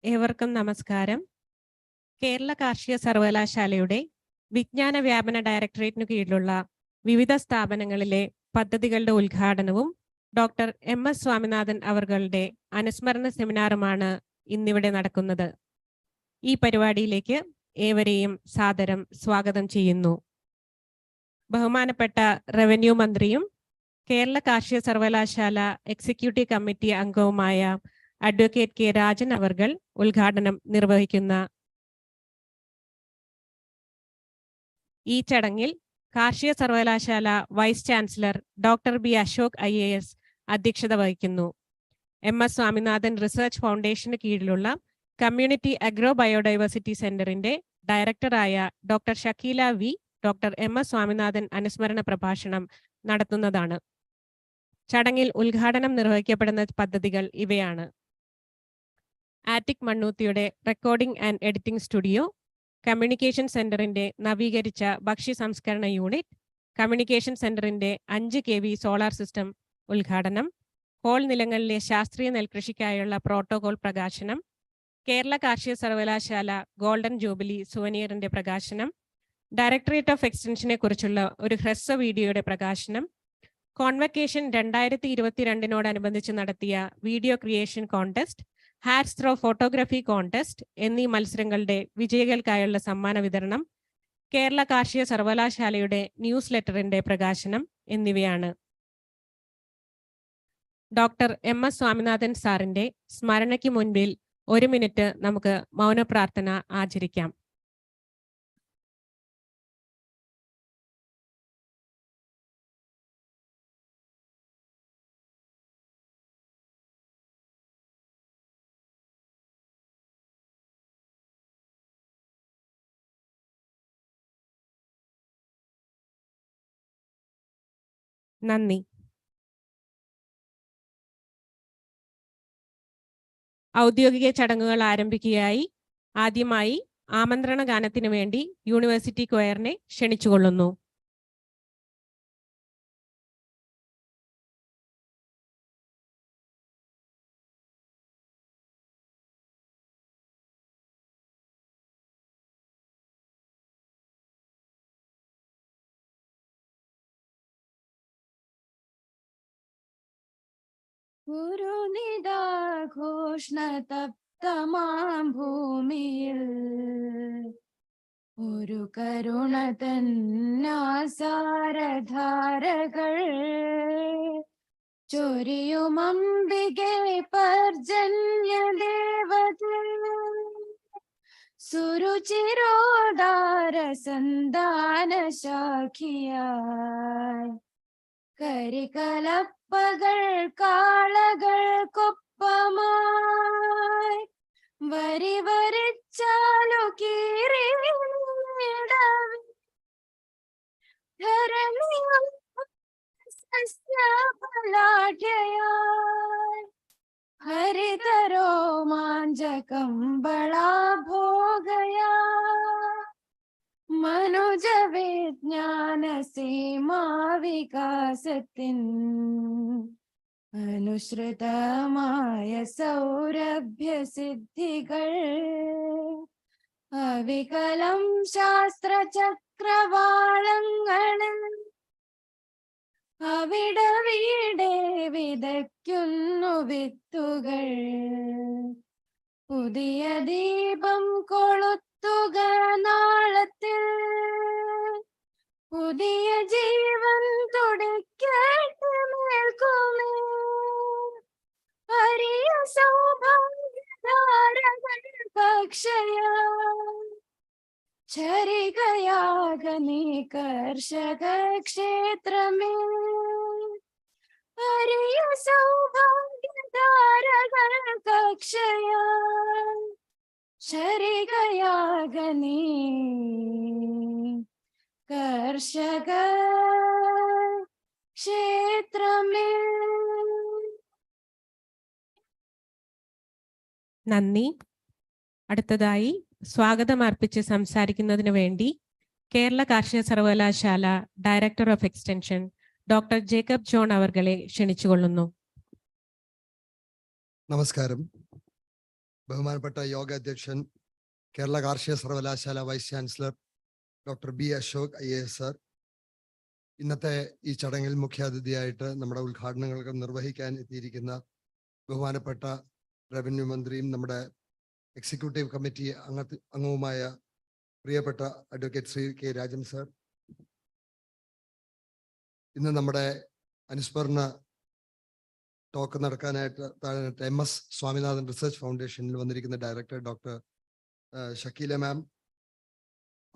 ഏവർക്കും നമസ്കാരം. കേരള കാർഷിക സർവകലാശാലയുടെ വിജ്ഞാന വ്യാപന ഡയറക്ടറേറ്റിനു കീഴിലുള്ള വിവിധ സ്ഥാപനങ്ങളിലെ പദ്ധതികളുടെ ഉദ്ഘാടനവും ഡോക്ടർ S സ്വാമിനാഥൻ അവர்களுടെ അനുസ്മരണ സെമിനാറുമാണ് ഇന്നിവിടെ നടക്കുന്നത്. ഈ പരിപാടിയിലേക്ക് ഏവരെയും സാദരം സ്വാഗതം ചെയ്യുന്നു. ബഹുമാനപ്പെട്ട റവന്യൂ മന്ത്രിയും കേരള കാർഷിക സർവകലാശാല എക്സിക്യൂട്ടീവ് കമ്മിറ്റി അംഗവുമായ അഡ്വക്കേറ്റ് കെ രാജൻ അവർകൾ ഉദ്ഘാടനം നിർവഹിക്കുന്ന ഈ ചടങ്ങിൽ കാർഷിക സർവകലാശാല vice chancellor doctor B Ashok IAS അധ്യക്ഷത വഹിക്കുന്നു. S സ്വാമിനാഥൻ റിസർച്ച് ഫൗണ്ടേഷന് കീഴിലുള്ള കമ്മ്യൂണിറ്റി അഗ്രോ ബയോഡൈവേഴ്സിറ്റി സെന്ററിന്റെ ഡയറക്ടറായ doctor Shakeela V doctor S Swaminathan അനുസ്മരണ പ്രഭാഷണം നടത്തുന്നതാണ്. ചടങ്ങിൽ ഉദ്ഘാടനം നിർവഹിക്കപ്പെടുന്ന പദ്ധതികൾ ഇവയാണ്: ആറ്റിക് മണ്ണൂത്തിയുടെ recording and editing studio, communication സെന്ററിന്റെ നവീകരിച്ച ഭക്ഷ്യ സംസ്കരണ യൂണിറ്റ്, കമ്മ്യൂണിക്കേഷൻ സെന്ററിന്റെ 5 kV സോളാർ സിസ്റ്റം ഉദ്ഘാടനം, ഹോൾ നിലങ്ങളിലെ ശാസ്ത്രീയ നെൽകൃഷിക്കായുള്ള പ്രോട്ടോകോൾ പ്രകാശനം, കേരള കാർഷിക സർവകലാശാല ഗോൾഡൻ ജൂബിലി സുവനീറിന്റെ പ്രകാശനം, ഡയറക്ടറേറ്റ് ഓഫ് എക്സ്റ്റൻഷനെ കുറിച്ചുള്ള ഒരു ഹ്രസ്വ വീഡിയോയുടെ പ്രകാശനം, കോൺവക്കേഷൻ 2022 നടത്തിയ video creation contest, hats throw photography contest എന്നീ മത്സരങ്ങളുടെ വിജയികൾക്കായുള്ള സമ്മാന വിതരണം, കേരള കാർഷിക സർവകലാശാലയുടെ ന്യൂസ് ലെറ്ററിന്റെ പ്രകാശനം എന്നിവയാണ്. ഡോക്ടർ S സ്വാമിനാഥൻ സാറിന്റെ സ്മരണയ്ക്ക് മുൻപിൽ 1 മിനിറ്റ് നമുക്ക് മൗനപ്രാർത്ഥന ആചരിക്കാം. നന്ദി. ഔദ്യോഗിക ചടങ്ങുകൾ ആരംഭിക്കുകയായി ആദ്യമായി ആമന്ത്രണ ഗാനത്തിനു വേണ്ടി യൂണിവേഴ്സിറ്റി ക്വയറിനെ ക്ഷണിച്ചുകൊള്ളുന്നു. ഘോഷണതപ്തമാം ഭൂമിയിൽ ഒരു കരുണ തന്നാസാരധാരകൾ ചൊരിയുമംബികെ പർജന്യദേവതേ, സുരുചിരോദാര സന്താന ശാഖിയായി കരികലപ്പകൾ കാളകൾക്കൊപ്പമായി വരി വരിച്ചാലു കീറിടവിധരണിയും സസ്യഫലാഢ്യയായി ഹരിതരോമാഞ്ചകമ്പളാഭോഗയാ മനുജ വിജ്ഞാന സീമാ വികാസത്തിൻ അനുസൃതമായ സൗരഭ്യ സിദ്ധികൾ അവികലം ശാസ്ത്രചക്രവാളങ്ങളിൽ അവിടവിടെ വിതയ്ക്കുന്നു വിത്തുകൾ. പുതിയ ദീപം കൊളുത്തുക നാളത്തിൽ, പുതിയ ജീവൻ തുടിക്കട്ടെ മേൽക്കുമേ. ഹരിയ സൗഭാഗ്യധാരകൾ കക്ഷയ ചരികയാക നീ കർഷക ക്ഷേത്രമേ. ഹരിയ സൗഭാഗ്യധാരകൾ കക്ഷയ ചരികയാക നീ കർഷക ക്ഷേത്രമേ. നന്ദി. അടുത്തതായി സ്വാഗതം അർപ്പിച്ച് സംസാരിക്കുന്നതിന് വേണ്ടി കേരള കാർഷിക സർവകലാശാല director of extension doctor Jacob John അവർകളെ ക്ഷണിച്ചുകൊള്ളുന്നു. നമസ്കാരം. ബഹുമാനപ്പെട്ട യോഗ അധ്യക്ഷൻ, കേരള കാർഷിക സർവകലാശാല vice chancellor doctor B Ashok IAS sir, ഇന്നത്തെ ഈ ചടങ്ങിൽ മുഖ്യാതിഥിയായിട്ട് നമ്മുടെ ഉദ്ഘാടനങ്ങൾക്ക് നിർവഹിക്കാൻ എത്തിയിരിക്കുന്ന ബഹുമാനപ്പെട്ട റവന്യൂ മന്ത്രിയും നമ്മുടെ എക്സിക്യൂട്ടീവ് കമ്മിറ്റി അംഗവുമായ പ്രിയപ്പെട്ട advocate Shri K Rajan sir, ഇന്ന് നമ്മുടെ അനുസ്മരണ ടോക്ക് നടക്കാനായിട്ട് MS സ്വാമിനാഥൻ റിസർച്ച് ഫൗണ്ടേഷനിൽ വന്നിരിക്കുന്ന ഡയറക്ടർ ഡോക്ടർ ഷക്കീല മാം,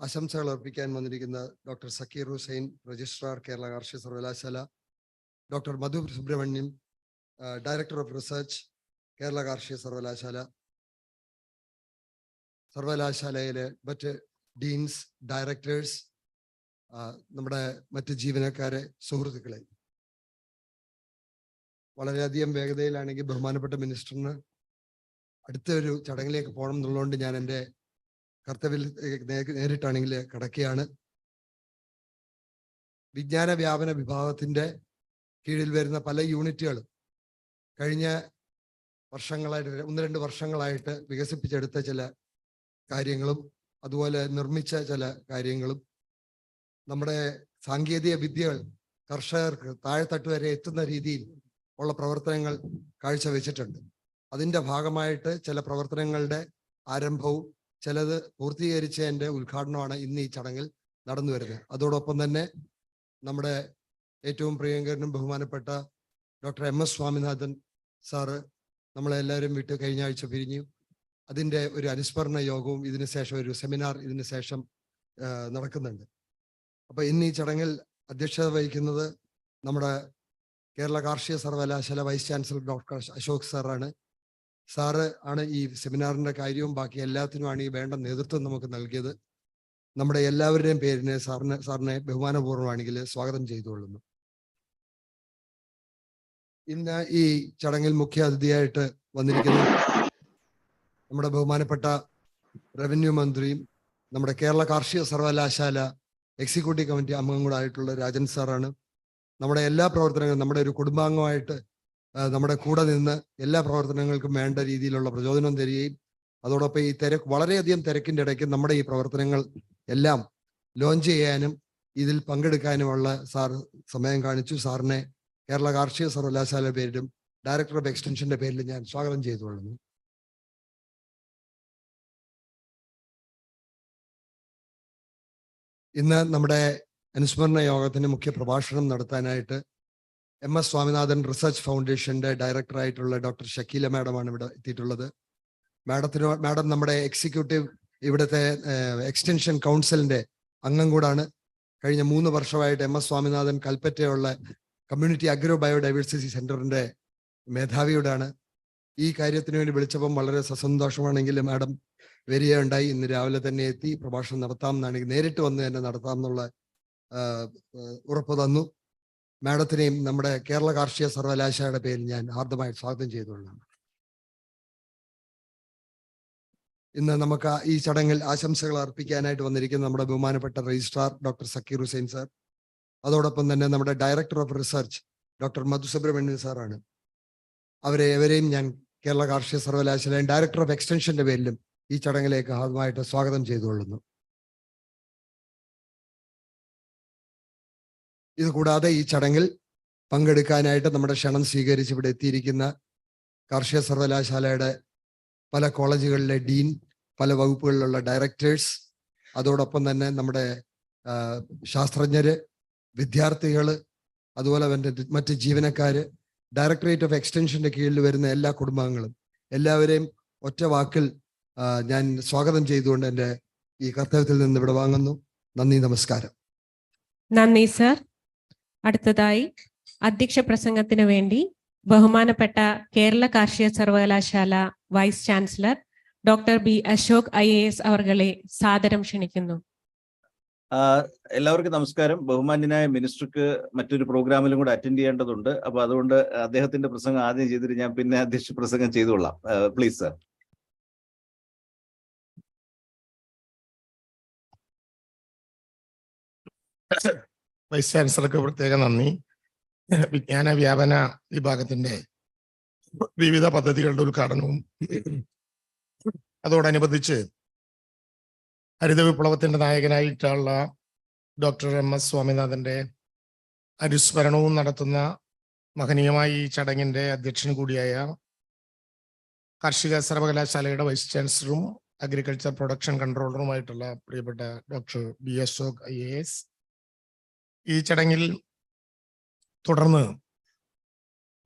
ആശംസകൾ അർപ്പിക്കാൻ വന്നിരിക്കുന്ന ഡോക്ടർ സക്കീർ ഹുസൈൻ, രജിസ്ട്രാർ കേരള കാർഷിക സർവകലാശാല, doctor Madhu Subrahmanyam, director of research Kerala കാർഷിക സർവകലാശാല, സർവകലാശാലയിലെ മറ്റ് ഡീൻസ്, ഡയറക്ടേഴ്സ്, നമ്മുടെ മറ്റ് ജീവനക്കാരെ, സുഹൃത്തുക്കളെ, വളരെയധികം വേഗതയിലാണെങ്കിൽ ബഹുമാനപ്പെട്ട മിനിസ്റ്ററിന് അടുത്ത ഒരു ചടങ്ങിലേക്ക് പോകണം എന്നുള്ളതുകൊണ്ട് ഞാൻ എൻ്റെ കർത്തവ്യത്തിൽ നേരിട്ടാണെങ്കിൽ കടക്കുകയാണ്. വിജ്ഞാന വ്യാപന വിഭാഗത്തിന്റെ കീഴിൽ വരുന്ന പല യൂണിറ്റുകളും കഴിഞ്ഞ വർഷങ്ങളായിട്ട് 1-2 വർഷങ്ങളായിട്ട് വികസിപ്പിച്ചെടുത്ത ചില കാര്യങ്ങളും അതുപോലെ നിർമ്മിച്ച ചില കാര്യങ്ങളും നമ്മുടെ സാങ്കേതിക വിദ്യകൾ കർഷകർക്ക് താഴെത്തട്ട് വരെ എത്തുന്ന രീതിയിൽ ഉള്ള പ്രവർത്തനങ്ങൾ കാഴ്ചവെച്ചിട്ടുണ്ട്. അതിൻ്റെ ഭാഗമായിട്ട് ചില പ്രവർത്തനങ്ങളുടെ ആരംഭവും ചിലത് പൂർത്തീകരിച്ചതിൻ്റെ ഉദ്ഘാടനമാണ് ഇന്ന് ഈ ചടങ്ങിൽ നടന്നു വരുന്നത്. അതോടൊപ്പം തന്നെ നമ്മുടെ ഏറ്റവും പ്രിയങ്കരനും ബഹുമാനപ്പെട്ട ഡോക്ടർ MS സ്വാമിനാഥൻ സാറ് നമ്മളെല്ലാവരും വിട്ട് കഴിഞ്ഞ ആഴ്ച പിരിഞ്ഞു. അതിൻ്റെ ഒരു അനുസ്മരണ യോഗവും ഇതിന് ശേഷം ഒരു സെമിനാർ ഇതിന് ശേഷം നടക്കുന്നുണ്ട്. അപ്പൊ ഇന്ന് ഈ ചടങ്ങിൽ അധ്യക്ഷത വഹിക്കുന്നത് നമ്മുടെ കേരള കാർഷിക സർവകലാശാല വൈസ് ചാൻസലർ ഡോക്ടർ അശോക് സാറാണ്. സാറ് ആണ് ഈ സെമിനാറിന്റെ കാര്യവും ബാക്കി എല്ലാത്തിനുമാണ് ഈ വേണ്ട നേതൃത്വം നമുക്ക് നൽകിയത്. നമ്മുടെ എല്ലാവരുടെയും പേരിന് സാറിനെ ബഹുമാനപൂർവ്വമാണെങ്കിൽ സ്വാഗതം ചെയ്തുകൊള്ളുന്നു. ഇന്ന് ഈ ചടങ്ങിൽ മുഖ്യ അതിഥിയായിട്ട് വന്നിരിക്കുന്ന നമ്മുടെ ബഹുമാനപ്പെട്ട റവന്യൂ മന്ത്രിയും നമ്മുടെ കേരള കാർഷിക സർവകലാശാല എക്സിക്യൂട്ടീവ് കമ്മിറ്റി അംഗം കൂടെ ആയിട്ടുള്ള രാജൻ സാറാണ്. നമ്മുടെ എല്ലാ പ്രവർത്തനങ്ങളും നമ്മുടെ ഒരു കുടുംബാംഗമായിട്ട് നമ്മുടെ കൂടെ നിന്ന് എല്ലാ പ്രവർത്തനങ്ങൾക്കും വേണ്ട രീതിയിലുള്ള പ്രചോദനം തരികയും അതോടൊപ്പം ഈ വളരെയധികം തിരക്കിൻ്റെ ഇടയ്ക്ക് നമ്മുടെ ഈ പ്രവർത്തനങ്ങൾ എല്ലാം ലോഞ്ച് ചെയ്യാനും ഇതിൽ പങ്കെടുക്കാനുമുള്ള സാർ സമയം കാണിച്ചു. സാറിനെ കേരള കാർഷിക സർവകലാശാല പേരിലും ഡയറക്ടർ ഓഫ് എക്സ്റ്റൻഷന്റെ പേരിലും ഞാൻ സ്വാഗതം ചെയ്തുകൊള്ളുന്നു. ഇന്ന് നമ്മുടെ അനുസ്മരണ യോഗത്തിന് മുഖ്യ പ്രഭാഷണം നടത്താനായിട്ട് MS സ്വാമിനാഥൻ റിസർച്ച് ഫൗണ്ടേഷന്റെ ഡയറക്ടറായിട്ടുള്ള ഡോക്ടർ ഷക്കീല മാഡമാണ് ഇവിടെ എത്തിയിട്ടുള്ളത്. മാഡം നമ്മുടെ എക്സിക്യൂട്ടീവ് ഇവിടുത്തെ എക്സ്റ്റൻഷൻ കൗൺസിലിന്റെ അംഗം കൂടാണ്. കഴിഞ്ഞ 3 വർഷമായിട്ട് MS സ്വാമിനാഥൻ കൽപ്പറ്റയുള്ള കമ്മ്യൂണിറ്റി അഗ്രോ ബയോഡൈവേഴ്സിറ്റി സെന്ററിന്റെ മേധാവിയോടാണ്. ഈ കാര്യത്തിന് വേണ്ടി വിളിച്ചപ്പം വളരെ സന്തോഷമാണെങ്കിൽ മാഡം വരികയുണ്ടായി. ഇന്ന് രാവിലെ തന്നെ എത്തി പ്രഭാഷണം നടത്താം എന്നാണെങ്കിൽ നേരിട്ട് വന്ന് തന്നെ നടത്താം എന്നുള്ള ഉറപ്പ് തന്നു. മാഡത്തിനെയും നമ്മുടെ കേരള കാർഷിക സർവകലാശാലയുടെ പേരിൽ ഞാൻ ഹാർദമായി സ്വാഗതം ചെയ്തുകൊള്ളാം. ഇന്ന് നമുക്ക് ഈ ചടങ്ങിൽ ആശംസകൾ അർപ്പിക്കാനായിട്ട് വന്നിരിക്കുന്ന നമ്മുടെ ബഹുമാനപ്പെട്ട registrar doctor Zakir Hussain sir, അതോടൊപ്പം തന്നെ നമ്മുടെ director of research doctor Madhu Subrahmanian സാറാണ്. എവരെയും ഞാൻ കേരള കാർഷിക സർവകലാശാല ഡയറക്ടർ ഓഫ് എക്സ്റ്റൻഷന്റെ പേരിലും ഈ ചടങ്ങിലേക്ക് ഹാർദമായിട്ട് സ്വാഗതം ചെയ്തുകൊള്ളുന്നു. ഇതുകൂടാതെ ഈ ചടങ്ങിൽ പങ്കെടുക്കാനായിട്ട് നമ്മുടെ ക്ഷണം സ്വീകരിച്ച് ഇവിടെ എത്തിയിരിക്കുന്ന കാർഷിക സർവകലാശാലയുടെ പല കോളേജുകളിലെ ഡീൻ, പല വകുപ്പുകളിലുള്ള ഡയറക്ടേഴ്സ്, അതോടൊപ്പം തന്നെ നമ്മുടെ ശാസ്ത്രജ്ഞര്, വിദ്യാർത്ഥികള്, അതുപോലെ മറ്റ് ജീവനക്കാര്, ഡയറക്ടറേറ്റ് ഓഫ് എക്സ്റ്റൻഷന്റെ കീഴിൽ വരുന്ന എല്ലാ കുടുംബാംഗങ്ങളും എല്ലാവരെയും ഒറ്റ വാക്കിൽ ഞാൻ സ്വാഗതം ചെയ്തുകൊണ്ട് എൻ്റെ ഈ കർത്തവ്യത്തിൽ നിന്ന് ഇവിടെ വാങ്ങുന്നു. നന്ദി, നമസ്കാരം. നന്ദി സർ. അടുത്തതായി അധ്യക്ഷ പ്രസംഗത്തിന് വേണ്ടി ബഹുമാനപ്പെട്ട കേരള കാർഷിക സർവകലാശാല vice chancellor doctor B Ashok IAS അവർകളെ സാദരം ക്ഷണിക്കുന്നു. എല്ലാവർക്കും നമസ്കാരം. ബഹുമാന്യനായ മിനിസ്റ്റർക്ക് മറ്റൊരു പ്രോഗ്രാമിലും കൂടെ അറ്റൻഡ് ചെയ്യേണ്ടതുണ്ട്. അപ്പൊ അതുകൊണ്ട് അദ്ദേഹത്തിന്റെ പ്രസംഗം ആദ്യം ചെയ്തിട്ട് ഞാൻ പിന്നെ അധ്യക്ഷ പ്രസംഗം ചെയ്തുകൊള്ളാം. Please sir. വൈസ് ചാൻസലർക്ക് പ്രത്യേക നന്ദി. വിജ്ഞാന വ്യാപന വിഭാഗത്തിന്റെ വിവിധ പദ്ധതികളുടെ ഉദ്ഘാടനവും അതോടനുബന്ധിച്ച് ഹരിത വിപ്ലവത്തിന്റെ നായകനായിട്ടുള്ള ഡോക്ടർ MS സ്വാമിനാഥന്റെ അനുസ്മരണവും നടത്തുന്ന മഹനീയമായ ഈ ചടങ്ങിന്റെ അധ്യക്ഷൻ കൂടിയായ കാർഷിക സർവകലാശാലയുടെ വൈസ് ചാൻസലറും അഗ്രികൾച്ചർ പ്രൊഡക്ഷൻ കൺട്രോളറുമായിട്ടുള്ള പ്രിയപ്പെട്ട ഡോക്ടർ B അശോക് IAS, ഈ ചടങ്ങിൽ തുടർന്ന്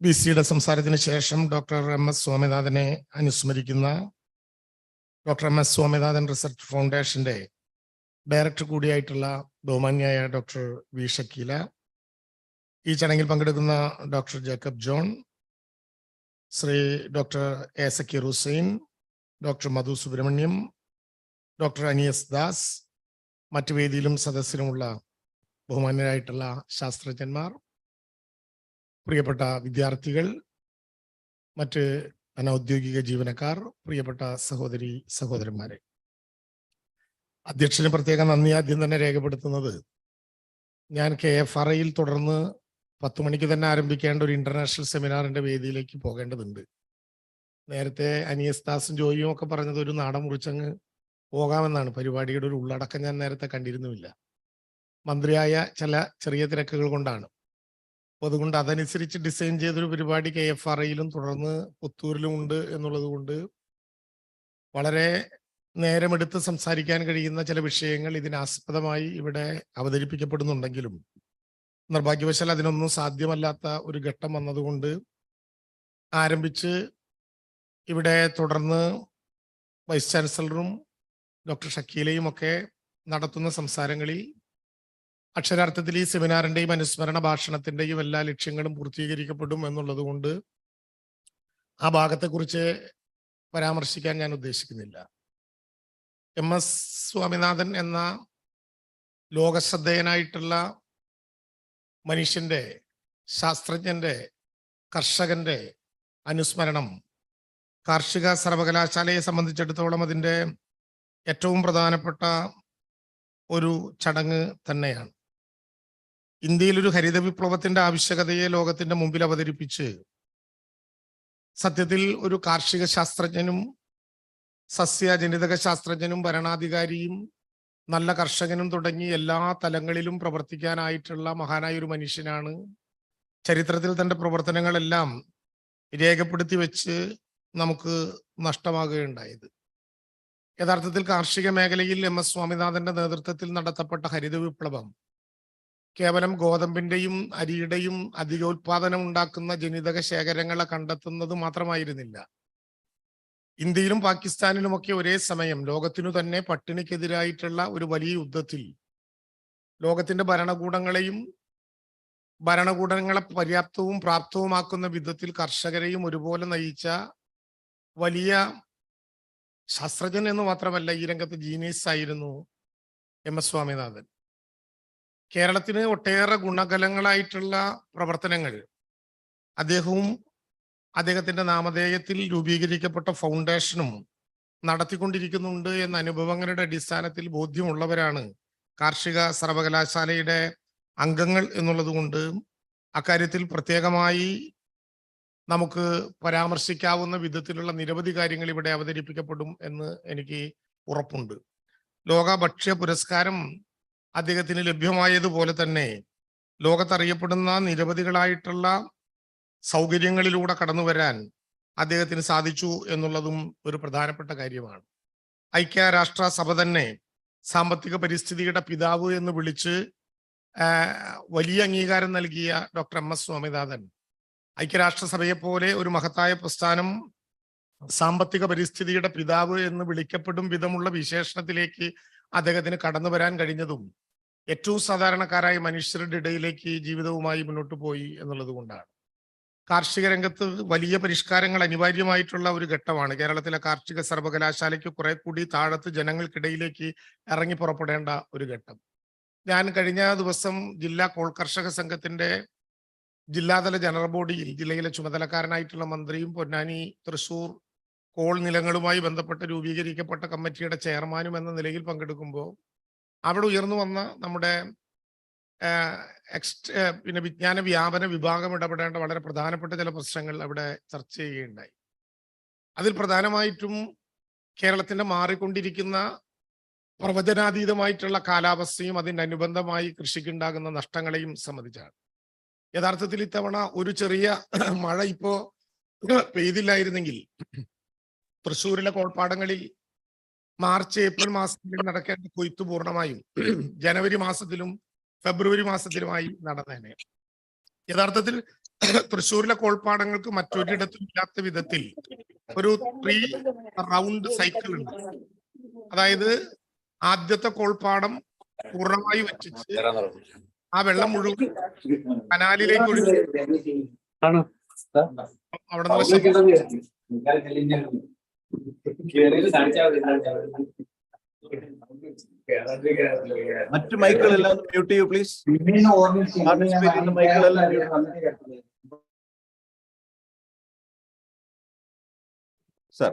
BCയുടെ സംസാരത്തിന് ശേഷം ഡോക്ടർ MS സ്വാമിനാഥനെ അനുസ്മരിക്കുന്ന ഡോക്ടർ MS സ്വാമിനാഥൻ റിസർച്ച് ഫൗണ്ടേഷന്റെ ഡയറക്ടർ കൂടിയായിട്ടുള്ള ബഹുമാന്യായ ഡോക്ടർ V ഷക്കീല, ഈ ചടങ്ങിൽ പങ്കെടുക്കുന്ന doctor Jacob John, Shri doctor A Zakir Hussain, doctor Madhu Subramaniam, doctor Aneez Das, മറ്റു വേദിയിലും സദസ്സിലുമുള്ള ബഹുമാന്യരായിട്ടുള്ള ശാസ്ത്രജ്ഞന്മാർ, പ്രിയപ്പെട്ട വിദ്യാർത്ഥികൾ, മറ്റ് അനൗദ്യോഗിക ജീവനക്കാർ, പ്രിയപ്പെട്ട സഹോദരി സഹോദരന്മാരെ, അധ്യക്ഷന് പ്രത്യേക നന്ദി ആദ്യം തന്നെ രേഖപ്പെടുത്തുന്നത്, ഞാൻ KFRAയിൽ തുടർന്ന് 10 മണിക്ക് തന്നെ ആരംഭിക്കേണ്ട ഒരു ഇന്റർനാഷണൽ സെമിനാറിന്റെ വേദിയിലേക്ക് പോകേണ്ടതുണ്ട്. നേരത്തെ അനിയസ് ദാസും ജോയിയും ഒക്കെ പറഞ്ഞത് ഒരു നാടൻ മുറിച്ചങ്ങ് പോകാമെന്നാണ്. പരിപാടിയുടെ ഒരു ഉള്ളടക്കം ഞാൻ നേരത്തെ കണ്ടിരുന്നുമില്ല. മന്ത്രിയായ ചില ചെറിയ തിരക്കുകൾ കൊണ്ടാണ്. അപ്പോൾ അതുകൊണ്ട് അതനുസരിച്ച് ഡിസൈൻ ചെയ്തൊരു പരിപാടി KFRAയിലും തുടർന്ന് പുത്തൂരിലും ഉണ്ട് എന്നുള്ളത് കൊണ്ട് വളരെ നേരമെടുത്ത് സംസാരിക്കാൻ കഴിയുന്ന ചില വിഷയങ്ങൾ ഇതിനാസ്പദമായി ഇവിടെ അവതരിപ്പിക്കപ്പെടുന്നുണ്ടെങ്കിലും നിർഭാഗ്യവശാൽ അതിനൊന്നും സാധ്യമല്ലാത്ത ഒരു ഘട്ടം വന്നതുകൊണ്ട് ആരംഭിച്ച് ഇവിടെ തുടർന്ന് വൈസ് ചാൻസലറും ഡോക്ടർ ഷക്കീലയും ഒക്കെ നടത്തുന്ന സംസാരങ്ങളിൽ അക്ഷരാർത്ഥത്തിൽ ഈ സെമിനാറിന്റെയും അനുസ്മരണ ഭാഷണത്തിന്റെയും എല്ലാ ലക്ഷ്യങ്ങളും പൂർത്തീകരിക്കപ്പെടും എന്നുള്ളത് കൊണ്ട് ആ ഭാഗത്തെക്കുറിച്ച് പരാമർശിക്കാൻ ഞാൻ ഉദ്ദേശിക്കുന്നില്ല. MS സ്വാമിനാഥൻ എന്ന ലോകശ്രദ്ധേയനായിട്ടുള്ള മനുഷ്യന്റെ, ശാസ്ത്രജ്ഞന്റെ, കർഷകന്റെ അനുസ്മരണം കാർഷിക സർവകലാശാലയെ സംബന്ധിച്ചിടത്തോളം അതിൻ്റെ ഏറ്റവും പ്രധാനപ്പെട്ട ഒരു ചടങ്ങ് തന്നെയാണ്. ഇന്ത്യയിൽ ഒരു ഹരിത വിപ്ലവത്തിന്റെ ആവശ്യകതയെ ലോകത്തിന്റെ മുമ്പിൽ അവതരിപ്പിച്ച് സത്യത്തിൽ ഒരു കാർഷിക ശാസ്ത്രജ്ഞനും സസ്യജനിതക ശാസ്ത്രജ്ഞനും ഭരണാധികാരിയും നല്ല കർഷകനും തുടങ്ങി എല്ലാ തലങ്ങളിലും പ്രവർത്തിക്കാനായിട്ടുള്ള മഹാനായ ഒരു മനുഷ്യനാണ് ചരിത്രത്തിൽ തൻ്റെ പ്രവർത്തനങ്ങളെല്ലാം രേഖപ്പെടുത്തി വെച്ച് നമുക്ക് നഷ്ടമാകുകയുണ്ടായത്. യഥാർത്ഥത്തിൽ കാർഷിക മേഖലയിൽ MS സ്വാമിനാഥന്റെ നേതൃത്വത്തിൽ നടത്തപ്പെട്ട ഹരിത വിപ്ലവം കേവലം ഗോതമ്പിന്റെയും അരിയുടെയും അധികോൽപാദനം ഉണ്ടാക്കുന്ന ജനിതക ശേഖരങ്ങളെ കണ്ടെത്തുന്നത് മാത്രമായിരുന്നില്ല. ഇന്ത്യയിലും പാകിസ്ഥാനിലുമൊക്കെ ഒരേ സമയം ലോകത്തിനു തന്നെ പട്ടിണിക്കെതിരായിട്ടുള്ള ഒരു വലിയ യുദ്ധത്തിൽ ലോകത്തിന്റെ ഭരണകൂടങ്ങളെ പര്യാപ്തവും പ്രാപ്തവുമാക്കുന്ന വിധത്തിൽ കർഷകരെയും ഒരുപോലെ നയിച്ച വലിയ ശാസ്ത്രജ്ഞൻ എന്ന് മാത്രമല്ല ഈ രംഗത്ത് ജീനിയസ് ആയിരുന്നു MS സ്വാമിനാഥൻ. കേരളത്തിന് ഒട്ടേറെ ഗുണകലങ്ങളായിട്ടുള്ള പ്രവർത്തനങ്ങൾ അദ്ദേഹവും അദ്ദേഹത്തിന്റെ നാമധേയത്തിൽ രൂപീകരിക്കപ്പെട്ട ഫൗണ്ടേഷനും നടത്തിക്കൊണ്ടിരിക്കുന്നുണ്ട് എന്ന അനുഭവങ്ങളുടെ അടിസ്ഥാനത്തിൽ ബോധ്യമുള്ളവരാണ് കാർഷിക സർവകലാശാലയുടെ അംഗങ്ങൾ എന്നുള്ളത് കൊണ്ട് അക്കാര്യത്തിൽ പ്രത്യേകമായി നമുക്ക് പരാമർശിക്കാവുന്ന വിധത്തിലുള്ള നിരവധി കാര്യങ്ങൾ ഇവിടെ അവതരിപ്പിക്കപ്പെടും എന്ന് എനിക്ക് ഉറപ്പുണ്ട്. ലോക ഭക്ഷ്യ പുരസ്കാരം അദ്ദേഹത്തിന് ലഭ്യമായതുപോലെ തന്നെ ലോകത്തറിയപ്പെടുന്ന നിരവധികളായിട്ടുള്ള സൗകര്യങ്ങളിലൂടെ കടന്നു വരാൻ അദ്ദേഹത്തിന് സാധിച്ചു എന്നുള്ളതും ഒരു പ്രധാനപ്പെട്ട കാര്യമാണ്. ഐക്യരാഷ്ട്ര സഭ തന്നെ സാമ്പത്തിക പരിസ്ഥിതിയുടെ പിതാവ് എന്ന് വിളിച്ച് വലിയ അംഗീകാരം നൽകിയ ഡോക്ടർ MS സ്വാമിനാഥൻ ഐക്യരാഷ്ട്രസഭയെ പോലെ ഒരു മഹത്തായ പ്രസ്ഥാനം സാമ്പത്തിക പരിസ്ഥിതിയുടെ പിതാവ് എന്ന് വിളിക്കപ്പെടും വിധമുള്ള വിശേഷണത്തിലേക്ക് അദ്ദേഹത്തിന് കടന്നു വരാൻ കഴിഞ്ഞതും ഏറ്റവും സാധാരണക്കാരായ മനുഷ്യരുടെ ഇടയിലേക്ക് ജീവിതവുമായി മുന്നോട്ട് പോയി എന്നുള്ളത് കൊണ്ടാണ്. കാർഷിക രംഗത്ത് വലിയ പരിഷ്കാരങ്ങൾ അനിവാര്യമായിട്ടുള്ള ഒരു ഘട്ടമാണ്. കേരളത്തിലെ കാർഷിക സർവകലാശാലയ്ക്ക് കുറെ കൂടി താഴത്ത് ജനങ്ങൾക്കിടയിലേക്ക് ഇറങ്ങി പുറപ്പെടേണ്ട ഒരു ഘട്ടം. ഞാൻ കഴിഞ്ഞ ദിവസം ജില്ലാ കോൾ കർഷക സംഘത്തിന്റെ ജില്ലാതല ജനറൽ ബോഡിയിൽ ജില്ലയിലെ ചുമതലക്കാരനായിട്ടുള്ള മന്ത്രിയും പൊന്നാനി തൃശൂർ കോൾ നിലങ്ങളുമായി ബന്ധപ്പെട്ട് രൂപീകരിക്കപ്പെട്ട കമ്മിറ്റിയുടെ ചെയർമാനും എന്ന നിലയിൽ പങ്കെടുക്കുമ്പോൾ അവിടെ ഉയർന്നു വന്ന നമ്മുടെ പിന്നെ വിജ്ഞാന വ്യാപന വിഭാഗം ഇടപെടേണ്ട വളരെ പ്രധാനപ്പെട്ട ചില പ്രശ്നങ്ങൾ അവിടെ ചർച്ച ചെയ്യുകയുണ്ടായി. അതിൽ പ്രധാനമായിട്ടും കേരളത്തിന്റെ മാറിക്കൊണ്ടിരിക്കുന്ന പ്രവചനാതീതമായിട്ടുള്ള കാലാവസ്ഥയും അതിനനുബന്ധമായി കൃഷിക്കുണ്ടാകുന്ന നഷ്ടങ്ങളെയും സംബന്ധിച്ചാണ്. യഥാർത്ഥത്തിൽ ഇത്തവണ ഒരു ചെറിയ മഴ ഇപ്പോ പെയ്തില്ലായിരുന്നെങ്കിൽ തൃശ്ശൂരിലെ കോൾപ്പാടങ്ങളിൽ മാർച്ച് ഏപ്രിൽ മാസത്തിൽ നടക്കേണ്ട കൊയ്ത്ത് പൂർണ്ണമായും ജനുവരി മാസത്തിലും ഫെബ്രുവരി മാസത്തിലുമായി നടന്നേനെ. യഥാർത്ഥത്തിൽ തൃശ്ശൂരിലെ കോൾപ്പാടങ്ങൾക്ക് മറ്റൊരിടത്തും ഇല്ലാത്ത വിധത്തിൽ ഒരു 3 റൗണ്ട് സൈക്കിൾ ഉണ്ട്. അതായത് ആദ്യത്തെ കോൾപ്പാടം പൂർണ്ണമായി വറ്റിച്ച് ആ വെള്ളം മുഴുവൻ കനാലിലേക്ക് ഒഴുകി അവിടെ മറ്റു മൈക്കുകളെല്ലാം മ്യൂട്ട് ചെയ്യൂ പ്ലീസ്. മൈക്കുകളെല്ലാം സർ.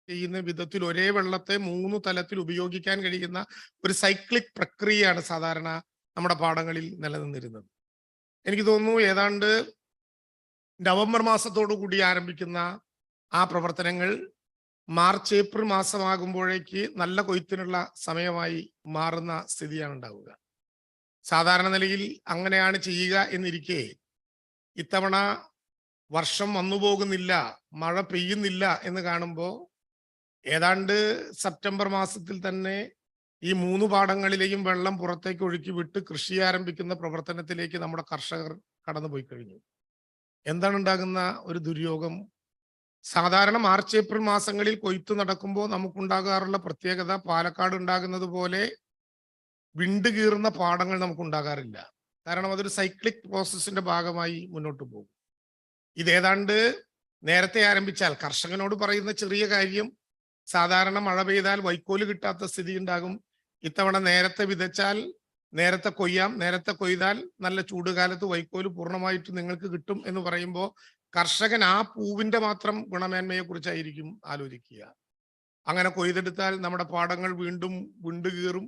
ചെയ്യുന്ന വിധത്തിൽ ഒരേ വെള്ളത്തെ 3 തലത്തിൽ ഉപയോഗിക്കാൻ കഴിയുന്ന ഒരു സൈക്ലിക് പ്രക്രിയയാണ് സാധാരണ നമ്മുടെ പാടങ്ങളിൽ നിലനിന്നിരുന്നത്. എനിക്ക് തോന്നുന്നു ഏതാണ്ട് നവംബർ മാസത്തോടു കൂടി ആരംഭിക്കുന്ന ആ പ്രവർത്തനങ്ങൾ മാർച്ച് ഏപ്രിൽ മാസമാകുമ്പോഴേക്ക് നല്ല കൊയ്ത്തിനുള്ള സമയമായി മാറുന്ന സ്ഥിതിയാണ് ഉണ്ടാവുക. സാധാരണ നിലയിൽ അങ്ങനെയാണ് ചെയ്യുക എന്നിരിക്കെ ഇത്തവണ വർഷം വന്നു പോകുന്നില്ല, മഴ പെയ്യുന്നില്ല എന്ന് കാണുമ്പോൾ ഏതാണ്ട് സെപ്റ്റംബർ മാസത്തിൽ തന്നെ ഈ 3 പാടങ്ങളിലെയും വെള്ളം പുറത്തേക്ക് ഒഴുക്കി വിട്ട് കൃഷി ആരംഭിക്കുന്ന പ്രവർത്തനത്തിലേക്ക് നമ്മുടെ കർഷകർ കടന്നുപോയി കഴിഞ്ഞു. എന്താണ് ഉണ്ടാകുന്ന ഒരു ദുര്യോഗം? സാധാരണ മാർച്ച് ഏപ്രിൽ മാസങ്ങളിൽ കൊയ്ത്ത് നടക്കുമ്പോൾ നമുക്കുണ്ടാകാറുള്ള പ്രത്യേകത പാലക്കാട് ഉണ്ടാകുന്നത് പോലെ വിണ്ടുകീറുന്ന പാടങ്ങൾ നമുക്കുണ്ടാകാറില്ല. കാരണം അതൊരു സൈക്ലിക് പ്രോസസ്സിന്റെ ഭാഗമായി മുന്നോട്ട് പോകും. ഇതേതാണ്ട് നേരത്തെ ആരംഭിച്ചാൽ കർഷകനോട് പറയുന്ന ചെറിയ കാര്യം, സാധാരണ മഴ പെയ്താൽ വൈക്കോല് കിട്ടാത്ത സ്ഥിതി ഉണ്ടാകും. ഇത്തവണ നേരത്തെ വിതച്ചാൽ നേരത്തെ കൊയ്യാം, നേരത്തെ കൊയ്താൽ നല്ല ചൂടുകാലത്ത് വൈക്കോല് പൂർണ്ണമായിട്ട് നിങ്ങൾക്ക് കിട്ടും എന്ന് പറയുമ്പോൾ കർഷകൻ ആ പൂവിന്റെ മാത്രം ഗുണമേന്മയെ കുറിച്ചായിരിക്കും ആലോചിക്കുക. അങ്ങനെ കൊയ്തെടുത്താൽ നമ്മുടെ പാടങ്ങൾ വീണ്ടും വിണ്ടുകീറും.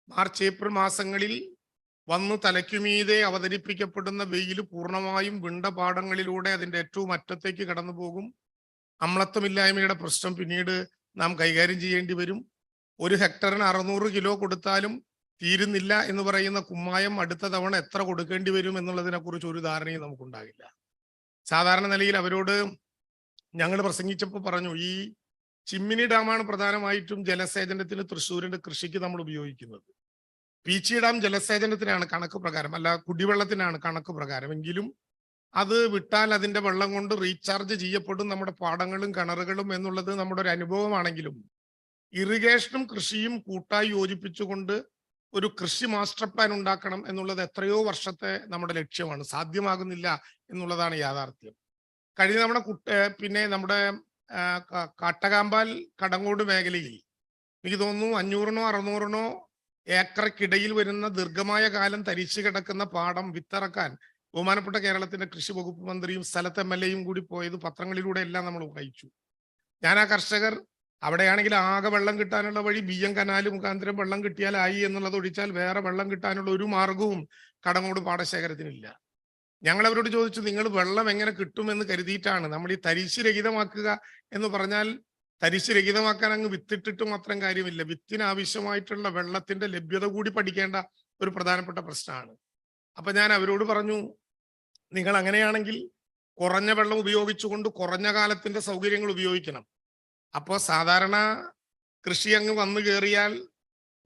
മാർച്ച് ഏപ്രിൽ മാസങ്ങളിൽ വന്നു തലയ്ക്കുമീതെ അവതരിപ്പിക്കപ്പെടുന്ന വെയിൽ പൂർണ്ണമായും വിണ്ട പാടങ്ങളിലൂടെ അതിന്റെ ഏറ്റവും അറ്റത്തേക്ക് കടന്നു പോകും. അമ്ലത്വമില്ലായ്മയുടെ പ്രശ്നം പിന്നീട് നാം കൈകാര്യം ചെയ്യേണ്ടി വരും. 1 ഹെക്ടറിന് 600 കിലോ കൊടുത്താലും തീരുന്നില്ല എന്ന് പറയുന്ന കുമ്മായം അടുത്ത തവണ എത്ര കൊടുക്കേണ്ടി വരും എന്നുള്ളതിനെ കുറിച്ച് ഒരു ധാരണയും നമുക്കുണ്ടാകില്ല. സാധാരണ നിലയിൽ അവരോട് ഞങ്ങൾ പ്രസംഗിച്ചപ്പോൾ പറഞ്ഞു, ഈ ചിമ്മിനി ഡാമാണ് പ്രധാനമായിട്ടും ജലസേചനത്തിന് തൃശ്ശൂരിന്റെ കൃഷിക്ക് നമ്മൾ ഉപയോഗിക്കുന്നത്. പീച്ചി ഡാം ജലസേചനത്തിനാണ് കണക്ക് പ്രകാരം, അല്ല കുടിവെള്ളത്തിനാണ് കണക്ക് പ്രകാരം. എങ്കിലും അത് വിട്ടാൽ അതിന്റെ വെള്ളം കൊണ്ട് റീചാർജ് ചെയ്യപ്പെടും നമ്മുടെ പാടങ്ങളും കിണറുകളും എന്നുള്ളത് നമ്മുടെ ഒരു അനുഭവമാണെങ്കിലും ഇറിഗേഷനും കൃഷിയും കൂട്ടായി യോജിപ്പിച്ചുകൊണ്ട് ഒരു കൃഷി മാസ്റ്റർ പ്ലാൻ ഉണ്ടാക്കണം എന്നുള്ളത് എത്രയോ വർഷത്തെ നമ്മുടെ ലക്ഷ്യമാണ്. സാധ്യമാകുന്നില്ല എന്നുള്ളതാണ് യാഥാർത്ഥ്യം. കഴിഞ്ഞ തവണ പിന്നെ നമ്മുടെ കാട്ടകാമ്പാൽ കടങ്ങോട് മേഖലയിൽ എനിക്ക് തോന്നുന്നു 500-നോ 600-നോ ഏക്കറക്കിടയിൽ വരുന്ന ദീർഘമായ കാലം തരിച്ചു കിടക്കുന്ന പാടം വിത്തിറക്കാൻ ബഹുമാനപ്പെട്ട കേരളത്തിന്റെ കൃഷി വകുപ്പ് മന്ത്രിയും സ്ഥലത്തെ MLA-യും കൂടി പോയത് പത്രങ്ങളിലൂടെ എല്ലാം നമ്മൾ വായിച്ചു. ഞാൻ ആ കർഷകർ അവിടെയാണെങ്കിൽ ആകെ വെള്ളം കിട്ടാനുള്ള വഴി BM കനാല് മുഖാന്തരം വെള്ളം കിട്ടിയാലായി എന്നുള്ളത് ഒഴിച്ചാൽ വേറെ വെള്ളം കിട്ടാനുള്ള ഒരു മാർഗവും കടങ്ങോട് പാടശേഖരത്തിനില്ല. ഞങ്ങൾ അവരോട് ചോദിച്ചു, നിങ്ങൾ വെള്ളം എങ്ങനെ കിട്ടുമെന്ന് കരുതിയിട്ടാണ് നമ്മൾ ഈ തരിശ് രഹിതമാക്കുക എന്ന് പറഞ്ഞാൽ? തരിശ് രഹിതമാക്കാൻ അങ്ങ് വിത്തിട്ടിട്ട് മാത്രം കാര്യമില്ല, വിത്തിന് ആവശ്യമായിട്ടുള്ള വെള്ളത്തിന്റെ ലഭ്യത കൂടി പഠിക്കേണ്ട ഒരു പ്രധാനപ്പെട്ട പ്രശ്നമാണ്. അപ്പൊ ഞാൻ അവരോട് പറഞ്ഞു, നിങ്ങൾ അങ്ങനെയാണെങ്കിൽ കുറഞ്ഞ വെള്ളം ഉപയോഗിച്ചുകൊണ്ട് കുറഞ്ഞ കാലത്തിന്റെ സൗകര്യങ്ങൾ ഉപയോഗിക്കണം. അപ്പോൾ സാധാരണ കൃഷി അങ്ങ് വന്നു കയറിയാൽ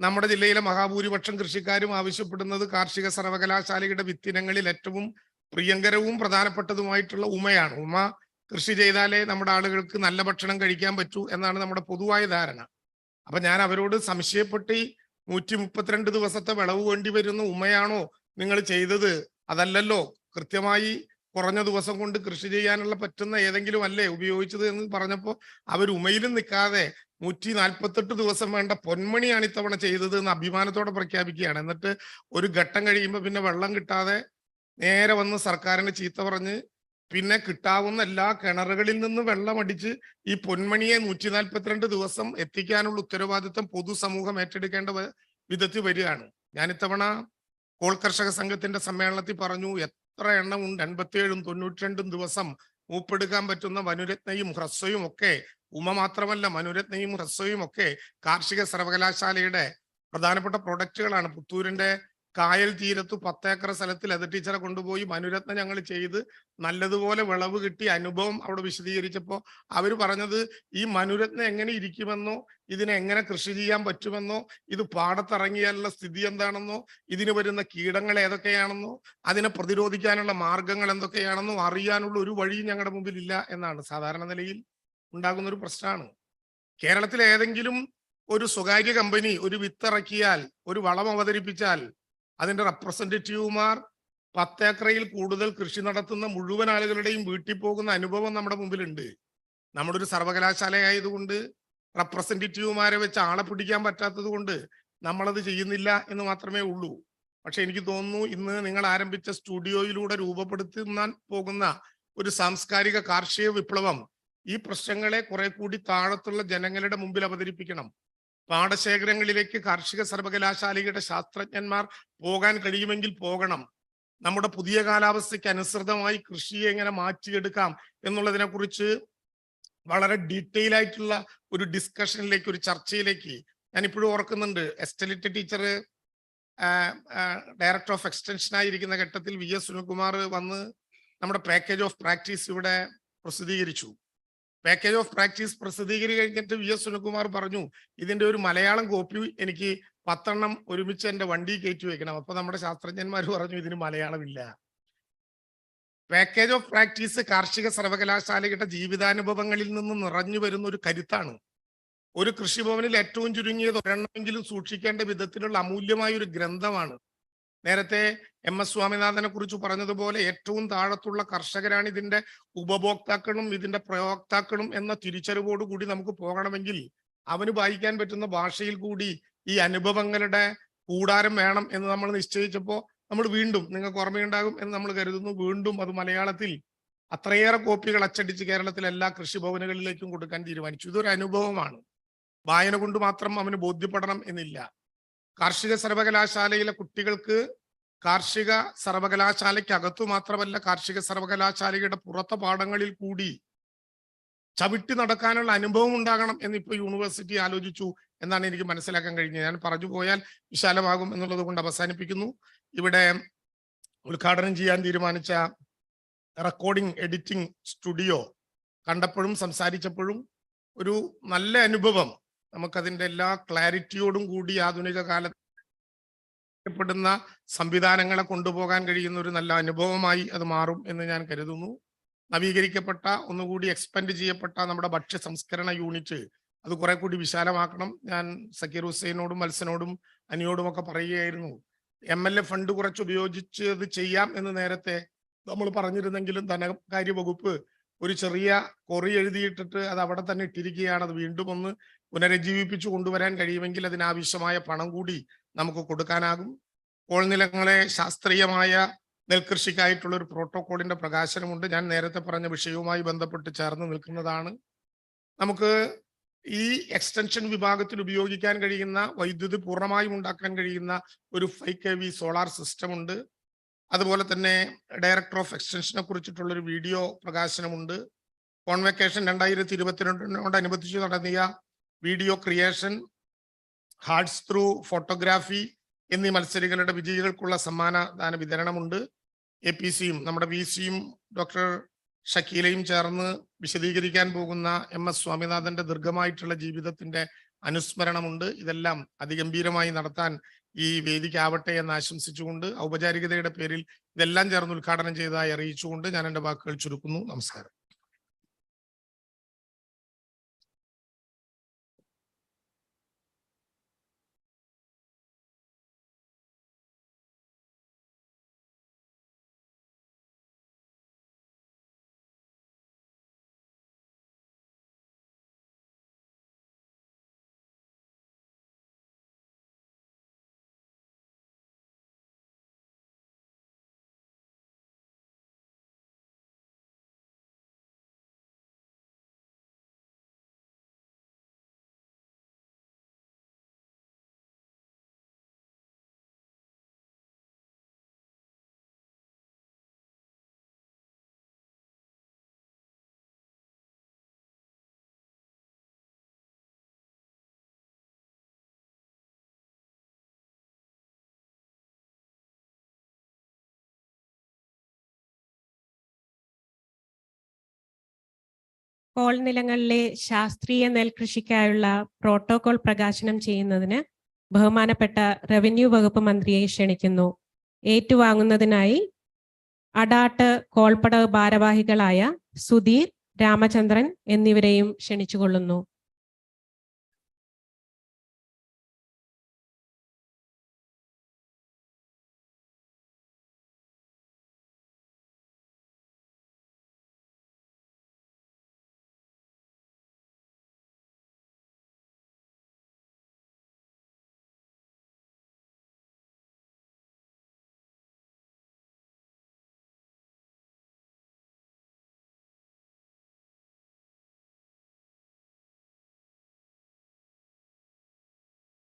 നമ്മുടെ ജില്ലയിലെ മഹാഭൂരിപക്ഷം കൃഷിക്കാരും ആവശ്യപ്പെടുന്നത് കാർഷിക സർവകലാശാലയുടെ വിത്തിനങ്ങളിൽ ഏറ്റവും പ്രിയങ്കരവും പ്രധാനപ്പെട്ടതുമായിട്ടുള്ള ഉമയാണ്. ഉമ കൃഷി ചെയ്താലേ നമ്മുടെ ആളുകൾക്ക് നല്ല ഭക്ഷണം കഴിക്കാൻ പറ്റൂ എന്നാണ് നമ്മുടെ പൊതുവായ ധാരണ. അപ്പൊ ഞാൻ അവരോട് സംശയപ്പെട്ട് 132 ദിവസത്തെ വിളവ് വേണ്ടി വരുന്ന ഉമയാണോ നിങ്ങൾ ചെയ്തത്? അതല്ലല്ലോ, കൃത്യമായി കുറഞ്ഞ ദിവസം കൊണ്ട് കൃഷി ചെയ്യാനുള്ള പറ്റുന്ന ഏതെങ്കിലും അല്ലേ ഉപയോഗിച്ചത് എന്ന് പറഞ്ഞപ്പോൾ അവർ ഉമയിലും നിൽക്കാതെ 148 ദിവസം വേണ്ട പൊന്മണിയാണ് ഇത്തവണ ചെയ്തത് എന്ന് അഭിമാനത്തോടെ പ്രഖ്യാപിക്കുകയാണ്. എന്നിട്ട് ഒരു ഘട്ടം കഴിയുമ്പോൾ പിന്നെ വെള്ളം കിട്ടാതെ നേരെ വന്ന് സർക്കാരിനെ ചീത്ത പറഞ്ഞ് പിന്നെ കിട്ടാവുന്ന എല്ലാ കിണറുകളിൽ നിന്ന് വെള്ളം അടിച്ച് ഈ പൊന്മണിയെ 142 ദിവസം എത്തിക്കാനുള്ള ഉത്തരവാദിത്വം പൊതുസമൂഹം ഏറ്റെടുക്കേണ്ട വിധത്തിൽ വരികയാണ്. ഞാൻ ഇത്തവണ കോൾ കർഷക സംഘത്തിന്റെ സമ്മേളനത്തിൽ പറഞ്ഞു, എത്ര എണ്ണം ഉണ്ട്, 87ഉം 92 ദിവസം മൂപ്പെടുക്കാൻ പറ്റുന്ന വനുരത്നയും ഹ്രസ്വയും ഒക്കെ, ഉമ മാത്രമല്ല മനുരത്നയും ഹ്രസ്വയും ഒക്കെ കാർഷിക സർവകലാശാലയുടെ പ്രധാനപ്പെട്ട പ്രൊഡക്റ്റുകളാണ്. പുത്തൂരിന്റെ കായൽ തീരത്ത് 10 ഏക്കർ സ്ഥലത്തിൽ അത് ടീച്ചറെ കൊണ്ടുപോയി മനുരത്നം ഞങ്ങൾ ചെയ്ത് നല്ലതുപോലെ വിളവ് കിട്ടിയ അനുഭവം അവിടെ വിശദീകരിച്ചപ്പോൾ അവർ പറഞ്ഞത് ഈ മനുരത്നം എങ്ങനെ ഇരിക്കുമെന്നോ ഇതിനെ എങ്ങനെ കൃഷി ചെയ്യാൻ പറ്റുമെന്നോ ഇത് പാടത്തിറങ്ങിയാലുള്ള സ്ഥിതി എന്താണെന്നോ ഇതിന് വരുന്ന കീടങ്ങൾ ഏതൊക്കെയാണെന്നോ അതിനെ പ്രതിരോധിക്കാനുള്ള മാർഗങ്ങൾ എന്തൊക്കെയാണെന്നോ അറിയാനുള്ള ഒരു വഴിയും ഞങ്ങളുടെ മുമ്പിൽ ഇല്ല എന്നാണ്. സാധാരണ നിലയിൽ ഉണ്ടാകുന്ന ഒരു പ്രശ്നമാണ്. കേരളത്തിലെ ഏതെങ്കിലും ഒരു സ്വകാര്യ കമ്പനി ഒരു വിത്തിറക്കിയാൽ, ഒരു വളം അവതരിപ്പിച്ചാൽ അതിന്റെ റെപ്രസെന്റേറ്റീവുമാർ 10 ഏക്കറിൽ കൂടുതൽ കൃഷി നടത്തുന്ന മുഴുവൻ ആളുകളുടെയും വീട്ടിൽ പോകുന്ന അനുഭവം നമ്മുടെ മുമ്പിലുണ്ട്. നമ്മുടെ ഒരു സർവകലാശാലയായതുകൊണ്ട് റെപ്രസെന്റേറ്റീവുമാരെ വെച്ച് ആളെ പിടിക്കാൻ പറ്റാത്തത് കൊണ്ട് നമ്മളത് ചെയ്യുന്നില്ല എന്ന് മാത്രമേ ഉള്ളൂ. പക്ഷെ എനിക്ക് തോന്നുന്നു ഇന്ന് നിങ്ങൾ ആരംഭിച്ച സ്റ്റുഡിയോയിലൂടെ രൂപപ്പെടുത്താൻ പോകുന്ന ഒരു സാംസ്കാരിക കാർഷിക വിപ്ലവം ഈ പ്രശ്നങ്ങളെ കുറെ കൂടി താഴത്തുള്ള ജനങ്ങളുടെ മുമ്പിൽ അവതരിപ്പിക്കണം. പാടശേഖരങ്ങളിലേക്ക് കാർഷിക സർവകലാശാലയുടെ ശാസ്ത്രജ്ഞന്മാർ പോകാൻ കഴിയുമെങ്കിൽ പോകണം. നമ്മുടെ പുതിയ കാലാവസ്ഥയ്ക്ക് അനുസൃതമായി കൃഷിയെ എങ്ങനെ മാറ്റിയെടുക്കാം എന്നുള്ളതിനെ കുറിച്ച് വളരെ ഡീറ്റെയിൽ ആയിട്ടുള്ള ഒരു ഡിസ്കഷനിലേക്ക്, ഒരു ചർച്ചയിലേക്ക് ഞാൻ ഇപ്പോഴും ഓർക്കുന്നുണ്ട്. എസ്റ്റലിറ്റ് ടീച്ചർ ഡയറക്ടർ ഓഫ് എക്സ്റ്റൻഷൻ ആയിരിക്കുന്ന ഘട്ടത്തിൽ VS സുനിൽകുമാർ വന്ന് നമ്മുടെ പാക്കേജ് ഓഫ് പ്രാക്ടീസ് ഇവിടെ പ്രസിദ്ധീകരിച്ചു. പാക്കേജ് ഓഫ് പ്രാക്ടീസ് പ്രസിദ്ധീകരിച്ച് കഴിഞ്ഞിട്ട് VS സുനിൽകുമാർ പറഞ്ഞു, ഇതിന്റെ ഒരു മലയാളം കോപ്പി എനിക്ക് 10 എണ്ണം ഒരുമിച്ച് എന്റെ വണ്ടി കയറ്റി വെക്കണം. അപ്പൊ നമ്മുടെ ശാസ്ത്രജ്ഞന്മാർ പറഞ്ഞു ഇതിന് മലയാളമില്ല. പാക്കേജ് ഓഫ് പ്രാക്ടീസ് കാർഷിക സർവകലാശാലയുടെ ജീവിതാനുഭവങ്ങളിൽ നിന്ന് നിറഞ്ഞു വരുന്ന ഒരു കരുത്താണ്. ഒരു കൃഷിഭവനിൽ ഏറ്റവും ചുരുങ്ങിയത് ഒരെണ്ണമെങ്കിലും സൂക്ഷിക്കേണ്ട വിധത്തിലുള്ള അമൂല്യമായ ഒരു ഗ്രന്ഥമാണ്. നേരത്തെ MS സ്വാമിനാഥനെ കുറിച്ച് പറഞ്ഞതുപോലെ ഏറ്റവും താഴത്തുള്ള കർഷകരാണ് ഇതിന്റെ ഉപഭോക്താക്കളും ഇതിന്റെ പ്രയോക്താക്കളും എന്ന തിരിച്ചറിവോടുകൂടി നമുക്ക് പോകണമെങ്കിൽ അവന് വായിക്കാൻ പറ്റുന്ന ഭാഷയിൽ കൂടി ഈ അനുഭവങ്ങളുടെ കൂടാരം വേണം എന്ന് നമ്മൾ നിശ്ചയിച്ചപ്പോൾ നമ്മൾ വീണ്ടും, നിങ്ങൾക്ക് ഓർമ്മയുണ്ടാകും എന്ന് നമ്മൾ കരുതുന്നു, വീണ്ടും അത് മലയാളത്തിൽ അത്രയേറെ കോപ്പികൾ അച്ചടിച്ച് കേരളത്തിലെ എല്ലാ കൃഷിഭവനുകളിലേക്കും കൊടുക്കാൻ തീരുമാനിച്ചു. ഇതൊരു അനുഭവമാണ്. വായന കൊണ്ട് മാത്രം അവന് ബോധ്യപ്പെടണം എന്നില്ല. കാർഷിക സർവകലാശാലയിലെ കുട്ടികൾക്ക് കാർഷിക സർവകലാശാലയ്ക്ക് അകത്തു മാത്രമല്ല കാർഷിക സർവകലാശാലയുടെ പുറത്തെ പാഠങ്ങളിൽ കൂടി ചവിട്ടി നടക്കാനുള്ള അനുഭവം ഉണ്ടാകണം എന്നിപ്പോ യൂണിവേഴ്സിറ്റി ആലോചിച്ചു എന്നാണ് എനിക്ക് മനസ്സിലാക്കാൻ കഴിഞ്ഞത്. ഞാൻ പറഞ്ഞു പോയാൽ വിശാലമാകും എന്നുള്ളത് കൊണ്ട് അവസാനിപ്പിക്കുന്നു. ഇവിടെ ഉദ്ഘാടനം ചെയ്യാൻ തീരുമാനിച്ച റെക്കോർഡിംഗ് എഡിറ്റിംഗ് സ്റ്റുഡിയോ കണ്ടപ്പോഴും സംസാരിച്ചപ്പോഴും ഒരു നല്ല അനുഭവം, നമുക്കതിൻ്റെ എല്ലാ ക്ലാരിറ്റിയോടും കൂടി ആധുനിക കാലപ്പെടുന്ന സംവിധാനങ്ങളെ കൊണ്ടുപോകാൻ കഴിയുന്ന ഒരു നല്ല അനുഭവമായി അത് മാറും എന്ന് ഞാൻ കരുതുന്നു. നവീകരിക്കപ്പെട്ട, ഒന്നുകൂടി എക്സ്പെൻഡ് ചെയ്യപ്പെട്ട നമ്മുടെ ഭക്ഷ്യ സംസ്കരണ യൂണിറ്റ് അത് കുറെ കൂടി വിശാലമാക്കണം. ഞാൻ സക്കീർ ഹുസൈനോടും മത്സനോടും അനിയോടും ഒക്കെ പറയുകയായിരുന്നു, MLA ഫണ്ട് കുറച്ച് ഉപയോഗിച്ച് അത് ചെയ്യാം എന്ന് നേരത്തെ നമ്മൾ പറഞ്ഞിരുന്നെങ്കിലും ധനകാര്യ വകുപ്പ് ഒരു ചെറിയ കൊറി എഴുതിയിട്ടിട്ട് അത് അവിടെ തന്നെ ഇട്ടിരിക്കുകയാണ്. അത് വീണ്ടും ഒന്ന് പുനരുജ്ജീവിപ്പിച്ചു കൊണ്ടുവരാൻ കഴിയുമെങ്കിൽ അതിനാവശ്യമായ പണം കൂടി നമുക്ക് കൊടുക്കാനാകും. കോൾനിലങ്ങളെ ശാസ്ത്രീയമായ നെൽകൃഷിക്കായിട്ടുള്ള ഒരു പ്രോട്ടോകോളിന്റെ പ്രകാശനമുണ്ട്. ഞാൻ നേരത്തെ പറഞ്ഞ വിഷയവുമായി ബന്ധപ്പെട്ട് ചേർന്ന് നിൽക്കുന്നതാണ്. നമുക്ക് ഈ എക്സ്റ്റൻഷൻ വിഭാഗത്തിൽ ഉപയോഗിക്കാൻ കഴിയുന്ന വൈദ്യുതി പൂർണ്ണമായും ഉണ്ടാക്കാൻ കഴിയുന്ന ഒരു 5 kV സോളാർ സിസ്റ്റം ഉണ്ട്. അതുപോലെ തന്നെ ഡയറക്ടർ ഓഫ് എക്സ്റ്റൻഷനെ കുറിച്ചിട്ടുള്ള ഒരു വീഡിയോ പ്രകാശനമുണ്ട്. കോൺവെക്കേഷൻ 2022 നടത്തിയ video creation, hearts through photography എന്നീ മത്സരികളുടെ വിജയികൾക്കുള്ള സമ്മാനദാന വിതരണമുണ്ട്. APCയും നമ്മുടെ VCയും ഡോക്ടർ ഷക്കീലയും ചേർന്ന് വിശദീകരിക്കാൻ പോകുന്ന MS സ്വാമിനാഥന്റെ ദീർഘമായിട്ടുള്ള ജീവിതത്തിന്റെ അനുസ്മരണമുണ്ട്. ഇതെല്ലാം അതിഗംഭീരമായി നടത്താൻ ഈ വേദിക്കാവട്ടെ എന്ന് ആശംസിച്ചുകൊണ്ട് ഔപചാരികതയുടെ പേരിൽ ഇതെല്ലാം ചേർന്ന് ഉദ്ഘാടനം ചെയ്തതായി അറിയിച്ചുകൊണ്ട് ഞാൻ എൻ്റെ വാക്കുകൾ ചുരുക്കുന്നു. നമസ്കാരം. കോൾ നിലങ്ങളിലെ ശാസ്ത്രീയ നെൽകൃഷിക്കായുള്ള പ്രോട്ടോകോൾ പ്രകാശനം ചെയ്യുന്നതിന് ബഹുമാനപ്പെട്ട റവന്യൂ വകുപ്പ് മന്ത്രിയെ ക്ഷണിക്കുന്നു. ഏറ്റുവാങ്ങുന്നതിനായി അടാട്ട് കോൾപ്പടവ് ഭാരവാഹികളായ സുധീർ, രാമചന്ദ്രൻ എന്നിവരെയും ക്ഷണിച്ചുകൊള്ളുന്നു.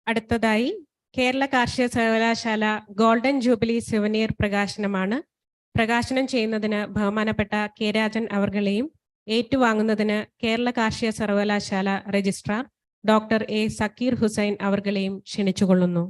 അടുത്തതായി കേരള കാർഷിക സർവകലാശാല ഗോൾഡൻ ജൂബിലി സുവനീർ പ്രകാശനമാണ്. പ്രകാശനം ചെയ്യുന്നതിന് ബഹുമാനപ്പെട്ട കെ രാജൻ അവർകളെയും ഏറ്റുവാങ്ങുന്നതിന് കേരള കാർഷിക സർവകലാശാല registrar doctor A Zakir Hussain അവർകളെയും ക്ഷണിച്ചുകൊള്ളുന്നു.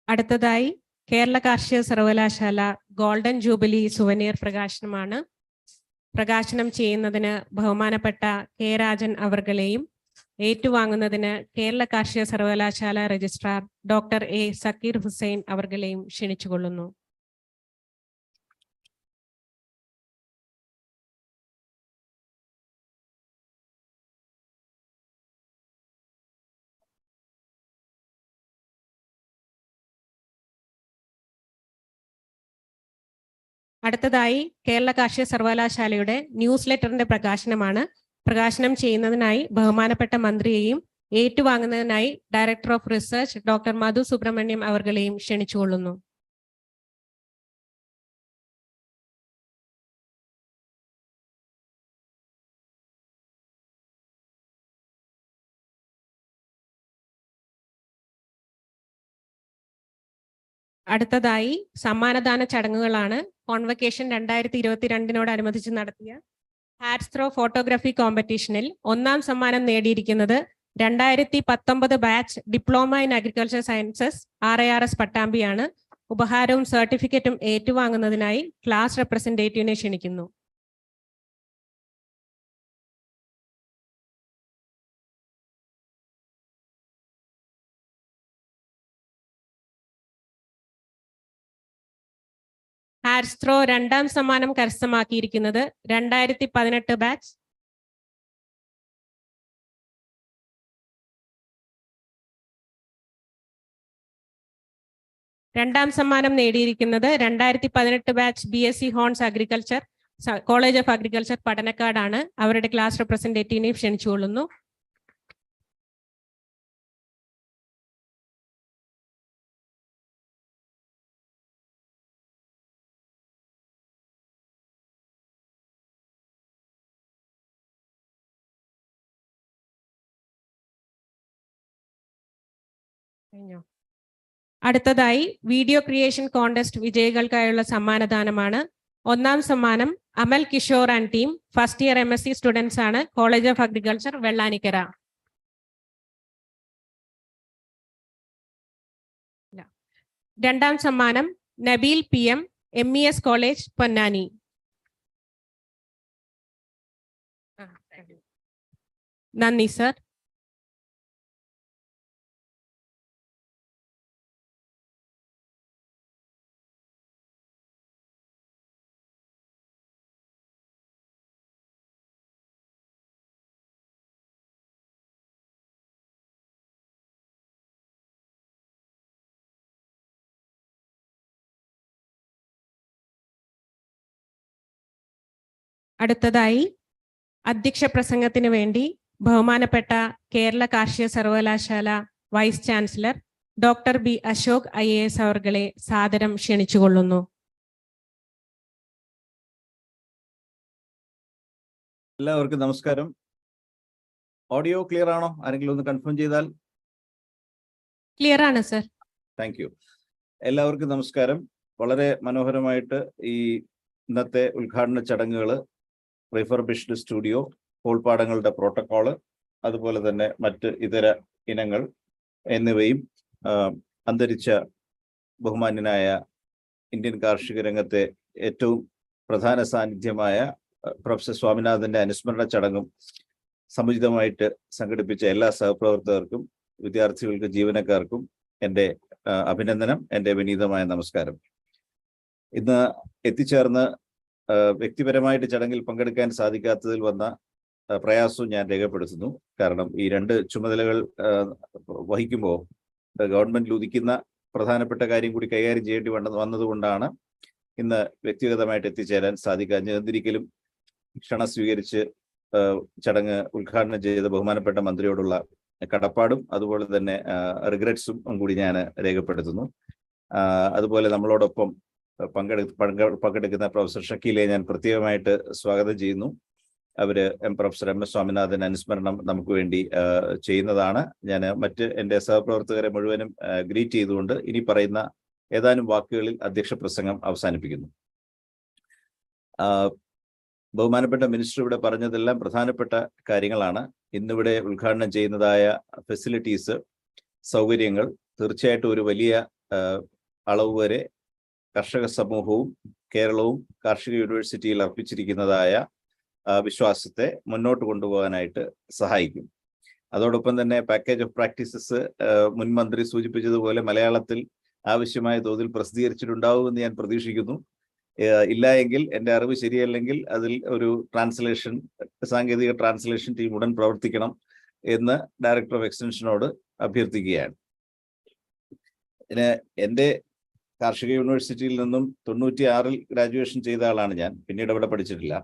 അടുത്തതായി കേരള കാർഷിക സർവകലാശാല ഗോൾഡൻ ജൂബിലി സുവനീർ പ്രകാശനമാണ്. പ്രകാശനം ചെയ്യുന്നതിന് ബഹുമാനപ്പെട്ട കെ രാജൻ അവർകളെയും ഏറ്റുവാങ്ങുന്നതിന് കേരള കാർഷിക സർവകലാശാല registrar doctor A Zakir Hussain അവർകളെയും ക്ഷണിച്ചുകൊള്ളുന്നു. അടുത്തതായി കേരള കാർഷിക സർവകലാശാലയുടെ ന്യൂസ് ലെറ്ററിന്റെ പ്രകാശനമാണ്. പ്രകാശനം ചെയ്യുന്നതിനായി ബഹുമാനപ്പെട്ട മന്ത്രിയെയും ഏറ്റുവാങ്ങുന്നതിനായി director of research doctor Madhu Subrahmanyam അവർകളെയും ക്ഷണിച്ചുകൊള്ളുന്നു. അടുത്തതായി സമ്മാനദാന ചടങ്ങുകളാണ്. കോൺവക്കേഷൻ 2022 നടത്തിയ ഹാറ്റ്സ് ത്രോ ഫോട്ടോഗ്രാഫി കോമ്പറ്റീഷനിൽ ഒന്നാം സമ്മാനം നേടിയിരിക്കുന്നത് 2019 batch diploma in agriculture sciences RIRS പട്ടാമ്പിയാണ്. ഉപഹാരവും സർട്ടിഫിക്കറ്റും ഏറ്റുവാങ്ങുന്നതിനായി ക്ലാസ് റെപ്രസെന്റേറ്റീവിനെ ക്ഷണിക്കുന്നു. ഹാറ്റ്സ് ത്രോ രണ്ടാം സമ്മാനം കരസ്ഥമാക്കിയിരിക്കുന്നത് 2018 ബാച്ച് രണ്ടാം സമ്മാനം നേടിയിരിക്കുന്നത് 2018 batch BSc honours agriculture college of agriculture പഠനക്കാടാണ്. അവരുടെ ക്ലാസ് റെപ്രസെന്റേറ്റീവിനെ ക്ഷണിച്ചുകൊള്ളുന്നു. അടുത്തതായി വീഡിയോ ക്രിയേഷൻ കോൺടെസ്റ്റ് വിജയികൾക്കായുള്ള സമ്മാനദാനമാണ്. ഒന്നാം സമ്മാനം Amal Kishore and team, first year MSc students ആണ്, കോളേജ് ഓഫ് അഗ്രികൾച്ചർ വെള്ളാനിക്കര. രണ്ടാം സമ്മാനം Nabeel PM, MES college, Ponnani. നന്ദി സർ. അടുത്തതായി അധ്യക്ഷ പ്രസംഗത്തിന് വേണ്ടി ബഹുമാനപ്പെട്ട കേരള കാർഷിക സർവകലാശാല vice chancellor doctor B Ashok IAS അവർകളെ സാദരം ക്ഷണിച്ചുകൊള്ളുന്നു. എല്ലാവർക്കും നമസ്കാരം. ഓഡിയോ ക്ലിയർ ആണോ? ആരെങ്കിലും ഒന്ന് കൺഫേം ചെയ്താൽ. ക്ലിയർ ആണ് സർ. Thank you. എല്ലാവർക്കും നമസ്കാരം. വളരെ മനോഹരമായിട്ട് ഈ ഇന്നത്തെ ഉദ്ഘാടന ചടങ്ങുകൾ, റിഫർബിഷ്ഡ് സ്റ്റുഡിയോ, കോൾപ്പാടങ്ങളുടെ പ്രോട്ടോക്കോള്, അതുപോലെ തന്നെ മറ്റ് ഇതര ഇനങ്ങൾ എന്നിവയും അന്തരിച്ച ബഹുമാന്യനായ ഇന്ത്യൻ കാർഷിക രംഗത്തെ ഏറ്റവും പ്രധാന സാന്നിധ്യമായ പ്രൊഫസർ സ്വാമിനാഥന്റെ അനുസ്മരണ ചടങ്ങും സമുചിതമായിട്ട് സംഘടിപ്പിച്ച എല്ലാ സഹപ്രവർത്തകർക്കും, വിദ്യാർത്ഥികൾക്കും, ജീവനക്കാർക്കും എൻ്റെ അഭിനന്ദനം, എൻ്റെ വിനീതമായ നമസ്കാരം. ഇന്ന് എത്തിച്ചേർന്ന് വ്യക്തിപരമായിട്ട് ചടങ്ങിൽ പങ്കെടുക്കാൻ സാധിക്കാത്തതിൽ വന്ന പ്രയാസവും ഞാൻ രേഖപ്പെടുത്തുന്നു. കാരണം ഈ രണ്ട് ചുമതലകൾ വഹിക്കുമ്പോൾ ഗവൺമെന്റിൽ ഉദിക്കുന്ന പ്രധാനപ്പെട്ട കാര്യം കൂടി കൈകാര്യം ചെയ്യേണ്ടി വന്നതുകൊണ്ടാണ് ഇന്ന് വ്യക്തിഗതമായിട്ട് എത്തിച്ചേരാൻ സാധിക്കാഞ്ഞത്. എന്നിരിക്കലും ക്ഷണം സ്വീകരിച്ച് ചടങ്ങ് ഉദ്ഘാടനം ചെയ്ത ബഹുമാനപ്പെട്ട മന്ത്രിയോടുള്ള കടപ്പാടും അതുപോലെ തന്നെ റിഗ്രറ്റ്സും കൂടി ഞാൻ രേഖപ്പെടുത്തുന്നു. അതുപോലെ നമ്മളോടൊപ്പം പങ്കെടുക്കുന്ന പ്രൊഫസർ ഷക്കീലെ ഞാൻ പ്രത്യേകമായിട്ട് സ്വാഗതം ചെയ്യുന്നു. പ്രൊഫസർ MS സ്വാമിനാഥൻ അനുസ്മരണം നമുക്ക് വേണ്ടി ചെയ്യുന്നതാണ്. ഞാൻ മറ്റ് എൻ്റെ സഹപ്രവർത്തകരെ മുഴുവനും ഗ്രീറ്റ് ചെയ്തുകൊണ്ട് ഇനി പറയുന്ന ഏതാനും വാക്കുകളിൽ അധ്യക്ഷ പ്രസംഗം അവസാനിപ്പിക്കുന്നു. ബഹുമാനപ്പെട്ട മിനിസ്റ്റർ ഇവിടെ പറഞ്ഞതെല്ലാം പ്രധാനപ്പെട്ട കാര്യങ്ങളാണ്. ഇന്നിവിടെ ഉദ്ഘാടനം ചെയ്യുന്നതായ ഫെസിലിറ്റീസ്, സൗകര്യങ്ങൾ തീർച്ചയായിട്ടും ഒരു വലിയ അളവ് വരെ കർഷക സമൂഹവും കേരളവും കാർഷിക യൂണിവേഴ്സിറ്റിയിൽ അർപ്പിച്ചിരിക്കുന്നതായ വിശ്വാസത്തെ മുന്നോട്ട് കൊണ്ടുപോകാനായിട്ട് സഹായിക്കും. അതോടൊപ്പം തന്നെ പാക്കേജ് ഓഫ് പ്രാക്ടീസസ് മുൻ മന്ത്രി സൂചിപ്പിച്ചതുപോലെ മലയാളത്തിൽ ആവശ്യമായ തോതിൽ പ്രസിദ്ധീകരിച്ചിട്ടുണ്ടാവുമെന്ന് ഞാൻ പ്രതീക്ഷിക്കുന്നു. ഇല്ല എങ്കിൽ, എൻ്റെ അറിവ് ശരിയല്ലെങ്കിൽ അതിൽ ഒരു ട്രാൻസ്ലേഷൻ, സാങ്കേതിക ട്രാൻസ്ലേഷൻ ടീം ഉടൻ പ്രവർത്തിക്കണം എന്ന് ഡയറക്ടർ ഓഫ് എക്സ്റ്റൻഷനോട് അഭ്യർത്ഥിക്കുകയാണ്. എൻ്റെ കാർഷിക യൂണിവേഴ്സിറ്റിയിൽ നിന്നും 96-ൽ ഗ്രാജുവേഷൻ ചെയ്ത ആളാണ് ഞാൻ. പിന്നീട് അവിടെ പഠിച്ചിട്ടില്ല,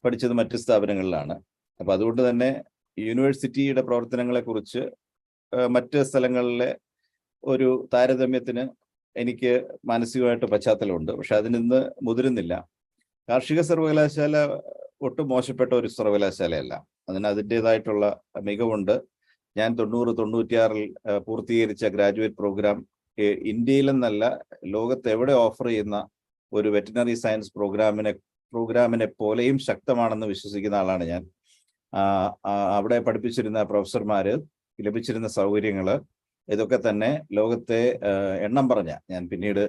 പഠിച്ചത് മറ്റ് സ്ഥാപനങ്ങളിലാണ്. അപ്പം അതുകൊണ്ട് തന്നെ യൂണിവേഴ്സിറ്റിയുടെ പ്രവർത്തനങ്ങളെക്കുറിച്ച് മറ്റ് സ്ഥലങ്ങളിലെ ഒരു താരതമ്യത്തിന് എനിക്ക് മാനസികമായിട്ട് പശ്ചാത്തലമുണ്ട്. പക്ഷെ അതിനിന്ന് മുതിരുന്നില്ല. കാർഷിക സർവകലാശാല ഒട്ടും മോശപ്പെട്ട ഒരു സർവകലാശാലയല്ല. അതിൻ്റെതായിട്ടുള്ള മികവുണ്ട്. ഞാൻ 90-96-ൽ പൂർത്തീകരിച്ച ഗ്രാജുവേറ്റ് പ്രോഗ്രാം ഇന്ത്യയിലെന്നല്ല ലോകത്ത് എവിടെ ഓഫർ ചെയ്യുന്ന ഒരു വെറ്റിനറി സയൻസ് പ്രോഗ്രാമിനെ പോലെയും ശക്തമാണെന്ന് വിശ്വസിക്കുന്ന ആളാണ് ഞാൻ. അവിടെ പഠിപ്പിച്ചിരുന്ന പ്രൊഫസർമാര്, ലഭിച്ചിരുന്ന സൗകര്യങ്ങൾ, ഇതൊക്കെ തന്നെ ലോകത്തെ എണ്ണം പറഞ്ഞ, ഞാൻ പിന്നീട്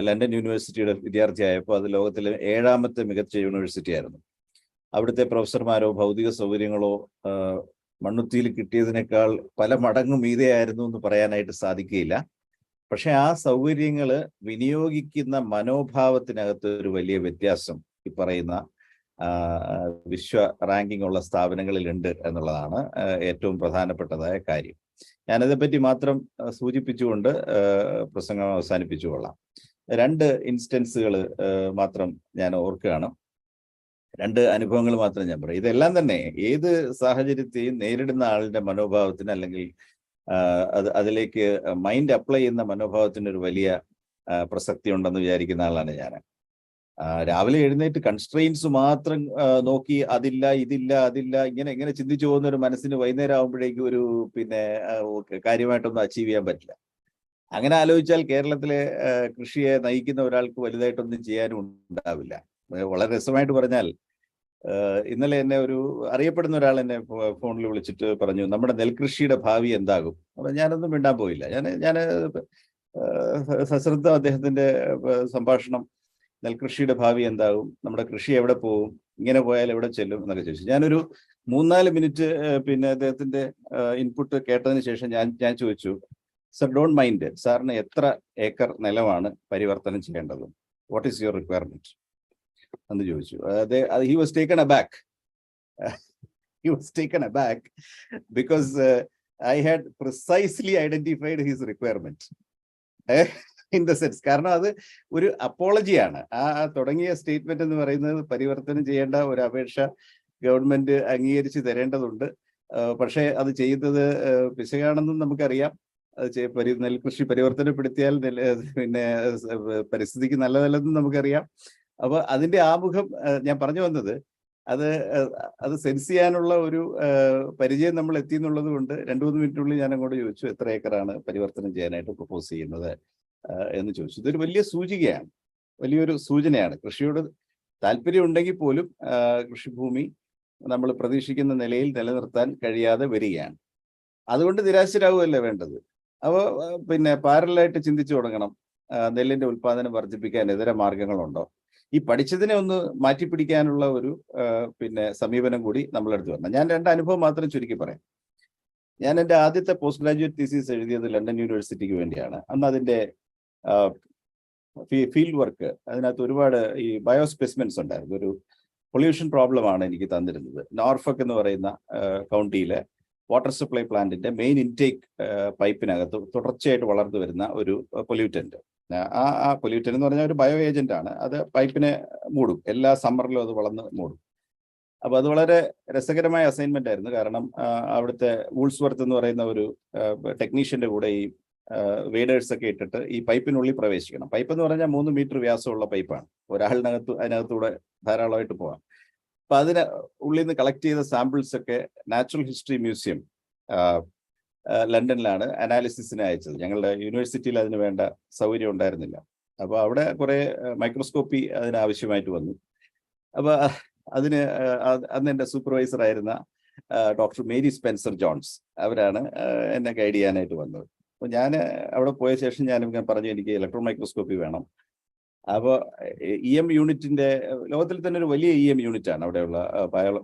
ലണ്ടൻ യൂണിവേഴ്സിറ്റിയുടെ വിദ്യാർത്ഥിയായപ്പോൾ അത് ലോകത്തിലെ 7ാമത്തെ മികച്ച യൂണിവേഴ്സിറ്റി ആയിരുന്നു. അവിടുത്തെ പ്രൊഫസർമാരോ ഭൗതിക സൗകര്യങ്ങളോ മണ്ണുത്തിയിൽ കിട്ടിയതിനേക്കാൾ പല മടങ്ങും മീതെയായിരുന്നു എന്ന് പറയാനായിട്ട് സാധിക്കുകയില്ല. പക്ഷെ ആ സൗകര്യങ്ങൾ വിനിയോഗിക്കുന്ന മനോഭാവത്തിനകത്ത് ഒരു വലിയ വ്യത്യാസം ഈ പറയുന്ന വിശ്വ റാങ്കിംഗ് ഉള്ള സ്ഥാപനങ്ങളിലുണ്ട് എന്നുള്ളതാണ് ഏറ്റവും പ്രധാനപ്പെട്ടതായ കാര്യം. ഞാനതേപ്പറ്റി മാത്രം സൂചിപ്പിച്ചുകൊണ്ട് പ്രസംഗം അവസാനിപ്പിച്ചുകൊള്ളാം. 2 ഇൻസ്റ്റൻസുകൾ മാത്രം ഞാൻ ഓർക്കുകയാണ്. 2 അനുഭവങ്ങൾ മാത്രം ഞാൻ പറയും. ഇതെല്ലാം തന്നെ ഏത് സാഹചര്യത്തെയും നേരിടുന്ന ആളുടെ മനോഭാവത്തിന്, അല്ലെങ്കിൽ അതിലേക്ക് മൈൻഡ് അപ്ലൈ ചെയ്യുന്ന മനോഭാവത്തിന് ഒരു വലിയ പ്രസക്തി ഉണ്ടെന്ന് വിചാരിക്കുന്ന ആളാണ് ഞാൻ. രാവിലെ എഴുന്നേറ്റ് കൺസ്ട്രെയിൻസ് മാത്രം നോക്കി അതില്ല ഇതില്ല അതില്ല ഇങ്ങനെ ചിന്തിച്ചു പോകുന്ന ഒരു മനസ്സിന് വൈകുന്നേരം ആകുമ്പോഴേക്കും ഒരു കാര്യമായിട്ടൊന്നും അച്ചീവ് ചെയ്യാൻ പറ്റില്ല. അങ്ങനെ ആലോചിച്ചാൽ കേരളത്തിലെ കൃഷിയെ നയിക്കുന്ന ഒരാൾക്ക് വലുതായിട്ടൊന്നും ചെയ്യാനും ഉണ്ടാവില്ല. വളരെ രസമായിട്ട് പറഞ്ഞാൽ, ഇന്നലെ എന്നെ ഒരു അറിയപ്പെടുന്ന ഒരാൾ എന്നെ ഫോണിൽ വിളിച്ചിട്ട് പറഞ്ഞു, നമ്മുടെ നെൽകൃഷിയുടെ ഭാവി എന്താകും? ഞാനൊന്നും മിണ്ടാൻ പോയില്ല. ഞാൻ സശ്രദ്ധ അദ്ദേഹത്തിന്റെ സംഭാഷണം, നെൽകൃഷിയുടെ ഭാവി എന്താകും, നമ്മുടെ കൃഷി എവിടെ പോകും, ഇങ്ങനെ പോയാൽ എവിടെ ചെല്ലും എന്നൊക്കെ ചോദിച്ചു. ഞാനൊരു 3-4 മിനിറ്റ് പിന്നെ അദ്ദേഹത്തിന്റെ ഇൻപുട്ട് കേട്ടതിന് ശേഷം ഞാൻ ചോദിച്ചു, സർ ഡോണ്ട് മൈൻഡ്, സാറിന് എത്ര ഏക്കർ നിലമാണ് പരിവർത്തനം ചെയ്യേണ്ടത്, വാട്ട് ഈസ് യുവർ റിക്വയർമെന്റ് എന്ന് ചോദിച്ചു. He was taken aback. He was taken aback because I had precisely identified his requirement. In the sense, കാരണം അത് ഒരു അപ്പോളജിയാണ്. തുടങ്ങിയ സ്റ്റേറ്റ്മെന്റ് എന്ന് പറയുന്നത് പരിവർത്തനം ചെയ്യേണ്ട ഒരു അപേക്ഷ ഗവൺമെന്റ് അംഗീകരിച്ച് തരേണ്ടതുണ്ട്. പക്ഷേ അത് ചെയ്യുന്നത് പിശകാണെന്നും നമുക്കറിയാം. നെൽകൃഷി പരിവർത്തനപ്പെടുത്തിയാൽ പിന്നെ പരിസ്ഥിതിക്ക് നല്ലതല്ലെന്നും നമുക്കറിയാം. അപ്പൊ അതിന്റെ ആമുഖം ഞാൻ പറഞ്ഞു വന്നത്, അത് സെൻസ് ചെയ്യാനുള്ള ഒരു പരിചയം നമ്മൾ എത്തി എന്നുള്ളത് കൊണ്ട് 2-3 മിനിറ്റിനുള്ളിൽ ഞാൻ അങ്ങോട്ട് ചോദിച്ചു, എത്ര ഏക്കറാണ് പരിവർത്തനം ചെയ്യാനായിട്ട് പ്രപ്പോസ് ചെയ്യുന്നത് എന്ന് ചോദിച്ചു. ഇതൊരു വലിയ സൂചികയാണ്, വലിയൊരു സൂചനയാണ്. കൃഷിയോട് താല്പര്യം ഉണ്ടെങ്കിൽ പോലും കൃഷിഭൂമി നമ്മൾ പ്രതീക്ഷിക്കുന്ന നിലയിൽ നിലനിർത്താൻ കഴിയാതെ വരികയാണ്. അതുകൊണ്ട് നിരാശരാകുകയല്ലേ വേണ്ടത്. അപ്പോൾ പിന്നെ പാരലായിട്ട് ചിന്തിച്ചു തുടങ്ങണം, നെല്ലിന്റെ ഉൽപ്പാദനം വർദ്ധിപ്പിക്കാൻ ഇതര മാർഗങ്ങളുണ്ടോ, ഈ പഠിച്ചതിനെ ഒന്ന് മാറ്റിപ്പിടിക്കാനുള്ള ഒരു പിന്നെ സമീപനം കൂടി നമ്മളെടുത്ത് വരണം. ഞാൻ 2 അനുഭവം മാത്രം ചുരുക്കി പറയാം. ഞാൻ എൻ്റെ ആദ്യത്തെ പോസ്റ്റ് ഗ്രാജുവേറ്റ് തീസിസ് എഴുതിയത് ലണ്ടൻ യൂണിവേഴ്സിറ്റിക്ക് വേണ്ടിയാണ്. അന്ന് അതിൻ്റെ ഫീൽഡ് വർക്ക്, അതിനകത്ത് ഒരുപാട് ഈ ബയോസ്പെസിമെൻസ് ഉണ്ടായിരുന്നു. ഒരു പൊല്യൂഷൻ പ്രോബ്ലമാണ് എനിക്ക് തന്നിരുന്നത്. നോർഫക്ക് എന്ന് പറയുന്ന കൗണ്ടിയിലെ വാട്ടർ സപ്ലൈ പ്ലാന്റിന്റെ മെയിൻ ഇൻടേക്ക് പൈപ്പിനകത്ത് തുടർച്ചയായിട്ട് വളർന്നു വരുന്ന ഒരു പൊല്യൂറ്റന്റ്. ആ പൊല്യൂറ്റന്റ് എന്ന് പറഞ്ഞാൽ ഒരു ബയോ ഏജന്റ് ആണ്. അത് പൈപ്പിനെ മൂടും, എല്ലാ സമ്മറിലും അത് വളർന്ന് മൂടും. അപ്പോൾ അത് വളരെ രസകരമായ അസൈൻമെന്റ് ആയിരുന്നു. കാരണം അവിടുത്തെ വൂൾസ്വർത്ത് എന്ന് പറയുന്ന ഒരു ടെക്നീഷ്യന്റെ കൂടെ ഈ വേഡേഴ്സ് ഒക്കെ ഇട്ടിട്ട് ഈ പൈപ്പിനുള്ളിൽ പ്രവേശിക്കണം. പൈപ്പ് എന്ന് പറഞ്ഞാൽ 3 മീറ്റർ വ്യാസമുള്ള പൈപ്പാണ്. അതിനകത്തൂടെ ധാരാളമായിട്ട് പോകാം. അപ്പൊ അതിന് ഉള്ളിൽ നിന്ന് കളക്ട് ചെയ്ത സാമ്പിൾസ് ഒക്കെ നാച്ചുറൽ ഹിസ്റ്ററി മ്യൂസിയം ലണ്ടനിലാണ് അനാലിസിസിന് അയച്ചത്. ഞങ്ങളുടെ യൂണിവേഴ്സിറ്റിയിൽ അതിന് വേണ്ട സൗകര്യം ഉണ്ടായിരുന്നില്ല. അപ്പോൾ അവിടെ കുറെ മൈക്രോസ്കോപ്പി അതിന് ആവശ്യമായിട്ട് വന്നു. അപ്പൊ അതിന് അന്ന് എൻ്റെ സൂപ്പർവൈസർ ആയിരുന്ന ഡോക്ടർ മേരി സ്പെൻസർ ജോൺസ്, അവരാണ് എന്നെ ഗൈഡ് ചെയ്യാനായിട്ട് വന്നത്. അപ്പോൾ ഞാൻ അവിടെ പോയ ശേഷം ഞാൻ പറഞ്ഞു, എനിക്ക് ഇലക്ട്രോൺ മൈക്രോസ്കോപ്പി വേണം. അപ്പോൾ EM യൂണിറ്റിന്റെ ലോകത്തിൽ തന്നെ ഒരു വലിയ EM യൂണിറ്റ് ആണ് അവിടെയുള്ള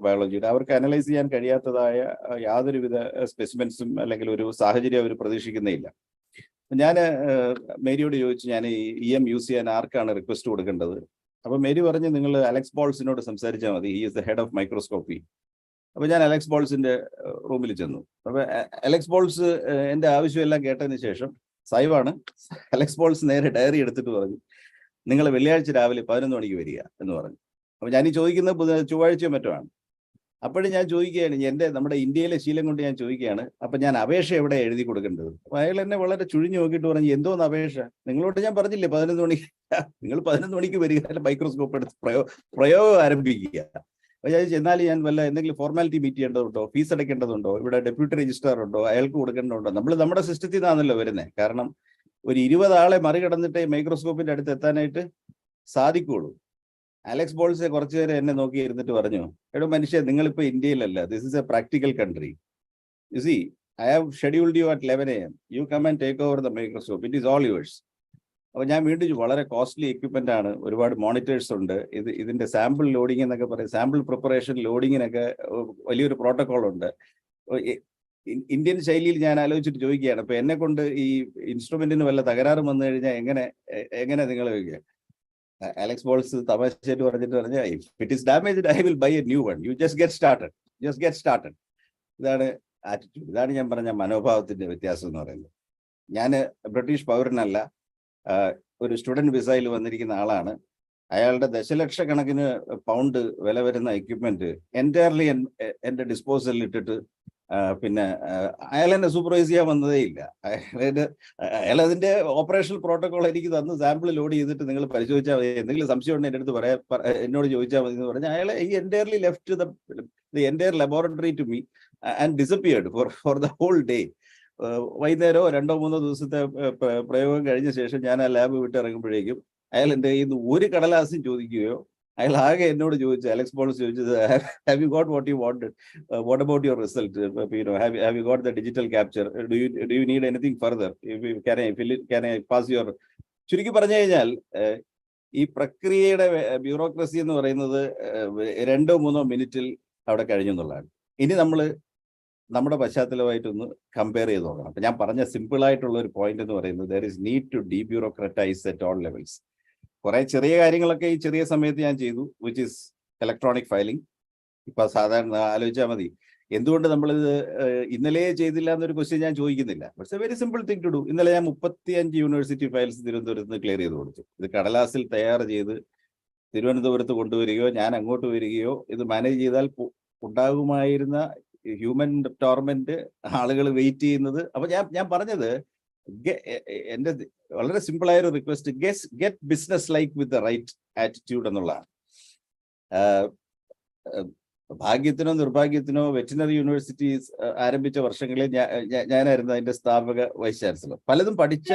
ബയോളജിയുടെ. അവർക്ക് അനലൈസ് ചെയ്യാൻ കഴിയാത്തതായ യാതൊരുവിധ സ്പെസിമെൻസും അല്ലെങ്കിൽ ഒരു സാഹചര്യം അവർ പ്രതീക്ഷിക്കുന്നേയില്ല. ഞാൻ മേരിയോട് ചോദിച്ചു, ഞാൻ ഈ EM യൂസ് ചെയ്യാൻ ആർക്കാണ് റിക്വസ്റ്റ് കൊടുക്കേണ്ടത്? അപ്പൊ മേരി പറഞ്ഞ്, നിങ്ങൾ അലക്സ് ബോൾസിനോട് സംസാരിച്ചാൽ മതി, he is the head of microscopy. അപ്പൊ ഞാൻ അലക്സ് ബോൾസിന്റെ റൂമിൽ ചെന്നു. അപ്പൊ അലക്സ് ബോൾസ് എന്റെ ആവശ്യമെല്ലാം കേട്ടതിന് ശേഷം, സായിവാണ്, അലക്സ് ബോൾസ് നേരെ ഡയറി എടുത്തിട്ട് പറഞ്ഞു, നിങ്ങൾ വെള്ളിയാഴ്ച രാവിലെ 11 മണിക്ക് വരിക എന്ന് പറഞ്ഞു. അപ്പൊ ഞാൻ ഈ ചോദിക്കുന്നത് ചൊവ്വാഴ്ചയോ മറ്റോ ആണ്. അപ്പോഴും ഞാൻ ചോദിക്കുകയാണ്, നമ്മുടെ ഇന്ത്യയിലെ ശീലം കൊണ്ട് ഞാൻ ചോദിക്കുകയാണ്, അപ്പൊ ഞാൻ അപേക്ഷ എവിടെ എഴുതി കൊടുക്കേണ്ടത്? അപ്പൊ അയാൾ എന്നെ വളരെ ചുഴിഞ്ഞു നോക്കിയിട്ട് പറഞ്ഞു, എന്തോന്ന് അപേക്ഷ? നിങ്ങളോട് ഞാൻ പറഞ്ഞില്ലേ 11 മണിക്ക്, നിങ്ങൾ 11 മണിക്ക് വരിക, മൈക്രോസ്കോപ്പ് എടുത്ത് പ്രയോഗം ആരംഭിക്കുക. അപ്പൊ ഞാൻ ചെന്നാൽ ഞാൻ എന്തെങ്കിലും ഫോർമാലിറ്റി മീറ്റ് ചെയ്യേണ്ടതുണ്ടോ, ഫീസ് അടയ്ക്കേണ്ടതുണ്ടോ, ഇവിടെ ഡെപ്യൂട്ടി രജിസ്ട്രാർ ഉണ്ടോ, അയാൾക്ക് കൊടുക്കേണ്ടതുണ്ടോ? നമ്മൾ നമ്മുടെ സിസ്റ്റത്തിൽ നിന്നാണല്ലോ വരുന്നത്. കാരണം ഒരു 20 ആളെ മറികടന്നിട്ട് മൈക്രോസ്കോപ്പിന്റെ അടുത്ത് എത്താനായിട്ട് സാധിക്കുള്ളൂ. അലക്സ് ബോൾസെ കുറച്ചു നേരം എന്നെ നോക്കി ഇരുന്നിട്ട് പറഞ്ഞു, എടോ മനുഷ്യ, നിങ്ങളിപ്പോ ഇന്ത്യയിലല്ല, this is a practical country. You see, I have scheduled you at 11 AM. You come and take over the microscope, it is all yours. അപ്പൊ ഞാൻ വീണ്ടും വളരെ കോസ്റ്റ്ലി എക്യുപ്മെന്റ് ആണ്, ഒരുപാട് മോണിറ്റേഴ്സ് ഉണ്ട്, ഇതിന്റെ സാമ്പിൾ ലോഡിംഗ് എന്നൊക്കെ പറയും, സാമ്പിൾ പ്രിപ്പറേഷൻ ലോഡിങ്ങിനൊക്കെ വലിയൊരു പ്രോട്ടോകോൾ ഉണ്ട്. ഇന്ത്യൻ ശൈലിയിൽ ഞാൻ ആലോചിച്ചിട്ട് ചോദിക്കുകയാണ്, അപ്പൊ എന്നെ കൊണ്ട് ഈ ഇൻസ്ട്രുമെന്റിന് വല്ല തകരാറും വന്നു കഴിഞ്ഞാൽ എങ്ങനെ നിങ്ങൾ ചോദിക്കുക? അലക്സ് ബോൾസ് തമാശയായിട്ട് പറഞ്ഞിട്ട് പറഞ്ഞാൽ, it is damaged I will buy A new one, you just get started. ഇതാണ് ആറ്റിറ്റ്യൂഡ്. ഇതാണ് ഞാൻ പറഞ്ഞ മനോഭാവത്തിന്റെ വ്യത്യാസം എന്ന് പറയുന്നത്. ഞാൻ ബ്രിട്ടീഷ് പൗരനല്ല, ഒരു സ്റ്റുഡന്റ് വിസയിൽ വന്നിരിക്കുന്ന ആളാണ്. അയാളുടെ ദശലക്ഷക്കണക്കിന് പൗണ്ട് വില വരുന്ന എക്യുപ്മെന്റ് എൻറ്റയർലി എൻ്റെ ഡിസ്പോസലിൽ ഇട്ടിട്ട് പിന്നെ അയാൾ എന്നെ സൂപ്പർവൈസ് ചെയ്യാൻ വന്നതേ ഇല്ല. അയാൾ അതിന്റെ ഓപ്പറേഷണൽ പ്രോട്ടോകോൾ എനിക്ക് തന്ന് സാമ്പിൾ ലോഡ് ചെയ്തിട്ട് നിങ്ങൾ പരിശോധിച്ചാൽ മതി, എന്തെങ്കിലും സംശയം ഉണ്ടെങ്കിൽ എൻ്റെ അടുത്ത് എന്നോട് ചോദിച്ചാൽ മതി എന്ന് പറഞ്ഞാൽ അയാൾ ഈ entirely left the entire laboratory to me and disappeared for the whole day. വൈകുന്നേരമോ 2-3 ദിവസത്തെ പ്രയോഗം കഴിഞ്ഞ ശേഷം ഞാൻ ആ ലാബ് വിട്ട് ഇറങ്ങുമ്പോഴേക്കും അയാൾ എൻ്റെ കയ്യിൽ നിന്ന് ഒരു കടലാസും ചോദിക്കുകയോ അയാൾ ആകെ എന്നോട് ചോദിച്ചു, അലക്സ് പോൾസ് ചോദിച്ചത്, have you got what you wanted, what about your result, have you got the digital capture, do you need anything further, can I pass your. ചുരുക്കി പറഞ്ഞു കഴിഞ്ഞാൽ ഈ പ്രക്രിയയുടെ ബ്യൂറോക്രസി എന്ന് പറയുന്നത് 2-3 മിനിറ്റിൽ അവിടെ കഴിഞ്ഞു എന്നുള്ളതാണ്. ഇനി നമ്മൾ നമ്മുടെ പശ്ചാത്തലമായിട്ടൊന്ന് കമ്പയർ ചെയ്ത് നോക്കണം. അപ്പൊ ഞാൻ പറഞ്ഞ സിമ്പിൾ ആയിട്ടുള്ള ഒരു പോയിന്റ് എന്ന് പറയുന്നത്, there is need to debureaucratise at all levels. കുറെ ചെറിയ കാര്യങ്ങളൊക്കെ ഈ ചെറിയ സമയത്ത് ഞാൻ ചെയ്തു, വിച്ച് ഇസ് ഇലക്ട്രോണിക് ഫയലിംഗ്. ഇപ്പൊ സാധാരണ ആലോചിച്ചാൽ മതി, എന്തുകൊണ്ട് നമ്മളിത് ഇന്നലെ ചെയ്തില്ല എന്നൊരു ക്വസ്റ്റ്യൻ ഞാൻ ചോദിക്കുന്നില്ല. It's a very simple thing to do. ഇന്നലെ ഞാൻ 35 യൂണിവേഴ്സിറ്റി ഫയൽസ് തിരുവനന്തപുരത്ത് നിന്ന് ക്ലിയർ ചെയ്ത് കൊടുത്തു. ഇത് കടലാസിൽ തയ്യാർ ചെയ്ത് തിരുവനന്തപുരത്ത് കൊണ്ടുവരികയോ ഞാൻ അങ്ങോട്ട് വരികയോ ഇത് മാനേജ് ചെയ്താൽ ഉണ്ടാകുമായിരുന്ന ഹ്യൂമൻ ടോർമെന്റ്, ആളുകൾ വെയിറ്റ് ചെയ്യുന്നത്. അപ്പൊ ഞാൻ പറഞ്ഞത്, എന്റെ വളരെ സിമ്പിൾ ആയ ഒരു request, get business like with the right attitude എന്നുള്ളതാണ്. ഭാഗ്യത്തിനോ നിർഭാഗ്യത്തിനോ വെറ്റിനറി യൂണിവേഴ്സിറ്റീസ് ആരംഭിച്ച വർഷങ്ങളിൽ ഞാനായിരുന്നു അതിന്റെ സ്ഥാപക വൈസ് ചാൻസലർ. പലതും പഠിച്ച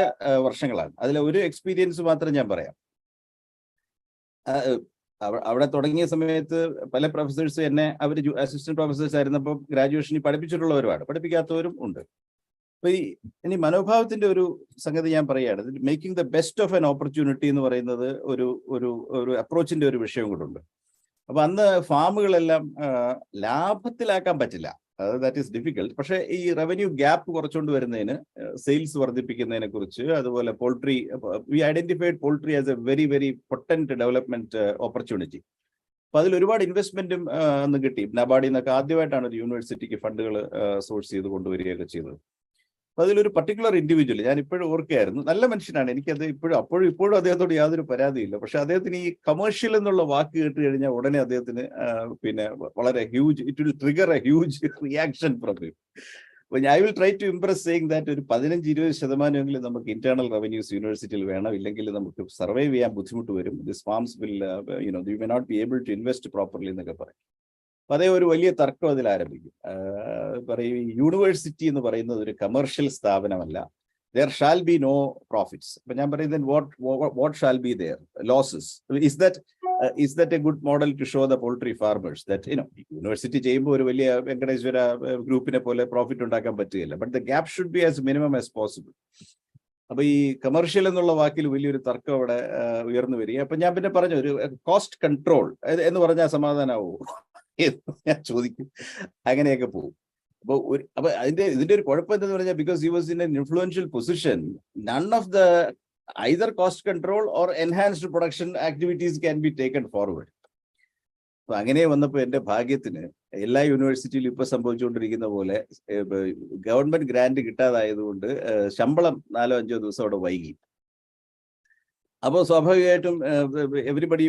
വർഷങ്ങളാണ്. അതിലെ ഒരു എക്സ്പീരിയൻസ് മാത്രം ഞാൻ പറയാം. അവിടെ തുടങ്ങിയ സമയത്ത് പല പ്രൊഫസേഴ്സ് എന്നെ അവർ അസിസ്റ്റന്റ് പ്രൊഫസേഴ്സ് ആയിരുന്നപ്പോൾ ഗ്രാജുവേഷനിൽ പഠിപ്പിച്ചിട്ടുള്ളവരുമാണ്, പഠിപ്പിക്കാത്തവരും ഉണ്ട്. അപ്പൊ ഇനി മനോഭാവത്തിന്റെ ഒരു സംഗതി ഞാൻ പറയുകയാണ്. Making the best of an opportunity എന്ന് പറയുന്നത് ഒരു അപ്രോച്ചിന്റെ ഒരു വിഷയം കൂടെ ഉണ്ട്. അപ്പൊ അന്ന് ഫാമുകളെല്ലാം ലാഭത്തിലാക്കാൻ പറ്റില്ല, ദാറ്റ് ഈസ് ഡിഫിക്കൽട്ട്. പക്ഷേ ഈ റവന്യൂ ഗ്യാപ്പ് കുറച്ചുകൊണ്ട് വരുന്നതിന്, സെയിൽസ് വർദ്ധിപ്പിക്കുന്നതിനെ കുറിച്ച്, അതുപോലെ poultry, we identified poultry as a very very potent development opportunity. അപ്പൊ അതിൽ ഒരുപാട് ഇൻവെസ്റ്റ്മെന്റും അന്ന് കിട്ടി. നബാർഡിൽ നിന്നൊക്കെ ആദ്യമായിട്ടാണ് ഒരു യൂണിവേഴ്സിറ്റിക്ക് ഫണ്ടുകൾ സോഴ്സ് ചെയ്ത് കൊണ്ടുവരികയൊക്കെ ചെയ്തത്. അപ്പൊ അതിലൊരു പർട്ടിക്കുലർ ഇൻഡിവിജ്വൽ ഞാൻ ഇപ്പോഴും ഓർക്കുകയായിരുന്നു. നല്ല മനുഷ്യനാണ്, എനിക്കത് ഇപ്പോഴും അദ്ദേഹത്തോട് യാതൊരു പരാതിയില്ല. പക്ഷെ അദ്ദേഹത്തിന് ഈ കമേഴ്ഷ്യൽ എന്നുള്ള വാക്ക് കേട്ട് കഴിഞ്ഞാൽ ഉടനെ അദ്ദേഹത്തിന് വളരെ huge, it will trigger a huge reaction from him. അപ്പൊ I will try to impress saying that ഒരു 15-20% നമുക്ക് ഇന്റേണൽ റവന്യൂസ് യൂണിവേഴ്സിറ്റിയിൽ വേണം, ഇല്ലെങ്കിൽ നമുക്ക് സർവൈവ് ചെയ്യാൻ ബുദ്ധിമുട്ട് വരും. This farms will you may not be able to invest properly എന്നൊക്കെ പറയും. അപ്പൊ അതേ ഒരു വലിയ തർക്കം അതിൽ ആരംഭിക്കും. പറയും, യൂണിവേഴ്സിറ്റി എന്ന് പറയുന്നത് ഒരു commercial സ്ഥാപനമല്ല, there shall be no profits. അപ്പൊ ഞാൻ പറയുന്നത്, what shall be there? Losses. Is that a good model to show the poultry farmers that university ചെയ്യുമ്പോൾ ഒരു വലിയ വെങ്കടേശ്വര ഗ്രൂപ്പിനെ പോലെ പ്രോഫിറ്റ് ഉണ്ടാക്കാൻ പറ്റുകയില്ല. But the gap should be as minimum as possible. അപ്പൊ ഈ കമേഴ്ഷ്യൽ എന്നുള്ള വാക്കിൽ വലിയൊരു തർക്കം അവിടെ ഉയർന്നു വരിക. അപ്പൊ ഞാൻ പിന്നെ പറഞ്ഞു, ഒരു കോസ്റ്റ് കൺട്രോൾ എന്ന് പറഞ്ഞാൽ സമാധാനമാവോ ഞാൻ ചോദിക്കും. അങ്ങനെയൊക്കെ പോകും. അപ്പൊ ഇതിന്റെ ഒരു കുഴപ്പം എന്തെന്ന് പറഞ്ഞാൽ, because he was in N influential position, none of the either cost control or enhanced production activities can be taken forward. അപ്പൊ അങ്ങനെ വന്നപ്പോൾ എന്റെ ഭാഗ്യത്തിന് എല്ലാ യൂണിവേഴ്സിറ്റിയിലും ഇപ്പൊ സംഭവിച്ചുകൊണ്ടിരിക്കുന്ന പോലെ ഗവൺമെന്റ് ഗ്രാന്റ് കിട്ടാതായതുകൊണ്ട് ശമ്പളം 4-5 ദിവസം അവിടെ വൈകി. അപ്പോൾ സ്വാഭാവികമായിട്ടും everybody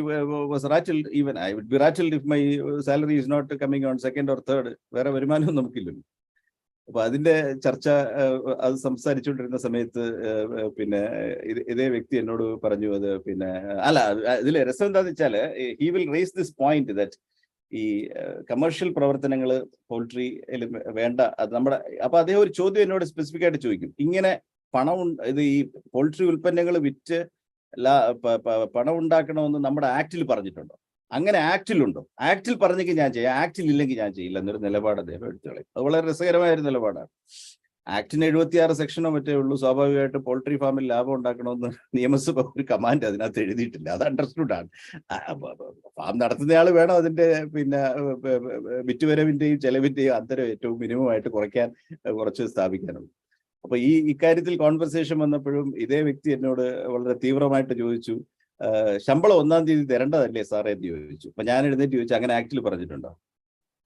was rattled. Even I would be rattled if my salary is not coming on second or third. വേറെ വരുമാനവും നമുക്കില്ലല്ലോ. അപ്പൊ അതിന്റെ ചർച്ച അത് സംസാരിച്ചുകൊണ്ടിരുന്ന സമയത്ത് പിന്നെ ഇതേ വ്യക്തി എന്നോട് പറഞ്ഞു, അത് പിന്നെ അല്ല, ഇതിലെ രസം എന്താന്ന് വെച്ചാല്, he will raise this point that ഈ കമേഴ്ഷ്യൽ പ്രവർത്തനങ്ങൾ പോൾട്രിയിൽ വേണ്ട, അത് നമ്മുടെ. അപ്പൊ അദ്ദേഹം ഒരു ചോദ്യം എന്നോട് സ്പെസിഫിക് ആയിട്ട് ചോദിക്കും, ഇങ്ങനെ ഇത് ഈ പോൾട്രി ഉൽപ്പന്നങ്ങൾ വിറ്റ് പണം ഉണ്ടാക്കണമെന്ന് നമ്മുടെ ആക്ടിൽ പറഞ്ഞിട്ടുണ്ടോ? അങ്ങനെ ആക്ടിലുണ്ടോ? ആക്ടിൽ പറഞ്ഞെങ്കിൽ ഞാൻ ചെയ്യാം, ആക്ടിൽ ഇല്ലെങ്കിൽ ഞാൻ ചെയ്യില്ല എന്നൊരു നിലപാട് അദ്ദേഹം എടുത്തുകളയും. അത് വളരെ രസകരമായ ഒരു നിലപാടാണ്. ആക്ടിന് 76 സെക്ഷനോ മറ്റേ ഉള്ളൂ. സ്വാഭാവികമായിട്ട് പോൾട്രി ഫാമിൽ ലാഭം ഉണ്ടാക്കണമെന്ന് നിയമസഭ ഒരു കമാൻഡ് അതിനകത്ത് എഴുതിയിട്ടില്ല. അത് അണ്ടർസ്റ്റുഡ് ആണ്. ഫാം നടത്തുന്നയാൾ വേണം അതിന്റെ പിന്നെ വിറ്റുവരവിന്റെയും ചെലവിന്റെയും അന്തരം ഏറ്റവും മിനിമം ആയിട്ട് കുറച്ച് സ്ഥാപിക്കാനുള്ളൂ. അപ്പൊ ഇക്കാര്യത്തിൽ കോൺവെർസേഷൻ വന്നപ്പോഴും ഇതേ വ്യക്തി എന്നോട് വളരെ തീവ്രമായിട്ട് ചോദിച്ചു, ശമ്പളം 1-ാം തീയതി തരേണ്ടതല്ലേ സാറേ എന്ന് ചോദിച്ചു. അപ്പൊ ഞാൻ എഴുന്നേറ്റ് ചോദിച്ചു, അങ്ങനെ ആക്ടിൽ പറഞ്ഞിട്ടുണ്ടോ?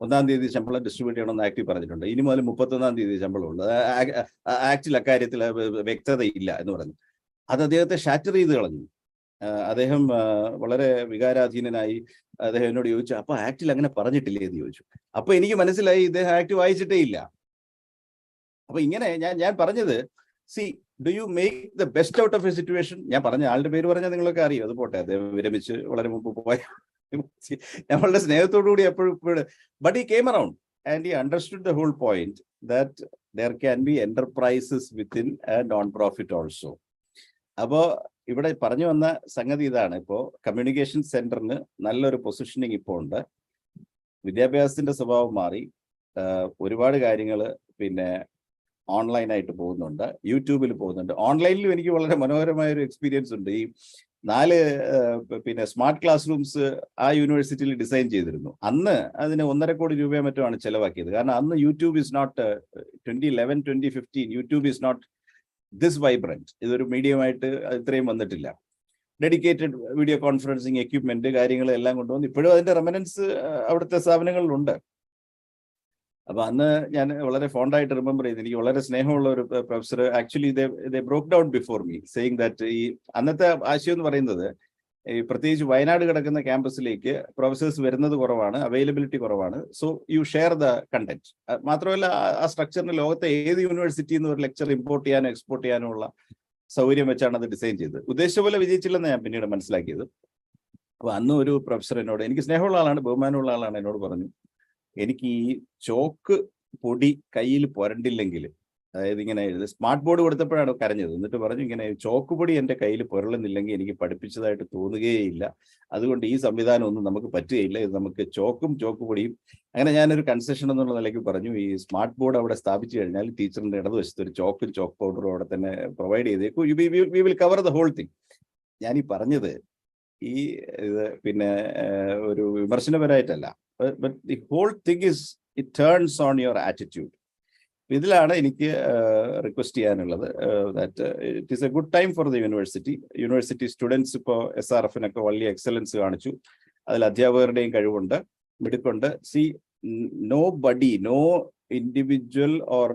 1-ാം തീയതി ശമ്പളം ഡിസ്ട്രിബ്യൂട്ട് ചെയ്യണമെന്ന് ആക്ടിൽ പറഞ്ഞിട്ടുണ്ട്. ഇനി മുതൽ 31-ാം തീയതി ശമ്പളം ഉള്ളൂ. ആക്ടിൽ അക്കാര്യത്തിൽ വ്യക്തതയില്ല എന്ന് പറഞ്ഞു. അത് അദ്ദേഹത്തെ ഷാറ്റർ ചെയ്ത് കളഞ്ഞു. അദ്ദേഹം വളരെ വികാരാധീനനായി അദ്ദേഹം എന്നോട് ചോദിച്ചു, അപ്പൊ ആക്ടിൽ അങ്ങനെ പറഞ്ഞിട്ടില്ലേ എന്ന് ചോദിച്ചു. അപ്പൊ എനിക്ക് മനസ്സിലായി ഇദ്ദേഹം ആക്ട് വായിച്ചിട്ടേ ഇല്ല. അപ്പൊ ഇങ്ങനെ ഞാൻ പറഞ്ഞത്, C, do you make the best out of A situation. ഞാൻ പറഞ്ഞ ആളുടെ പേര് പറഞ്ഞാൽ നിങ്ങളൊക്കെ അറിയും, അത് പോട്ടെ, അദ്ദേഹം വിരമിച്ച് വളരെ മുമ്പ് പോയ, നമ്മളുടെ സ്നേഹത്തോടുകൂടി എപ്പോഴും. But he came around and he understood the whole point that there can be enterprises within a non profit also. അപ്പോ ഇവിടെ പറഞ്ഞു വന്ന സംഗതി ഇതാണ്. ഇപ്പോൾ കമ്മ്യൂണിക്കേഷൻ സെന്ററിന് നല്ലൊരു പൊസിഷനിങ് ഇപ്പോൾ ഉണ്ട്. വിദ്യാഭ്യാസത്തിന്റെ സ്വഭാവം മാറി. ഒരുപാട് കാര്യങ്ങൾ പിന്നെ ഓൺലൈനായിട്ട് പോകുന്നുണ്ട്, യൂട്യൂബിൽ പോകുന്നുണ്ട്. ഓൺലൈനിലും എനിക്ക് വളരെ മനോഹരമായ ഒരു എക്സ്പീരിയൻസ് ഉണ്ട്. ഈ 4 പിന്നെ സ്മാർട്ട് ക്ലാസ് റൂംസ് ആ യൂണിവേഴ്സിറ്റിയിൽ ഡിസൈൻ ചെയ്തിരുന്നു. അന്ന് അതിന് 1.5 കോടി രൂപയോ മറ്റോ ആണ് ചെലവാക്കിയത്. കാരണം അന്ന് YouTube is not 2011, 2015 YouTube is not this vibrant. ഇതൊരു മീഡിയമായിട്ട് ഇത്രയും വന്നിട്ടില്ല. ഡെഡിക്കേറ്റഡ് വീഡിയോ കോൺഫറൻസിങ് എക്യുപ്മെന്റ് കാര്യങ്ങൾ എല്ലാം കൊണ്ടുവന്ന് ഇപ്പോഴും അതിന്റെ റെമനൻസ് അവിടുത്തെ സ്ഥാപനങ്ങളിലുണ്ട്. അപ്പൊ അന്ന് ഞാൻ വളരെ ഫോണ്ടായിട്ട് റിമെമ്പർ ചെയ്ത്, എനിക്ക് വളരെ സ്നേഹമുള്ള ഒരു professor actually they broke down before me saying that ഈ അന്നത്തെ ആശയം എന്ന് പറയുന്നത് ഈ പ്രത്യേകിച്ച് വയനാട് കിടക്കുന്ന ക്യാമ്പസിലേക്ക് പ്രൊഫസേഴ്സ് വരുന്നത് കുറവാണ്, അവൈലബിലിറ്റി കുറവാണ്. So you share the content. മാത്രമല്ല ആ സ്ട്രക്ചറിന് ലോകത്തെ ഏത് യൂണിവേഴ്സിറ്റിയിൽ നിന്ന് ഒരു ലെക്ചർ ഇമ്പോർട്ട് ചെയ്യാനോ എക്സ്പോർട്ട് ചെയ്യാനോ ഉള്ള സൗകര്യം വെച്ചാണ് അത് ഡിസൈൻ ചെയ്തത്. ഉദ്ദേശിച്ച പോലെ വിജയിച്ചില്ലെന്ന് ഞാൻ പിന്നീട് മനസ്സിലാക്കിയത്. അപ്പൊ അന്ന് ഒരു പ്രൊഫസർ എന്നോട്, എനിക്ക് സ്നേഹമുള്ള ആളാണ്, ബഹുമാനമുള്ള ആളാണ്, എന്നോട് പറഞ്ഞു, എനിക്ക് ഈ ചോക്ക് പൊടി കയ്യിൽ പുരണ്ടില്ലെങ്കിൽ, അതായത് ഇങ്ങനെ സ്മാർട്ട് ബോർഡ് കൊടുത്തപ്പോഴാണ് കരഞ്ഞത്. എന്നിട്ട് പറഞ്ഞു, ഇങ്ങനെ ചോക്ക് പൊടി എൻ്റെ കയ്യിൽ പുരളുന്നില്ലെങ്കിൽ എനിക്ക് പഠിപ്പിച്ചതായിട്ട് തോന്നുകയില്ല, അതുകൊണ്ട് ഈ സംവിധാനം ഒന്നും നമുക്ക് പറ്റുകയില്ല, ഇത് നമുക്ക് ചോക്ക് പൊടിയും. അങ്ങനെ ഞാനൊരു കൺസെഷൻ എന്നുള്ള നിലയ്ക്ക് പറഞ്ഞു, ഈ സ്മാർട്ട് ബോർഡ് അവിടെ സ്ഥാപിച്ചു കഴിഞ്ഞാൽ ടീച്ചറിന്റെ ഇടതുവശത്ത് ഒരു ചോക്ക് പൗഡറും അവിടെ തന്നെ പ്രൊവൈഡ് ചെയ്തേക്കും, we will cover the whole thing. ഞാൻ ഈ പറഞ്ഞത് ഈ ഇത് പിന്നെ ഒരു വിമർശനപരമായിട്ടല്ല, but the whole thing is it turns on your attitude. ഇതിലാണ് എനിക്ക് റിക്വസ്റ്റ് ചെയ്യാനുള്ളത്. That it is a good time for the university students. ഇപ്പോൾ SRF-നൊക്കെ വലിയ എക്സലൻസ് കാണിച്ചു, അതിൽ അധ്യാപകരുടെയും കഴിവുണ്ട്, മിടുക്കുണ്ട്. See, no individual or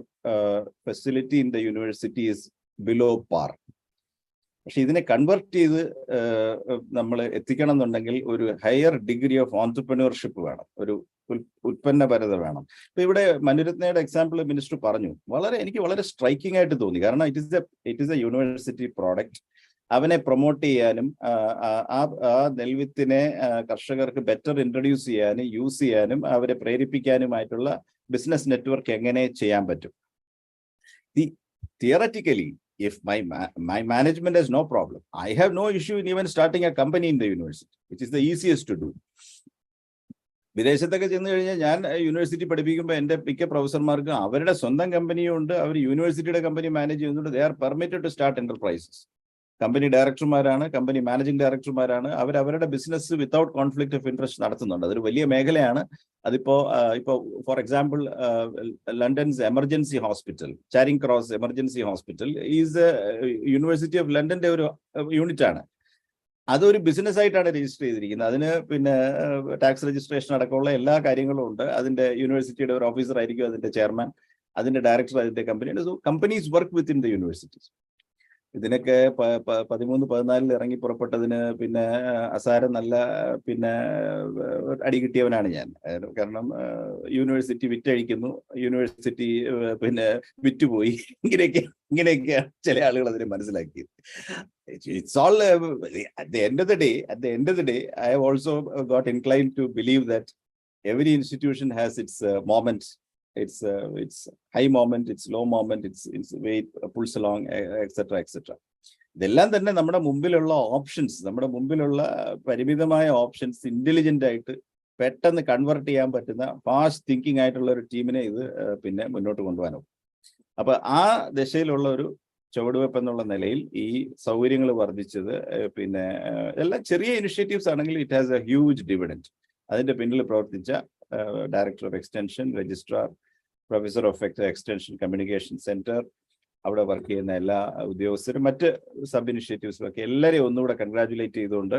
facility in the university is below par. പക്ഷെ ഇതിനെ കൺവെർട്ട് ചെയ്ത് നമ്മൾ എത്തിക്കണം എന്നുണ്ടെങ്കിൽ ഒരു ഹയർ ഡിഗ്രി ഓഫ് ഓൺട്രപ്രന്യൂർഷിപ്പ് വേണം, ഒരു ഉൽപ്പന്നപരത വേണം. ഇപ്പൊ ഇവിടെ മനുരത്നയുടെ എക്സാമ്പിൾ മിനിസ്റ്റർ പറഞ്ഞു, എനിക്ക് വളരെ സ്ട്രൈക്കിംഗ് ആയിട്ട് തോന്നി. കാരണം it is A university product. അവനെ പ്രൊമോട്ട് ചെയ്യാനും ആ നെൽവിത്തിനെ കർഷകർക്ക് ബെറ്റർ ഇൻട്രൊഡ്യൂസ് ചെയ്യാനും യൂസ് ചെയ്യാനും അവരെ പ്രേരിപ്പിക്കാനുമായിട്ടുള്ള ബിസിനസ് നെറ്റ്വർക്ക് എങ്ങനെ ചെയ്യാൻ പറ്റും? Theoretically, if my management has no problem, I have no issue in even starting a company in the university, which is the easiest to do. വിദേശത്തൊക്കെ ചെന്ന് കഴിഞ്ഞാൽ ഞാൻ യൂണിവേഴ്സിറ്റി പഠിപ്പിക്കുമ്പോൾ എൻ്റെ മിക്ക പ്രൊഫസർമാർക്ക് അവരുടെ സ്വന്തം കമ്പനിയും ഉണ്ട്, അവർ യൂണിവേഴ്സിറ്റിയുടെ കമ്പനി മാനേജ് ചെയ്യുന്നുണ്ട്. They are permitted to start enterprises. Company ഡയറക്ടർമാരാണ്, കമ്പനി മാനേജിംഗ് ഡയറക്ടർമാരാണ്, അവരവരുടെ business without conflict of interest നടത്തുന്നുണ്ട്. അതൊരു വലിയ മേഖലയാണ്. അതിപ്പോ for example London's emergency hospital, Charing Cross emergency hospital is university of ലണ്ടന്റെ ഒരു യൂണിറ്റ് ആണ്. അതൊരു ബിസിനസ് ആയിട്ടാണ് രജിസ്റ്റർ ചെയ്തിരിക്കുന്നത്. അതിന് പിന്നെ ടാക്സ് രജിസ്ട്രേഷൻ അടക്കമുള്ള എല്ലാ കാര്യങ്ങളും ഉണ്ട്. അതിന്റെ യൂണിവേഴ്സിറ്റിയുടെ ഒരു ഓഫീസർ ആയിരിക്കും അതിന്റെ ചെയർമാൻ, അതിന്റെ ഡയറക്ടർ അതിന്റെ കമ്പനിയാണ്. So companies work within the universities. ഇതിനൊക്കെ 13-14 ഇറങ്ങി പുറപ്പെട്ടതിന് പിന്നെ അസാരം നല്ല പിന്നെ അടി കിട്ടിയവനാണ് ഞാൻ. കാരണം യൂണിവേഴ്സിറ്റി വിറ്റഴിക്കുന്നു, യൂണിവേഴ്സിറ്റി പിന്നെ വിറ്റുപോയി, ഇങ്ങനെയൊക്കെയാണ് ചില ആളുകൾ അതിനെ മനസ്സിലാക്കിയത്. It's all at the end of the day, I have also got inclined to believe that every institution has its moments. It's high moment, it's low moment, it's way it pulls along, etc. ഇതെല്ലാം തന്നെ നമ്മുടെ മുമ്പിലുള്ള options, നമ്മുടെ മുമ്പിലുള്ള പരിമിതമായ options intelligent ആയിട്ട് പെട്ടെന്ന് convert ചെയ്യാൻ പറ്റുന്ന ഫാസ്റ്റ് തിങ്കിങ് ആയിട്ടുള്ള ഒരു ടീമിനെ ഇത് പിന്നെ മുന്നോട്ട് കൊണ്ടുപോകാനാവും. അപ്പൊ ആ ദിശയിലുള്ള ഒരു ചുവടുവെപ്പ് എന്നുള്ള നിലയിൽ ഈ സൗകര്യങ്ങൾ വർദ്ധിച്ചത് പിന്നെ എല്ലാം ചെറിയ ഇനിഷ്യേറ്റീവ്സ് ആണെങ്കിൽ it has A huge dividend. അതിന്റെ പിന്നിൽ പ്രവർത്തിച്ച director of extension, registrar, professor of extension communication centre, അവിടെ വർക്ക് ചെയ്യുന്ന എല്ലാ ഉദ്യോഗസ്ഥരും, മറ്റ് സബ് ഇനിഷ്യേറ്റീവ്സും ഒക്കെ എല്ലാവരെയും ഒന്നുകൂടെ കൺഗ്രാജുലേറ്റ് ചെയ്തുകൊണ്ട്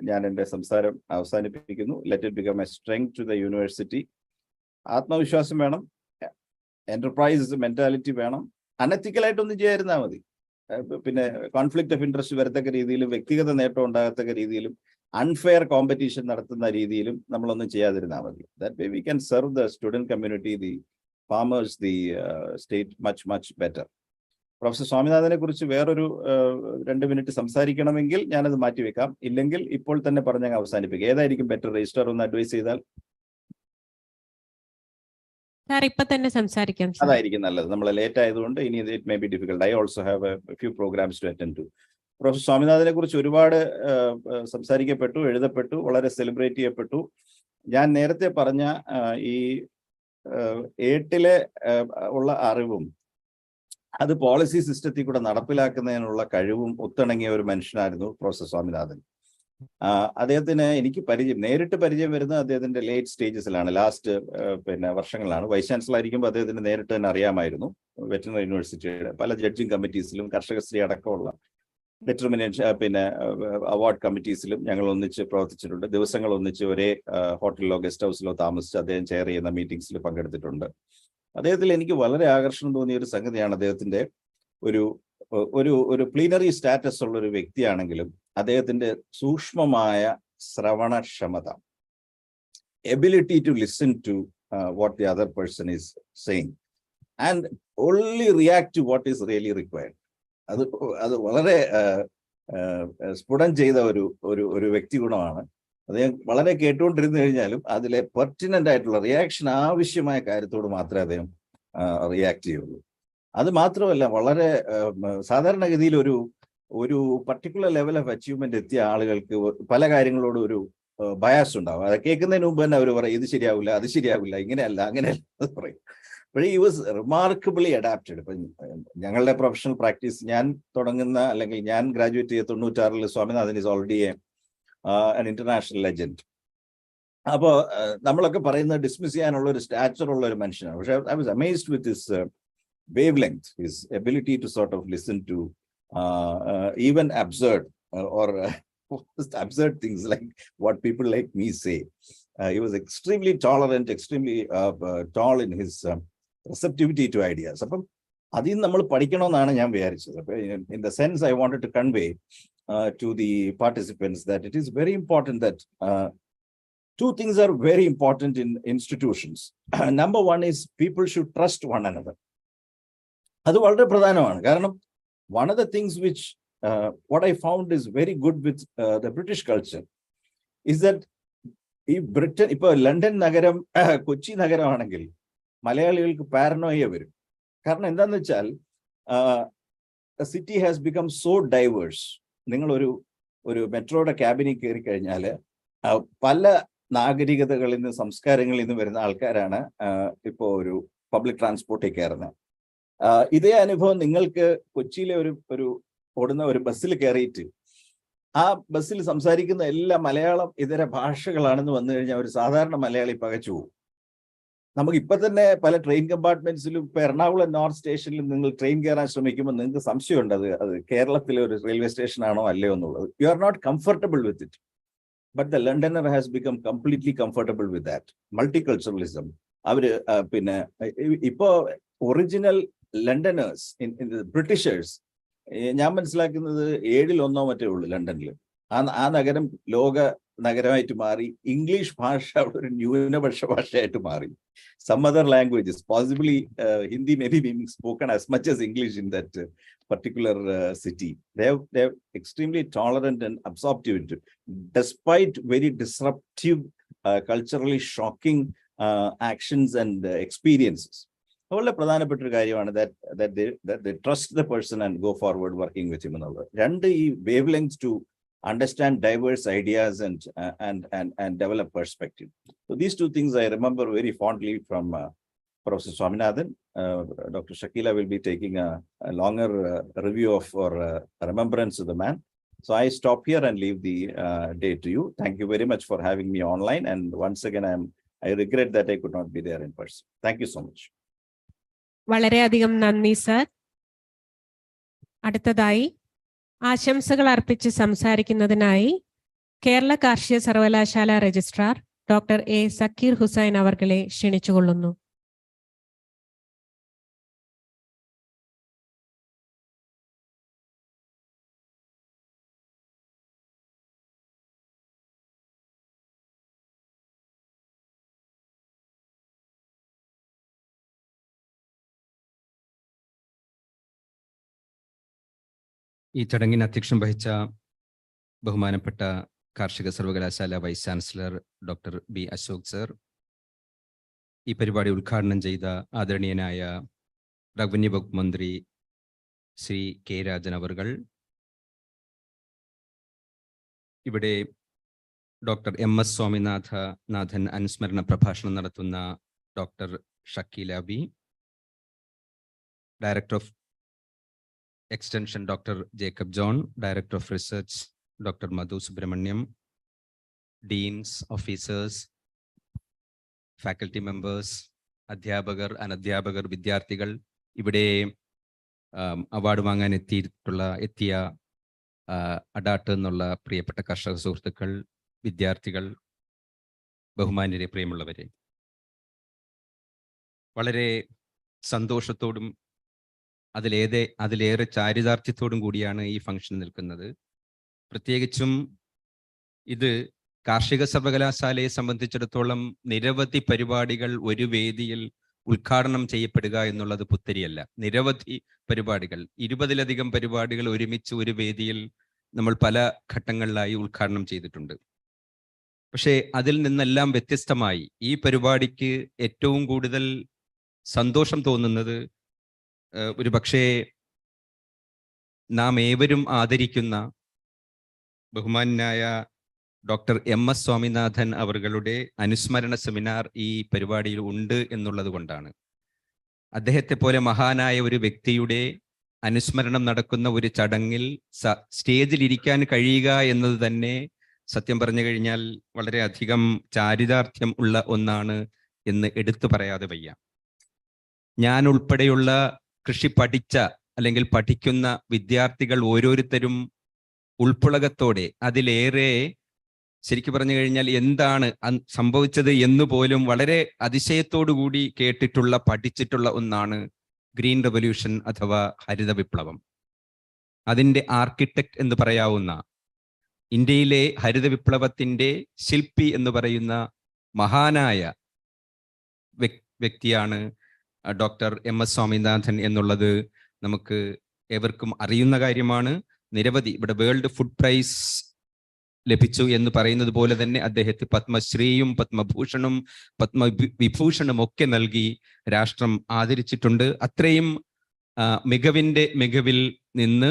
ഞാൻ എൻ്റെ സംസാരം അവസാനിപ്പിക്കുന്നു. Let it become a strength to the university. ആത്മവിശ്വാസം വേണം, എന്റർപ്രൈസ് മെന്റാലിറ്റി വേണം. അനത്തിക്കലായിട്ടൊന്നും ചെയ്യാതിരുന്നാൽ മതി. പിന്നെ കോൺഫ്ലിക്റ്റ് ഓഫ് ഇൻട്രസ്റ്റ് വരത്തക്ക രീതിയിലും വ്യക്തിഗത നേട്ടം ഉണ്ടാകത്തക്ക രീതിയിലും അൺഫെയർ കോമ്പറ്റീഷൻ നടത്തുന്ന രീതിയിലും നമ്മളൊന്നും ചെയ്യാതിരുന്നാൽ മതി. That way we can serve the student community, the farmers, the state much better. Professor സ്വാമിനാഥനെ കുറിച്ച് വേറൊരു 2 മിനിറ്റ് സംസാരിക്കണമെങ്കിൽ ഞാനത് മാറ്റിവെക്കാം, ഇല്ലെങ്കിൽ ഇപ്പോൾ തന്നെ പറഞ്ഞ് അവസാനിപ്പിക്കാം. ഏതായിരിക്കും ബെറ്റർ? രജിസ്ട്രാർ ഒന്ന് അഡ്വൈസ് ചെയ്താൽ. ഇപ്പൊ തന്നെ സംസാരിക്കാം. അതായിരിക്കും നല്ലത്. നമ്മൾ ലേറ്റ് ആയതുകൊണ്ട് ഇനി it may be difficult. I also have a few programmes to attend to. Professor സ്വാമിനാഥനെ കുറിച്ച് ഒരുപാട് സംസാരിക്കപ്പെട്ടു, എഴുതപ്പെട്ടു, വളരെ സെലിബ്രേറ്റ് ചെയ്യപ്പെട്ടു. ഞാൻ നേരത്തെ പറഞ്ഞ ഈ ഏട്ടിലെ ഉള്ള അറിവും അത് പോളിസി സിസ്റ്റത്തിൽ കൂടെ നടപ്പിലാക്കുന്നതിനുള്ള കഴിവും ഒത്തിണങ്ങിയ ഒരു മനുഷ്യനായിരുന്നു പ്രൊഫസർ സ്വാമിനാഥൻ. അദ്ദേഹത്തിന് എനിക്ക് നേരിട്ട് പരിചയം വരുന്നത് അദ്ദേഹത്തിന്റെ ലേറ്റ് സ്റ്റേജസിലാണ്, ലാസ്റ്റ് വർഷങ്ങളാണ്. വൈസ് ചാൻസലർ ആയിരിക്കുമ്പോൾ അദ്ദേഹത്തിന് നേരിട്ട് തന്നെ അറിയാമായിരുന്നു. വെറ്ററിനറി യൂണിവേഴ്സിറ്റിയുടെ പല ജഡ്ജിങ് കമ്മിറ്റീസിലും കർഷകശ്രീ അടക്കമുള്ള ഡിറ്റർമിനേഷൻ അവാർഡ് കമ്മിറ്റീസിലും ഞങ്ങൾ ഒന്നിച്ച് പ്രവർത്തിച്ചിട്ടുണ്ട്. ദിവസങ്ങൾ ഒന്നിച്ച് ഒരേ ഹോട്ടലിലോ ഗസ്റ്റ് ഹൗസിലോ താമസിച്ച് അദ്ദേഹം ചെയർ ചെയ്യുന്ന മീറ്റിംഗ്സിൽ പങ്കെടുത്തിട്ടുണ്ട്. അദ്ദേഹത്തിൽ എനിക്ക് വളരെ ആകർഷണം തോന്നിയ ഒരു സംഗതിയാണ് അദ്ദേഹത്തിന്റെ ഒരു പ്ലീനറി സ്റ്റാറ്റസ് ഉള്ള ഒരു വ്യക്തിയാണെങ്കിലും അദ്ദേഹത്തിന്റെ സൂക്ഷ്മമായ ശ്രവണക്ഷമത, ability to listen to what the other person is saying and only react to what is really required. അത് വളരെ സ്ഫുടം ചെയ്ത ഒരു വ്യക്തി ഗുണമാണ്. അദ്ദേഹം വളരെ കേട്ടുകൊണ്ടിരുന്നു കഴിഞ്ഞാലും അതിലെ പെർട്ടിനന്റ് ആയിട്ടുള്ള റിയാക്ഷൻ ആവശ്യമായ കാര്യത്തോട് മാത്രമേ അദ്ദേഹം റിയാക്ട് ചെയ്യുള്ളൂ. അത് മാത്രമല്ല, വളരെ സാധാരണഗതിയിൽ ഒരു പർട്ടിക്കുലർ ലെവൽ ഓഫ് അച്ചീവ്മെന്റ് എത്തിയ ആളുകൾക്ക് പല കാര്യങ്ങളോടും ഒരു ബയാസ് ഉണ്ടാവും. അത് കേൾക്കുന്നതിന് മുമ്പ് തന്നെ അവർ പറയും ഇത് ശരിയാവില്ല, അത് ശരിയാവില്ല, ഇങ്ങനെയല്ല, അങ്ങനെയല്ല അത് പറയും. പക്ഷേ ഈ വാസ് റിമാർക്കബിളി അഡാപ്റ്റഡ്. ഇപ്പം ഞങ്ങളുടെ പ്രൊഫഷണൽ പ്രാക്ടീസ് ഞാൻ തുടങ്ങുന്ന അല്ലെങ്കിൽ ഞാൻ ഗ്രാജുവേറ്റ് ചെയ്ത 96 Swaminathan is already an international legend. അപ്പോൾ നമ്മളൊക്കെ പറയുന്നത് ഡിസ്മിസ് ചെയ്യാനുള്ള ഒരു സ്റ്റാച്ചർ ഉള്ള ഒരു മനുഷ്യനാണ്. പക്ഷേ I was amazed with his wavelength, his ability to sort of listen to even absurd or absurd things like what people like me say. He was extremely tolerant, extremely tall in his receptivity to ideas. അപ്പം അതിൽ നിന്ന് നമ്മൾ പഠിക്കണമെന്നാണ് ഞാൻ വിചാരിച്ചത്. അപ്പോൾ in the sense I wanted to convey to the participants that it is very important that two things are very important in institutions. Number one is people should trust one another. അത് വളരെ പ്രധാനമാണ്. കാരണം one of the things which what I found is very good with the British culture is that ഈ Britain, ഇപ്പൊ London നഗരം കൊച്ചി നഗരമാണെങ്കിൽ മലയാളികൾക്ക് paranoia വരും. കാരണം എന്താന്ന് വെച്ചാൽ city has become so diverse. നിങ്ങൾ ഒരു മെട്രോയുടെ ക്യാബിനിൽ കയറി കഴിഞ്ഞാൽ പല നാഗരികതകളിൽ നിന്ന്, സംസ്കാരങ്ങളിൽ നിന്ന് വരുന്ന ആൾക്കാരാണ് ഇപ്പോൾ ഒരു പബ്ലിക് ട്രാൻസ്പോർട്ടിൽ കയറുന്നത്. ഇതേ അനുഭവം നിങ്ങൾക്ക് കൊച്ചിയിലെ ഒരു ഓടുന്ന ഒരു ബസ്സിൽ കയറിയിട്ട് ആ ബസ്സിൽ സംസാരിക്കുന്ന എല്ലാ മലയാളം ഇതര ഭാഷകളാണെന്ന് വന്നു കഴിഞ്ഞാൽ ഒരു സാധാരണ മലയാളി പകച്ചു പോകും. നമുക്ക് ഇപ്പൊ തന്നെ പല ട്രെയിൻ കമ്പാർട്ട്മെന്റ്സിലും ഇപ്പൊ എറണാകുളം നോർത്ത് സ്റ്റേഷനിൽ നിങ്ങൾ ട്രെയിൻ കയറാൻ ശ്രമിക്കുമ്പോൾ നിങ്ങൾക്ക് സംശയമുണ്ട് അത് കേരളത്തിലെ ഒരു റെയിൽവേ സ്റ്റേഷൻ ആണോ അല്ലയോ എന്നുള്ളത്. You are not comfortable with it. But the Londoner has become completely comfortable with that multiculturalism. അവര് ഇപ്പോ ഒറിജിനൽ ലണ്ടനേഴ്സ്, ബ്രിട്ടീഷേഴ്സ്, ഞാൻ മനസ്സിലാക്കുന്നത് 7-1 മറ്റേ ഉള്ളൂ ലണ്ടനിൽ. ആ നഗരം ലോക നഗരമായിട്ട് മാറി. ഇംഗ്ലീഷ് ഭാഷ അവിടെ ഒരു ന്യൂനപക്ഷ ഭാഷയായിട്ട് മാറി. Some other languages, possibly Hindi may be being spoken as much as English in that particular city. They're extremely tolerant and absorptive, despite very disruptive, culturally shocking actions and experiences. വളരെ പ്രധാനപ്പെട്ട ഒരു കാര്യമാണ് that they trust the person and go forward working with him എന്നുള്ളത്. രണ്ട്, ഈ wave length to understand diverse ideas and develop perspective. So these two things I remember very fondly from Professor Swaminathan. Dr. Shakila will be taking a longer review of or remembrance of the man. So I stop here and leave the day to you. Thank you very much for having me online. And once again, I regret that I could not be there in person. Thank you so much. വളരെയധികം നന്ദി sir. അടുത്തതായി ആശംസകൾ അർപ്പിച്ച് സംസാരിക്കുന്നതിനായി കേരള കാർഷിക സർവകലാശാല registrar doctor A Zakir Hussain അവർകളെ ക്ഷണിച്ചുകൊള്ളുന്നു. ഈ ചടങ്ങിന് അധ്യക്ഷം വഹിച്ച ബഹുമാനപ്പെട്ട കാർഷിക സർവകലാശാല vice chancellor doctor B Ashok sir, ഈ പരിപാടി ഉദ്ഘാടനം ചെയ്ത ആദരണീയനായ റവന്യൂ വകുപ്പ് മന്ത്രി ശ്രീ കെ രാജൻ അവർകൾ, ഇവിടെ ഡോക്ടർ MS സ്വാമിനാഥൻ അനുസ്മരണ പ്രഭാഷണം നടത്തുന്ന doctor Shakeela B, director of extension doctor Jacob John, director of research doctor Madhu Subrahmanyam, deans, officers, faculty members, അധ്യാപകർ, അനധ്യാപകർ, വിദ്യാർത്ഥികൾ, ഇവിടെ അവാർഡ് വാങ്ങാൻ എത്തിയ അഡാട്ട് എന്നുള്ള പ്രിയപ്പെട്ട കർഷക സുഹൃത്തുക്കൾ, വിദ്യാർത്ഥികൾ, ബഹുമാന്യരെ, പ്രിയമുള്ളവരെ, വളരെ സന്തോഷത്തോടും അതിലേറെ ചാരിതാർത്ഥ്യത്തോടും കൂടിയാണ് ഈ ഫംഗ്ഷൻ നിൽക്കുന്നത്. പ്രത്യേകിച്ചും ഇത് കാർഷിക സർവകലാശാലയെ സംബന്ധിച്ചിടത്തോളം നിരവധി പരിപാടികൾ ഒരു വേദിയിൽ ഉദ്ഘാടനം ചെയ്യപ്പെടുക എന്നുള്ളത് പുത്തരിയല്ല. നിരവധി പരിപാടികൾ, 20-ലധികം പരിപാടികൾ ഒരുമിച്ച് ഒരു വേദിയിൽ നമ്മൾ പല ഘട്ടങ്ങളിലായി ഉദ്ഘാടനം ചെയ്തിട്ടുണ്ട്. പക്ഷേ അതിൽ നിന്നെല്ലാം വ്യത്യസ്തമായി ഈ പരിപാടിക്ക് ഏറ്റവും കൂടുതൽ സന്തോഷം തോന്നുന്നത് ഒരു പക്ഷേ നാം ഏവരും ആദരിക്കുന്ന ബഹുമാന്യനായ ഡോക്ടർ MS സ്വാമിനാഥൻ അവരുടെ അനുസ്മരണ സെമിനാർ ഈ പരിപാടിയിൽ ഉണ്ട് എന്നുള്ളത് കൊണ്ടാണ്. അദ്ദേഹത്തെ പോലെ മഹാനായ ഒരു വ്യക്തിയുടെ അനുസ്മരണം നടക്കുന്ന ഒരു ചടങ്ങിൽ സ്റ്റേജിൽ ഇരിക്കാൻ കഴിയുക എന്നത് തന്നെ സത്യം പറഞ്ഞു കഴിഞ്ഞാൽ വളരെയധികം ചാരിതാർത്ഥ്യം ഉള്ള ഒന്നാണ് എന്ന് എടുത്തു പറയാതെ വയ്യ. ഞാൻ ഉൾപ്പെടെയുള്ള കൃഷി പഠിച്ച അല്ലെങ്കിൽ പഠിക്കുന്ന വിദ്യാർത്ഥികൾ ഓരോരുത്തരും ഉൾപ്പുളകത്തോടെ, അതിലേറെ ശരിക്കു പറഞ്ഞു കഴിഞ്ഞാൽ എന്താണ് സംഭവിച്ചത് എന്നുപോലും വളരെ അതിശയത്തോടു കൂടി കേട്ടിട്ടുള്ള, പഠിച്ചിട്ടുള്ള ഒന്നാണ് ഗ്രീൻ റെവല്യൂഷൻ അഥവാ ഹരിത വിപ്ലവം. അതിൻ്റെ ആർക്കിടെക്ട് എന്ന് പറയാവുന്ന, ഇന്ത്യയിലെ ഹരിത വിപ്ലവത്തിൻ്റെ ശില്പി എന്ന് പറയുന്ന മഹാനായ വ്യക്തിയാണ് ഡോക്ടർ MS സ്വാമിനാഥൻ എന്നുള്ളത് നമുക്ക് ഏവർക്കും അറിയുന്ന കാര്യമാണ്. നിരവധി, ഇവിടെ വേൾഡ് ഫുഡ് പ്രൈസ് ലഭിച്ചു എന്ന് പറയുന്നത് പോലെ തന്നെ അദ്ദേഹത്തെ പത്മശ്രീയും പത്മഭൂഷണും പത്മവിഭൂഷണും ഒക്കെ നൽകി രാഷ്ട്രം ആദരിച്ചിട്ടുണ്ട്. അത്രയും മികവിൽ നിന്ന്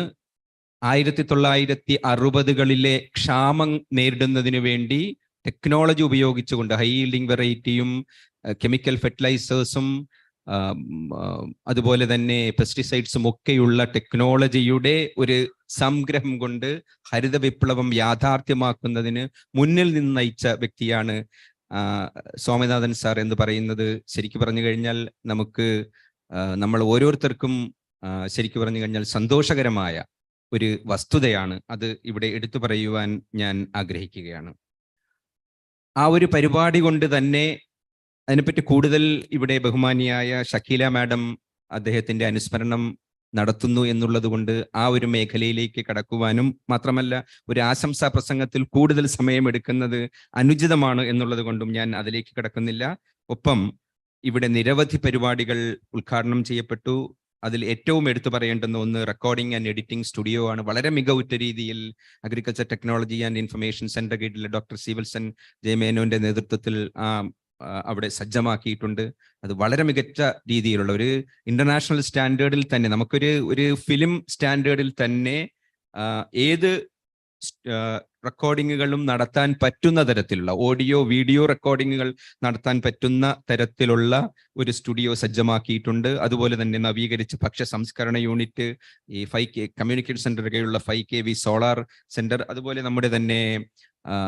1960-കളിലെ ക്ഷാമം നേരിടുന്നതിന് വേണ്ടി ടെക്നോളജി ഉപയോഗിച്ചുകൊണ്ട് ഹൈ ഈൽഡിംഗ് വെറൈറ്റിയും കെമിക്കൽ ഫെർട്ടിലൈസേഴ്സും അതുപോലെ തന്നെ പെസ്റ്റിസൈഡ്സും ഒക്കെയുള്ള ടെക്നോളജിയുടെ ഒരു സംഗ്രഹം കൊണ്ട് ഹരിത വിപ്ലവം യാഥാർത്ഥ്യമാക്കുന്നതിന് മുന്നിൽ നിന്ന് നയിച്ച വ്യക്തിയാണ് സ്വാമിനാഥൻ സാർ എന്ന് പറയുന്നത്. ശരിക്കു പറഞ്ഞു കഴിഞ്ഞാൽ നമ്മൾ ഓരോരുത്തർക്കും ശരിക്കു പറഞ്ഞു കഴിഞ്ഞാൽ സന്തോഷകരമായ ഒരു വസ്തുതയാണ്. അത് ഇവിടെ എടുത്തു പറയുവാൻ ഞാൻ ആഗ്രഹിക്കുകയാണ്. ആ ഒരു പരിപാടി കൊണ്ട് തന്നെ അതിനെപ്പറ്റി കൂടുതൽ ഇവിടെ ബഹുമാനിയായ ഷക്കീല മാഡം അദ്ദേഹത്തിന്റെ അനുസ്മരണം നടത്തുന്നു എന്നുള്ളത് കൊണ്ട് ആ ഒരു മേഖലയിലേക്ക് കടക്കുവാനും, മാത്രമല്ല ഒരു ആശംസാ പ്രസംഗത്തിൽ കൂടുതൽ സമയമെടുക്കുന്നത് അനുചിതമാണ് എന്നുള്ളത് കൊണ്ടും ഞാൻ അതിലേക്ക് കടക്കുന്നില്ല. ഒപ്പം ഇവിടെ നിരവധി പരിപാടികൾ ഉദ്ഘാടനം ചെയ്യപ്പെട്ടു. അതിൽ ഏറ്റവും എടുത്തു പറയേണ്ടുന്ന ഒന്ന് റെക്കോർഡിംഗ് ആൻഡ് എഡിറ്റിംഗ് സ്റ്റുഡിയോ ആണ്. വളരെ മികവുറ്റ രീതിയിൽ agriculture technology and information centre കീഴിലെ ഡോക്ടർ സിവിൽസൺ ജയമേനോന്റെ നേതൃത്വത്തിൽ അവിടെ സജ്ജമാക്കിയിട്ടുണ്ട്. അത് വളരെ മികച്ച രീതിയിലുള്ള ഒരു ഇന്റർനാഷണൽ സ്റ്റാൻഡേർഡിൽ തന്നെ, നമുക്കൊരു ഫിലിം സ്റ്റാൻഡേർഡിൽ തന്നെ ഏത് റെക്കോർഡിങ്ങുകളും നടത്താൻ പറ്റുന്ന തരത്തിലുള്ള, ഓഡിയോ വീഡിയോ റെക്കോർഡിങ്ങുകൾ നടത്താൻ പറ്റുന്ന തരത്തിലുള്ള ഒരു സ്റ്റുഡിയോ സജ്ജമാക്കിയിട്ടുണ്ട്. അതുപോലെ തന്നെ നവീകരിച്ച ഭക്ഷ്യ സംസ്കരണ യൂണിറ്റ്, ഈ 5K communication സെന്ററുകളുള്ള 5KV solar centre, അതുപോലെ നമ്മുടെ തന്നെ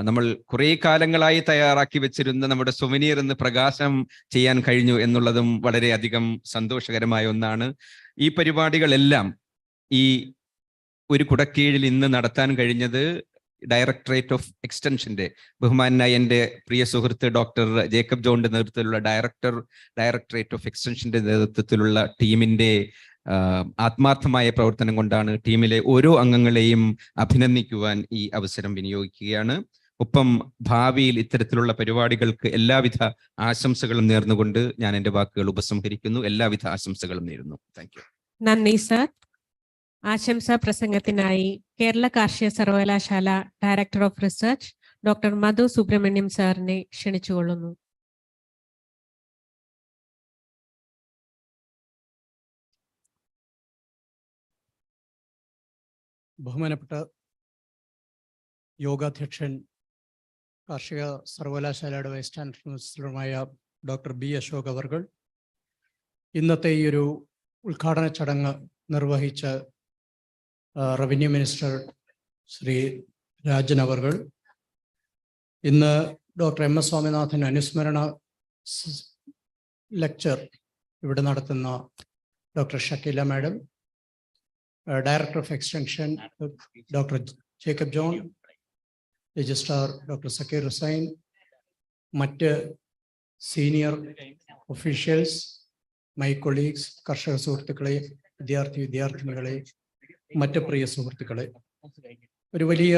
നമ്മൾ കുറെ കാലങ്ങളായി തയ്യാറാക്കി വെച്ചിരുന്ന നമ്മുടെ സൊവനീർ എന്ന് പ്രകാശനം ചെയ്യാൻ കഴിഞ്ഞു എന്നുള്ളതും വളരെയധികം സന്തോഷകരമായ ഒന്നാണ്. ഈ പരിപാടികളെല്ലാം ഈ ഒരു കുടക്കീഴിൽ ഇന്ന് നടത്താൻ കഴിഞ്ഞത് ഡയറക്ടറേറ്റ് ഓഫ് എക്സ്റ്റൻഷന്റെ ബഹുമാനായ എൻ്റെ പ്രിയ സുഹൃത്ത് ഡോക്ടർ ജേക്കബ് ജോണിന്റെ നേതൃത്വത്തിലുള്ള ഡയറക്ടറേറ്റ് ഓഫ് എക്സ്റ്റൻഷന്റെ നേതൃത്വത്തിലുള്ള ടീമിന്റെ ആത്മാർത്ഥമായ പ്രവർത്തനം കൊണ്ടാണ്. ടീമിലെ ഓരോ അംഗങ്ങളെയും അഭിനന്ദിക്കുവാൻ ഈ അവസരം വിനിയോഗിക്കുകയാണ്. ഒപ്പം ഭാവിയിൽ ഇത്തരത്തിലുള്ള പരിപാടികൾക്ക് എല്ലാവിധ ആശംസകളും നേർന്നുകൊണ്ട് ഞാൻ എൻ്റെ വാക്കുകൾ ഉപസംഹരിക്കുന്നു. എല്ലാവിധ ആശംസകളും നേരുന്നു. Thank you. നന്ദി സാർ. ആശംസാ പ്രസംഗത്തിനായി കേരള കാർഷിക സർവകലാശാല director of research doctor Madhu Subrahmanyam സാറിനെ ക്ഷണിച്ചുകൊള്ളുന്നു. ബഹുമാനപ്പെട്ട യോഗാധ്യക്ഷൻ കാർഷിക സർവകലാശാലയുടെ വൈസ് ചാൻസലറുമായ ഡോക്ടർ ബി അശോക് അവർകൾ, ഇന്നത്തെ ഈ ഒരു ഉദ്ഘാടന ചടങ്ങ് നിർവഹിച്ച റവന്യൂ മിനിസ്റ്റർ ശ്രീ രാജൻ അവർകൾ, ഇന്ന് ഡോക്ടർ എം എസ് സ്വാമിനാഥൻ അനുസ്മരണ ലെക്ചർ ഇവിടെ നടത്തുന്ന doctor Shakeela madam, director of extension doctor Jacob John, registrar doctor Zakir Hussain, മറ്റ് സീനിയർ ഒഫീഷ്യൽസ്, മൈ കൊളീഗ്സ്, കർഷക സുഹൃത്തുക്കളെ, വിദ്യാർത്ഥിനികളെ, മറ്റ് പ്രിയ സുഹൃത്തുക്കളെ, ഒരു വലിയ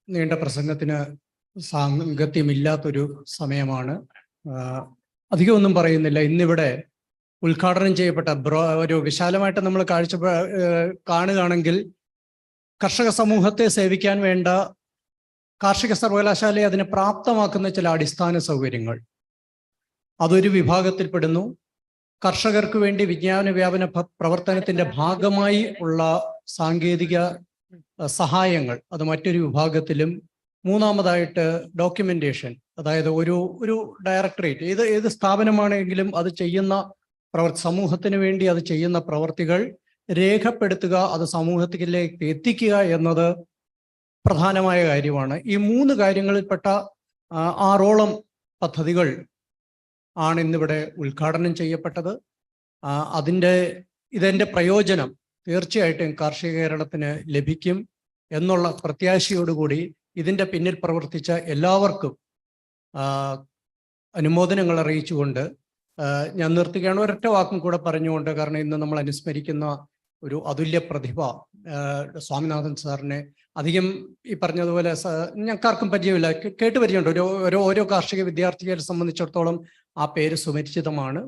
നീണ്ട പ്രസംഗത്തിന് സാങ്കത്യമില്ലാത്തൊരു സമയമാണ്. അധികമൊന്നും പറയുന്നില്ല. ഇന്നിവിടെ ഉദ്ഘാടനം ചെയ്യപ്പെട്ട ഒരു വിശാലമായിട്ട് നമ്മൾ കാണുകയാണെങ്കിൽ കർഷക സമൂഹത്തെ സേവിക്കാൻ വേണ്ട കാർഷിക സർവകലാശാലയെ അതിനെ പ്രാപ്തമാക്കുന്ന ചില അടിസ്ഥാന സൗകര്യങ്ങൾ, അതൊരു വിഭാഗത്തിൽപ്പെടുന്നു. കർഷകർക്ക് വേണ്ടി വിജ്ഞാന വ്യാപന പ്രവർത്തനത്തിന്റെ ഭാഗമായി ഉള്ള സാങ്കേതിക സഹായങ്ങൾ, അത് മറ്റൊരു വിഭാഗത്തിലും. മൂന്നാമതായിട്ട് ഡോക്യുമെന്റേഷൻ, അതായത് ഒരു ഡയറക്ടറേറ്റ്, ഏത് സ്ഥാപനമാണെങ്കിലും അത് ചെയ്യുന്ന സമൂഹത്തിന് വേണ്ടി അത് ചെയ്യുന്ന പ്രവർത്തികൾ രേഖപ്പെടുത്തുക, അത് സമൂഹത്തിലേക്ക് എത്തിക്കുക എന്നത് പ്രധാനമായ കാര്യമാണ്. ഈ 3 കാര്യങ്ങളിൽപ്പെട്ട 6ഓളം പദ്ധതികൾ ആണ് ഇന്നിവിടെ ഉദ്ഘാടനം ചെയ്യപ്പെട്ടത്. ഇതിൻ്റെ പ്രയോജനം തീർച്ചയായിട്ടും കാർഷിക കേരളത്തിന് ലഭിക്കും എന്നുള്ള പ്രത്യാശയോടുകൂടി ഇതിൻ്റെ പിന്നിൽ പ്രവർത്തിച്ച എല്ലാവർക്കും അനുമോദനങ്ങൾ അറിയിച്ചുകൊണ്ട് ഞാൻ നിർത്തുകയാണ്. ഒരൊറ്റ വാക്കും കൂടെ പറഞ്ഞുകൊണ്ട്, കാരണം ഇന്ന് നമ്മൾ അനുസ്മരിക്കുന്ന ഒരു അതുല്യ പ്രതിഭ സ്വാമിനാഥൻ സാറിനെ അധികം ഈ പറഞ്ഞതുപോലെ ഞങ്ങൾക്കാർക്കും പരിചയമില്ല, കേട്ട് പരിചയമുണ്ട്. ഓരോ കാർഷിക വിദ്യാർത്ഥികളെ സംബന്ധിച്ചിടത്തോളം ആ പേര് സുപരിചിതമാണ്.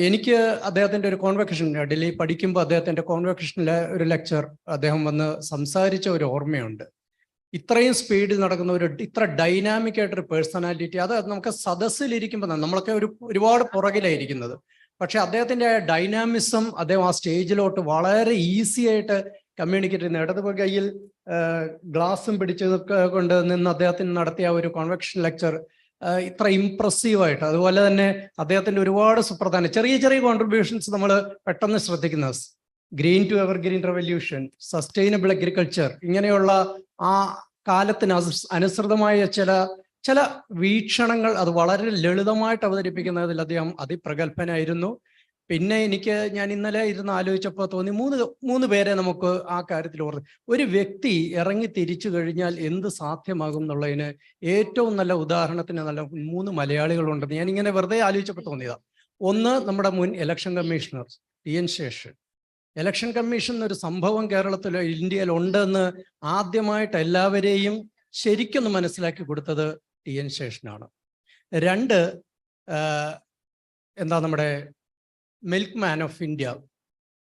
എനിക്ക് അദ്ദേഹത്തിൻ്റെ ഒരു കോൺവെക്കേഷൻ, ഡൽഹി പഠിക്കുമ്പോൾ അദ്ദേഹത്തിൻ്റെ കോൺവെക്കേഷനിലെ ഒരു ലെക്ചർ അദ്ദേഹം വന്ന് സംസാരിച്ച ഒരു ഓർമ്മയുണ്ട്. ഇത്രയും സ്പീഡിൽ നടക്കുന്ന ഇത്ര ഡൈനാമിക് ആയിട്ടൊരു പേഴ്സണാലിറ്റി, അത് നമുക്ക് സദസ്സിലിരിക്കുമ്പോൾ നമ്മളൊക്കെ ഒരുപാട് പുറകിലായിരിക്കുന്നത്, പക്ഷെ അദ്ദേഹത്തിൻ്റെ ഡൈനാമിസം, അദ്ദേഹം ആ സ്റ്റേജിലോട്ട് വളരെ ഈസി ആയിട്ട് കമ്മ്യൂണിക്കേറ്റ് ചെയ്യുന്ന, ഇടത് കയ്യിൽ ഗ്ലാസും പിടിച്ച് കൊണ്ട് നിന്ന് അദ്ദേഹത്തിന് നടത്തിയ ഒരു കോൺവെക്ഷൻ ലെക്ചർ ഇത്ര ഇംപ്രസീവായിട്ട്, അതുപോലെ തന്നെ അദ്ദേഹത്തിൻ്റെ ഒരുപാട് സുപ്രധാന ചെറിയ കോൺട്രിബ്യൂഷൻസ് നമ്മൾ പെട്ടെന്ന് ശ്രദ്ധിക്കുന്നത്, green to evergreen revolution, sustainable agriculture, ഇങ്ങനെയുള്ള ആ കാലത്തിന് അനുസൃതമായ ചില വീക്ഷണങ്ങൾ അത് വളരെ ലളിതമായിട്ട് അവതരിപ്പിക്കുന്നതിൽ അദ്ദേഹം അതിപ്രഗത്ഭനായിരുന്നു. പിന്നെ ഞാൻ ഇന്നലെ ഇരുന്ന് ആലോചിച്ചപ്പോൾ തോന്നി, മൂന്ന് പേരെ നമുക്ക് ആ കാര്യത്തിൽ ഒരു വ്യക്തി ഇറങ്ങി തിരിച്ചു കഴിഞ്ഞാൽ എന്ത് സാധ്യമാകും എന്നുള്ളതിന് ഏറ്റവും നല്ല ഉദാഹരണത്തിന് 3 മലയാളികളുണ്ടെന്ന് ഞാനിങ്ങനെ വെറുതെ ആലോചിച്ചപ്പോൾ തോന്നിയതാണ്. ഒന്ന്, നമ്മുടെ മുൻ election commissioner TN Seshan. Election commission എന്നൊരു സംഭവം കേരളത്തിലോ ഇന്ത്യയിൽ ഉണ്ടെന്ന് ആദ്യമായിട്ട് എല്ലാവരെയും ശരിക്കൊന്ന് മനസ്സിലാക്കി കൊടുത്തത് TN ശേഷനാണ്. 2, നമ്മുടെ milk man of India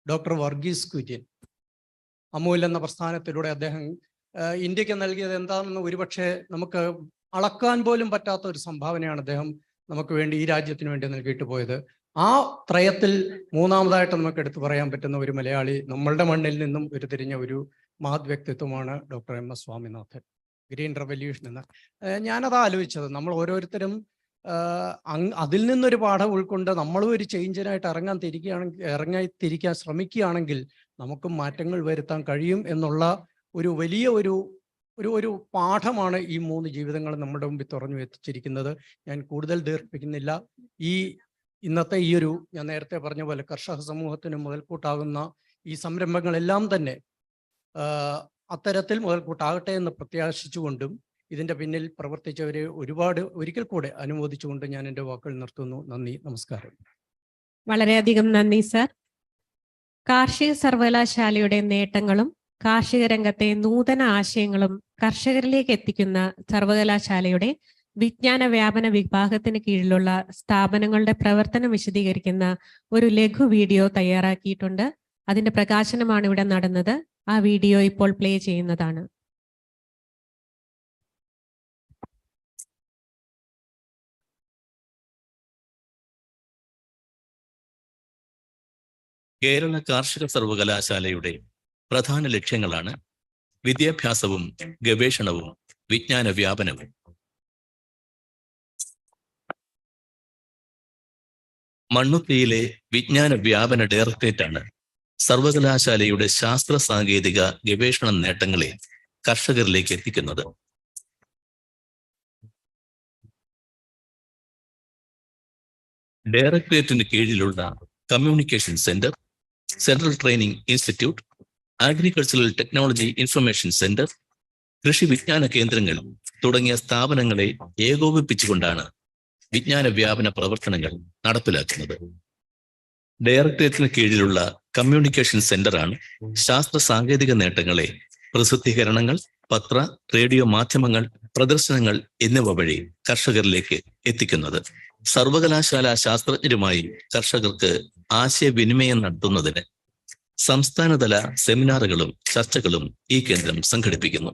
doctor Varghese Kurian. Amul എന്ന പ്രസ്ഥാനത്തിലൂടെ അദ്ദേഹം ഇന്ത്യക്ക് നൽകിയത് എന്താണെന്ന് ഒരുപക്ഷെ നമുക്ക് അളക്കാൻ പോലും പറ്റാത്ത ഒരു സംഭാവനയാണ് അദ്ദേഹം നമുക്ക് വേണ്ടി, ഈ രാജ്യത്തിന് വേണ്ടി നൽകിയിട്ട് പോയത്. ആ ത്രയത്തിൽ മൂന്നാമതായിട്ട് നമുക്ക് എടുത്തു പറയാൻ പറ്റുന്ന ഒരു മലയാളി, നമ്മളുടെ മണ്ണിൽ നിന്നും ഉരുത്തിരിഞ്ഞ ഒരു മഹത് വ്യക്തിത്വമാണ് doctor M S Swaminathan. Green revolution എന്ന ഞാനത് ആലോചിച്ചത്, നമ്മൾ ഓരോരുത്തരും അതിൽ നിന്നൊരു പാഠം ഉൾക്കൊണ്ട് നമ്മളും ഒരു ചേഞ്ചിനായിട്ട് ഇറങ്ങിത്തിരിക്കാൻ ശ്രമിക്കുകയാണെങ്കിൽ നമുക്ക് മാറ്റങ്ങൾ വരുത്താൻ കഴിയും എന്നുള്ള ഒരു വലിയ ഒരു പാഠമാണ് ഈ 3 ജീവിതങ്ങൾ നമ്മുടെ മുമ്പിൽ തുറന്നു എത്തിച്ചിരിക്കുന്നത്. ഞാൻ കൂടുതൽ ദീർഘിപ്പിക്കുന്നില്ല. ഇന്നത്തെ ഞാൻ നേരത്തെ പറഞ്ഞ പോലെ കർഷക സമൂഹത്തിന് മുതൽക്കൂട്ടാകുന്ന ഈ സംരംഭങ്ങളെല്ലാം തന്നെ അത്തരത്തിൽ മുതൽക്കൂട്ടാകട്ടെ എന്ന് പ്രത്യാശിച്ചുകൊണ്ടും ഇതിൻ്റെ പിന്നിൽ പ്രവർത്തിച്ചവരെ ഒരിക്കൽ കൂടെ അനുമോദിച്ചുകൊണ്ട് ഞാൻ എൻ്റെ വാക്കുകൾ നിർത്തുന്നു. നന്ദി, നമസ്കാരം. വളരെയധികം നന്ദി സർ. കാർഷിക സർവകലാശാലയുടെ നേട്ടങ്ങളും കാർഷിക രംഗത്തെ നൂതന ആശയങ്ങളും കർഷകരിലേക്ക് എത്തിക്കുന്ന സർവകലാശാലയുടെ വിജ്ഞാന വ്യാപന വിഭാഗത്തിന് കീഴിലുള്ള സ്ഥാപനങ്ങളുടെ പ്രവർത്തനം വിശദീകരിക്കുന്ന ഒരു ലഘു വീഡിയോ തയ്യാറാക്കിയിട്ടുണ്ട്. അതിന്റെ പ്രകാശനമാണ് ഇവിടെ നടന്നത്. ആ വീഡിയോ ഇപ്പോൾ പ്ലേ ചെയ്യുന്നതാണ്. കേരള കാർഷിക സർവകലാശാലയുടെ പ്രധാന ലക്ഷ്യങ്ങളാണ് വിദ്യാഭ്യാസവും ഗവേഷണവും വിജ്ഞാന വ്യാപനവും. മണ്ണുത്തിയിലെ വിജ്ഞാന വ്യാപന ഡയറക്ടറേറ്റാണ് സർവകലാശാലയുടെ ശാസ്ത്ര സാങ്കേതിക ഗവേഷണ നേട്ടങ്ങളെ കർഷകരിലേക്ക് എത്തിക്കുന്നത്. ഡയറക്ടറേറ്റിന് കീഴിലുള്ള communication centre, central training institute, agricultural technology information centre, കൃഷി വിജ്ഞാന കേന്ദ്രങ്ങൾ തുടങ്ങിയ സ്ഥാപനങ്ങളെ ഏകോപിപ്പിച്ചുകൊണ്ടാണ് വിജ്ഞാന വ്യാപന പ്രവർത്തനങ്ങൾ നടപ്പിലാക്കുന്നത്. ഡയറക്ടറേറ്റിന് കീഴിലുള്ള കമ്മ്യൂണിക്കേഷൻ സെന്ററാണ് ശാസ്ത്ര സാങ്കേതിക നേട്ടങ്ങളെ പ്രസിദ്ധീകരണങ്ങൾ, പത്ര, റേഡിയോ മാധ്യമങ്ങൾ, പ്രദർശനങ്ങൾ എന്നിവ വഴി കർഷകരിലേക്ക് എത്തിക്കുന്നത്. സർവകലാശാല ശാസ്ത്രജ്ഞരുമായി കർഷകർക്ക് ആശയവിനിമയം നടത്തുന്നതിന് സംസ്ഥാനതല സെമിനാറുകളും ചർച്ചകളും ഈ കേന്ദ്രം സംഘടിപ്പിക്കുന്നു.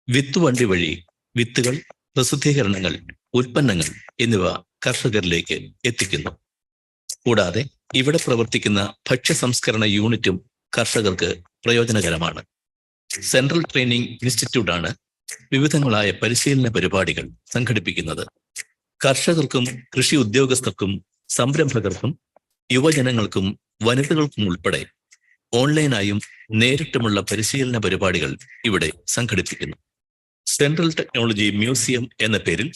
വിത്തുവണ്ടി വഴി വിത്തുകൾ, പ്രസിദ്ധീകരണങ്ങൾ, ഉൽപ്പന്നങ്ങൾ എന്നിവ കർഷകരിലേക്ക് എത്തിക്കുന്നു. കൂടാതെ ഇവിടെ പ്രവർത്തിക്കുന്ന ഭക്ഷ്യ സംസ്കരണ യൂണിറ്റും കർഷകർക്ക് പ്രയോജനകരമാണ്. സെൻട്രൽ ട്രെയിനിംഗ് ഇൻസ്റ്റിറ്റ്യൂട്ടാണ് വിവിധങ്ങളായ പരിശീലന പരിപാടികൾ സംഘടിപ്പിക്കുന്നത്. കർഷകർക്കും കൃഷി ഉദ്യോഗസ്ഥർക്കും സംരംഭകർക്കും യുവജനങ്ങൾക്കും വനിതകൾക്കും ഉൾപ്പെടെ ഓൺലൈനായും നേരിട്ടുമുള്ള പരിശീലന പരിപാടികൾ ഇവിടെ സംഘടിപ്പിക്കുന്നു. സെൻട്രൽ ടെക്നോളജി മ്യൂസിയം എന്ന പേരിൽ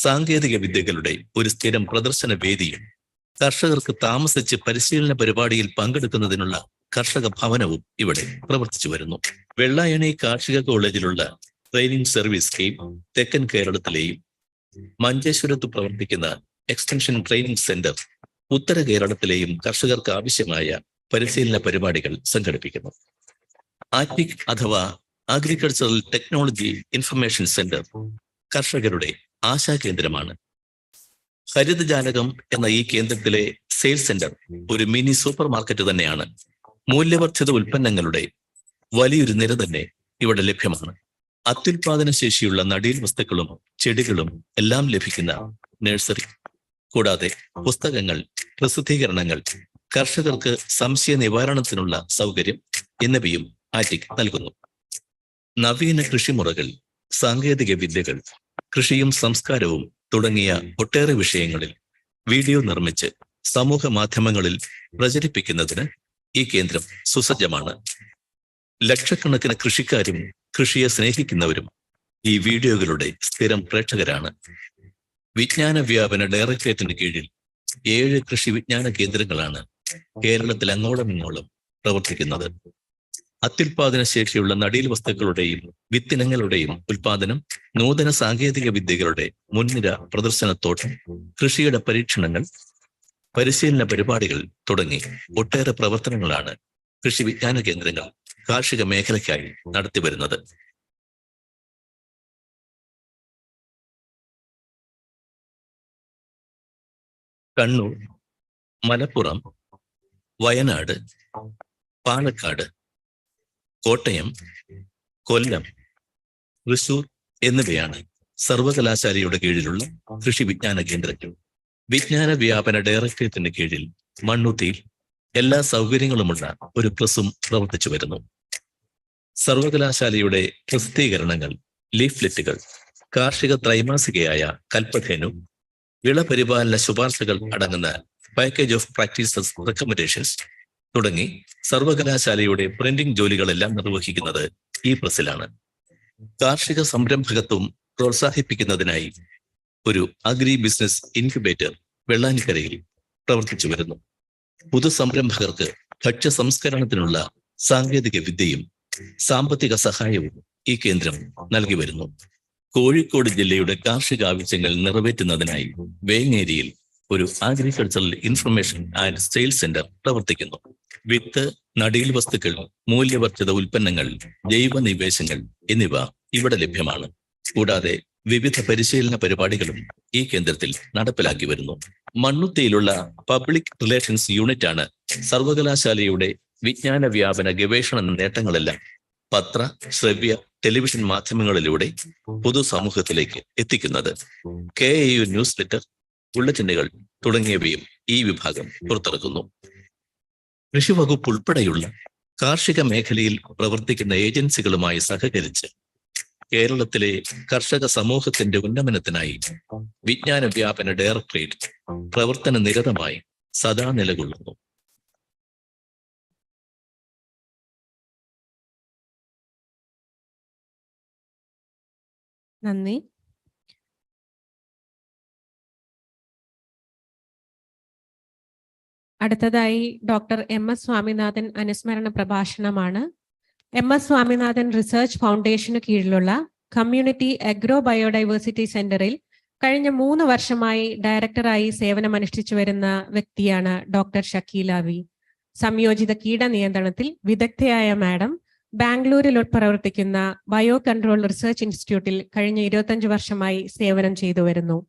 സാങ്കേതിക വിദ്യകളുടെ ഒരു സ്ഥിരം പ്രദർശന വേദിയും കർഷകർക്ക് താമസിച്ച് പരിശീലന പരിപാടിയിൽ പങ്കെടുക്കുന്നതിനുള്ള കർഷക ഭവനവും ഇവിടെ പ്രവർത്തിച്ചു വരുന്നു. വെള്ളായണി കാർഷിക കോളേജിലുള്ള ട്രെയിനിംഗ് സർവീസ് സ്കീം തെക്കൻ കേരളത്തിലെയും മഞ്ചേശ്വരത്ത് പ്രവർത്തിക്കുന്ന എക്സ്റ്റൻഷൻ ട്രെയിനിംഗ് സെന്റർ ഉത്തര കേരളത്തിലെയും കർഷകർക്ക് ആവശ്യമായ പരിശീലന പരിപാടികൾ സംഘടിപ്പിക്കുന്നു. ആറ്റിക് അഥവാ അഗ്രികൾച്ചറൽ ടെക്നോളജി ഇൻഫർമേഷൻ സെന്റർ കർഷകരുടെ ആശാകേന്ദ്രമാണ്. ഹരിതജാലകം എന്ന ഈ കേന്ദ്രത്തിലെ സെയിൽസ് സെന്റർ ഒരു മിനി സൂപ്പർ മാർക്കറ്റ് തന്നെയാണ്. മൂല്യവർദ്ധിത ഉൽപ്പന്നങ്ങളുടെ വലിയൊരു നിര തന്നെ ഇവിടെ ലഭ്യമാണ്. അത്യുൽപാദന ശേഷിയുള്ള നടീൽ വസ്തുക്കളും ചെടികളും എല്ലാം ലഭിക്കുന്ന നഴ്സറി, കൂടാതെ പുസ്തകങ്ങൾ, പ്രസിദ്ധീകരണങ്ങൾ, കർഷകർക്ക് സംശയ നിവാരണത്തിനുള്ള സൗകര്യം എന്നിവയും ആറ്റിക് നൽകുന്നു. നവീന കൃഷിമുറകൾ, സാങ്കേതിക വിദ്യകൾ, കൃഷിയും സംസ്കാരവും തുടങ്ങിയ ഒട്ടേറെ വിഷയങ്ങളിൽ വീഡിയോ നിർമ്മിച്ച് സമൂഹ മാധ്യമങ്ങളിൽ പ്രചരിപ്പിക്കുന്നതിന് ഈ കേന്ദ്രം സുസജ്ജമാണ്. ലക്ഷക്കണക്കിന് കൃഷിക്കാരും കൃഷിയെ സ്നേഹിക്കുന്നവരും ഈ വീഡിയോകളുടെ സ്ഥിരം പ്രേക്ഷകരാണ്. വിജ്ഞാന വ്യാപന ഡയറക്ടറേറ്റിന് കീഴിൽ 7 കൃഷി വിജ്ഞാന കേന്ദ്രങ്ങളാണ് കേരളത്തിൽ അങ്ങോളം ഇങ്ങോളം പ്രവർത്തിക്കുന്നത്. അത്യുൽപാദന ശേഷിയുള്ള നടീൽ വസ്തുക്കളുടെയും വിത്തിനങ്ങളുടെയും ഉൽപാദനം, നൂതന സാങ്കേതിക വിദ്യകളുടെ മുൻനിര പ്രദർശനത്തോട്ടം, കൃഷിയുടെ പരീക്ഷണങ്ങൾ, പരിശീലന പരിപാടികൾ തുടങ്ങി ഒട്ടേറെ പ്രവർത്തനങ്ങളാണ് കൃഷി വിജ്ഞാന കേന്ദ്രങ്ങൾ കാർഷിക മേഖലയ്ക്കായി നടത്തിവരുന്നത്. കണ്ണൂർ, മലപ്പുറം, വയനാട്, പാലക്കാട്, കോട്ടയം, കൊല്ലം, തൃശൂർ എന്നിവയാണ് സർവകലാശാലയുടെ കീഴിലുള്ള കൃഷി വിജ്ഞാന കേന്ദ്രങ്ങൾ. വിജ്ഞാന വ്യാപന ഡയറക്ടറേറ്റിന് കീഴിൽ മണ്ണുത്തിയിൽ എല്ലാ സൗകര്യങ്ങളുമുള്ള ഒരു പ്രസ്സും പ്രവർത്തിച്ചു വരുന്നു. സർവകലാശാലയുടെ പ്രസിദ്ധീകരണങ്ങൾ, ലീഫ്ലെറ്റുകൾ, കാർഷിക ത്രൈമാസികയായ കൽപ്പധേനു, വിളപരിപാലന ശുപാർശകൾ അടങ്ങുന്ന പാക്കേജ് ഓഫ് പ്രാക്ടീസസ് റെക്കമെൻഡേഷൻസ് തുടങ്ങി സർവകലാശാലയുടെ പ്രിന്റിംഗ് ജോലികളെല്ലാം നിർവഹിക്കുന്നത് ഈ പ്രസ്സിലാണ്. കാർഷിക സംരംഭകത്വം പ്രോത്സാഹിപ്പിക്കുന്നതിനായി ഒരു അഗ്രി ബിസിനസ് ഇൻക്യുബേറ്റർ വെള്ളാനിക്കരയിൽ പ്രവർത്തിച്ചു വരുന്നു. പുതുസംരംഭകർക്ക് ഭക്ഷ്യ സംസ്കരണത്തിനുള്ള സാങ്കേതിക വിദ്യയും സാമ്പത്തിക സഹായവും ഈ കേന്ദ്രം നൽകി വരുന്നു. കോഴിക്കോട് ജില്ലയുടെ കാർഷിക ആവശ്യങ്ങൾ നിറവേറ്റുന്നതിനായി വേങ്ങേരിയിൽ ഒരു agricultural information and sales centre പ്രവർത്തിക്കുന്നു. വിത്ത്, നടീൽ വസ്തുക്കൾ, മൂല്യവർദ്ധിത ഉൽപ്പന്നങ്ങൾ, ജൈവ നിവേശങ്ങൾ എന്നിവ ഇവിടെ ലഭ്യമാണ്. കൂടാതെ വിവിധ പരിശീലന പരിപാടികളും ഈ കേന്ദ്രത്തിൽ നടപ്പിലാക്കി വരുന്നു. മണ്ണുത്തിയിലുള്ള പബ്ലിക് റിലേഷൻസ് യൂണിറ്റാണ് സർവകലാശാലയുടെ വിജ്ഞാന വ്യാപന ഗവേഷണ നേട്ടങ്ങളെല്ലാം പത്ര, ശ്രവ്യ, ടെലിവിഷൻ മാധ്യമങ്ങളിലൂടെ പൊതുസമൂഹത്തിലേക്ക് എത്തിക്കുന്നത്. KAU ന്യൂസ് ലെറ്റർ, ബുള്ളറ്റിനുകൾ തുടങ്ങിയവയും ഈ വിഭാഗം പുറത്തിറക്കുന്നു. കൃഷി വകുപ്പ് ഉൾപ്പെടെയുള്ള കാർഷിക മേഖലയിൽ പ്രവർത്തിക്കുന്ന ഏജൻസികളുമായി സഹകരിച്ച് കേരളത്തിലെ കർഷക സമൂഹത്തിന്റെ ഉന്നമനത്തിനായി വിജ്ഞാന വ്യാപന ഡയറക്ടറേറ്റ് പ്രവർത്തന നിരതമായി സദാ നിലകൊള്ളുന്നു. നന്ദി. അടുത്തതായി ഡോക്ടർ MS സ്വാമിനാഥൻ അനുസ്മരണ പ്രഭാഷണമാണ്. MS സ്വാമിനാഥൻ റിസർച്ച് ഫൗണ്ടേഷന് കീഴിലുള്ള കമ്മ്യൂണിറ്റി അഗ്രോ ബയോഡൈവേഴ്സിറ്റി സെന്ററിൽ കഴിഞ്ഞ 3 വർഷമായി ഡയറക്ടറായി സേവനമനുഷ്ഠിച്ചു വരുന്ന വ്യക്തിയാണ് ഡോക്ടർ ഷക്കീല വി. സംയോജിത കീട നിയന്ത്രണത്തിൽ വിദഗ്ധയായ മാഡം ബാംഗ്ലൂരിൽ പ്രവർത്തിക്കുന്ന ബയോ കൺട്രോൾ റിസർച്ച് ഇൻസ്റ്റിറ്റ്യൂട്ടിൽ കഴിഞ്ഞ 25 വർഷമായി സേവനം ചെയ്തു വരുന്നു.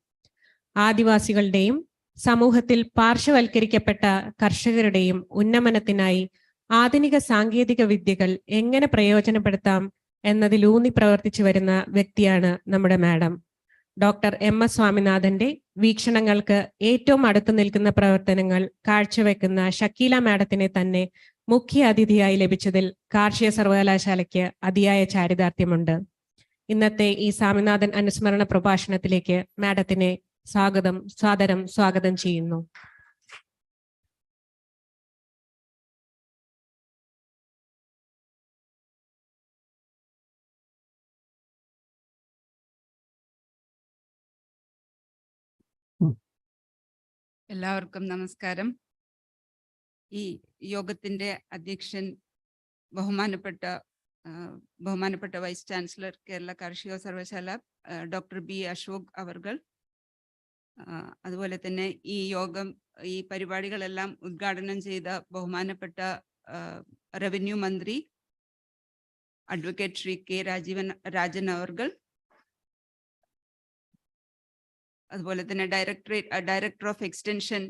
ആദിവാസികളുടെയും സമൂഹത്തിൽ പാർശ്വവൽക്കരിക്കപ്പെട്ട കർഷകരുടെയും ഉന്നമനത്തിനായി ആധുനിക സാങ്കേതിക വിദ്യകൾ എങ്ങനെ പ്രയോജനപ്പെടുത്താം എന്നതിലൂന്നി പ്രവർത്തിച്ചു വരുന്ന വ്യക്തിയാണ് നമ്മുടെ മാഡം. ഡോക്ടർ MS സ്വാമിനാഥന്റെ വീക്ഷണങ്ങൾക്ക് ഏറ്റവും അടുത്തു നിൽക്കുന്ന പ്രവർത്തനങ്ങൾ കാഴ്ചവെക്കുന്ന ഷക്കീല മാഡത്തിനെ തന്നെ മുഖ്യ അതിഥിയായി ലഭിച്ചതിൽ കാർഷിക സർവകലാശാലയ്ക്ക് അതിയായ ചാരിതാർത്ഥ്യമുണ്ട്. ഇന്നത്തെ ഈ സ്വാമിനാഥൻ അനുസ്മരണ പ്രഭാഷണത്തിലേക്ക് മാഡത്തിനെ സാദരം സ്വാഗതം ചെയ്യുന്നു. എല്ലാവർക്കും നമസ്കാരം. ഈ യോഗത്തിന്റെ അധ്യക്ഷൻ ബഹുമാനപ്പെട്ട വൈസ് ചാൻസലർ കേരള കാർഷിക സർവകലാശാല ഡോക്ടർ ബി അശോക് അവർകൾ, അതുപോലെ തന്നെ ഈ പരിപാടികളെല്ലാം ഉദ്ഘാടനം ചെയ്ത ബഹുമാനപ്പെട്ട റവന്യൂ മന്ത്രി അഡ്വക്കേറ്റ് ശ്രീ കെ രാജൻ അവർകൾ, അതുപോലെ തന്നെ ഡയറക്ടർ ഓഫ് എക്സ്റ്റൻഷൻ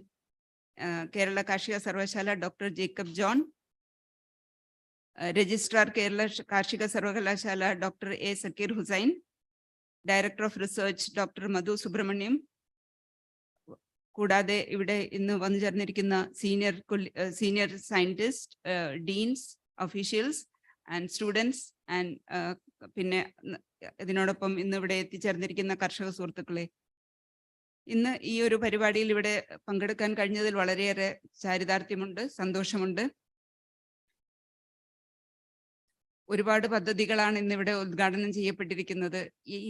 കേരള കാർഷിക സർവകലാശാല ഡോക്ടർ ജേക്കബ് ജോൺ, രജിസ്ട്രാർ കേരള കാർഷിക സർവകലാശാല doctor A Zakir Hussain, director of research doctor Madhu Subramaniam, കൂടാതെ ഇവിടെ ഇന്ന് വന്നു ചേർന്നിരിക്കുന്ന senior scientist, deans, officials and students and പിന്നെ ഇതിനോടൊപ്പം ഇന്ന് ഇവിടെ എത്തിച്ചേർന്നിരിക്കുന്ന കർഷക സുഹൃത്തുക്കളെ, ഇന്ന് ഈ ഒരു പരിപാടിയിൽ ഇവിടെ പങ്കെടുക്കാൻ കഴിഞ്ഞതിൽ വളരെയേറെ ചാരിതാർത്ഥ്യമുണ്ട്, സന്തോഷമുണ്ട്. ഒരുപാട് പദ്ധതികളാണ് ഇന്നിവിടെ ഉദ്ഘാടനം ചെയ്യപ്പെട്ടിരിക്കുന്നത്.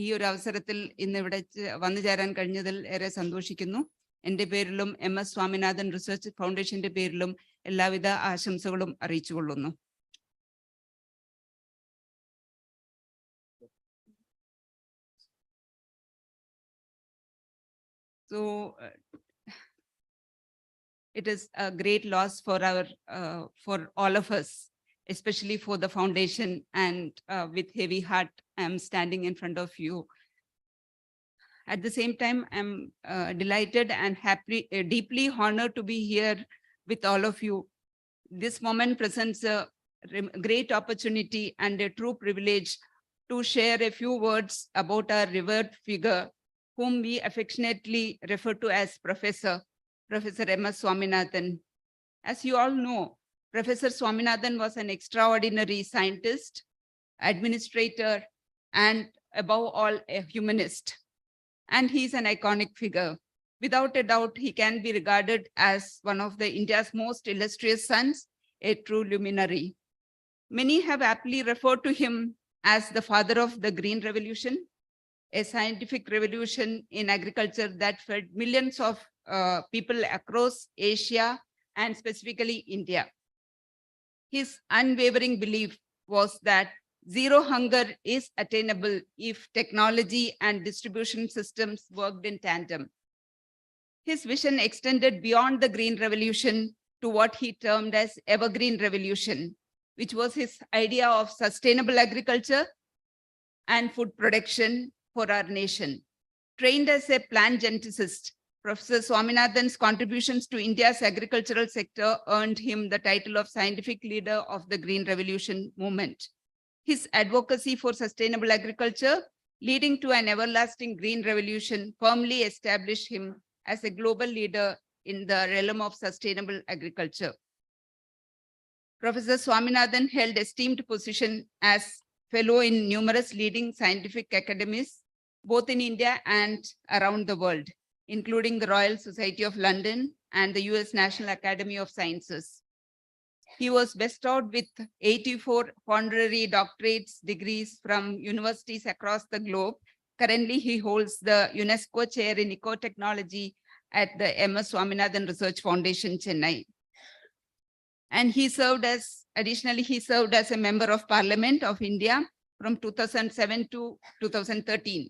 ഈ ഒരു അവസരത്തിൽ ഇന്നിവിടെ വന്നു ചേരാൻ കഴിഞ്ഞതിൽ ഏറെ സന്തോഷിക്കുന്നു. എൻ്റെ പേരിലും MS സ്വാമിനാഥൻ റിസർച്ച് ഫൗണ്ടേഷന്റെ പേരിലും എല്ലാവിധ ആശംസകളും അറിയിച്ചുകൊള്ളുന്നു. So it is a great loss for all of us, especially for the foundation, and with heavy heart I am standing in front of you. At the same time, I'm delighted and happy, deeply honored to be here with all of you. This moment presents a great opportunity and a true privilege to share a few words about our revered figure, whom we affectionately refer to as Professor MS Swaminathan. As you all know, Professor Swaminathan was an extraordinary scientist, administrator, and above all, a humanist. And he's an iconic figure. Without a doubt, he can be regarded as one of India's most illustrious sons, a true luminary. Many have aptly referred to him as the father of the Green Revolution, a scientific revolution in agriculture that fed millions of people across Asia and specifically India. His unwavering belief was that zero hunger is attainable if technology and distribution systems worked in tandem. His vision extended beyond the Green Revolution to what he termed as Evergreen Revolution, which was his idea of sustainable agriculture and food production for our nation. Trained as a plant geneticist, Professor Swaminathan's contributions to India's agricultural sector earned him the title of Scientific Leader of the Green Revolution movement. His advocacy for sustainable agriculture, leading to an everlasting green revolution, firmly established him as a global leader in the realm of sustainable agriculture. Professor Swaminathan held esteemed position as fellow in numerous leading scientific academies, both in India and around the world, including the Royal Society of London and the US National Academy of Sciences. He was bestowed with 84 honorary doctorates degrees from universities across the globe. Currently, he holds the UNESCO chair in ecotechnology at the MS Swaminathan Research Foundation, Chennai. And additionally, he served as a member of Parliament of India from 2007 to 2013.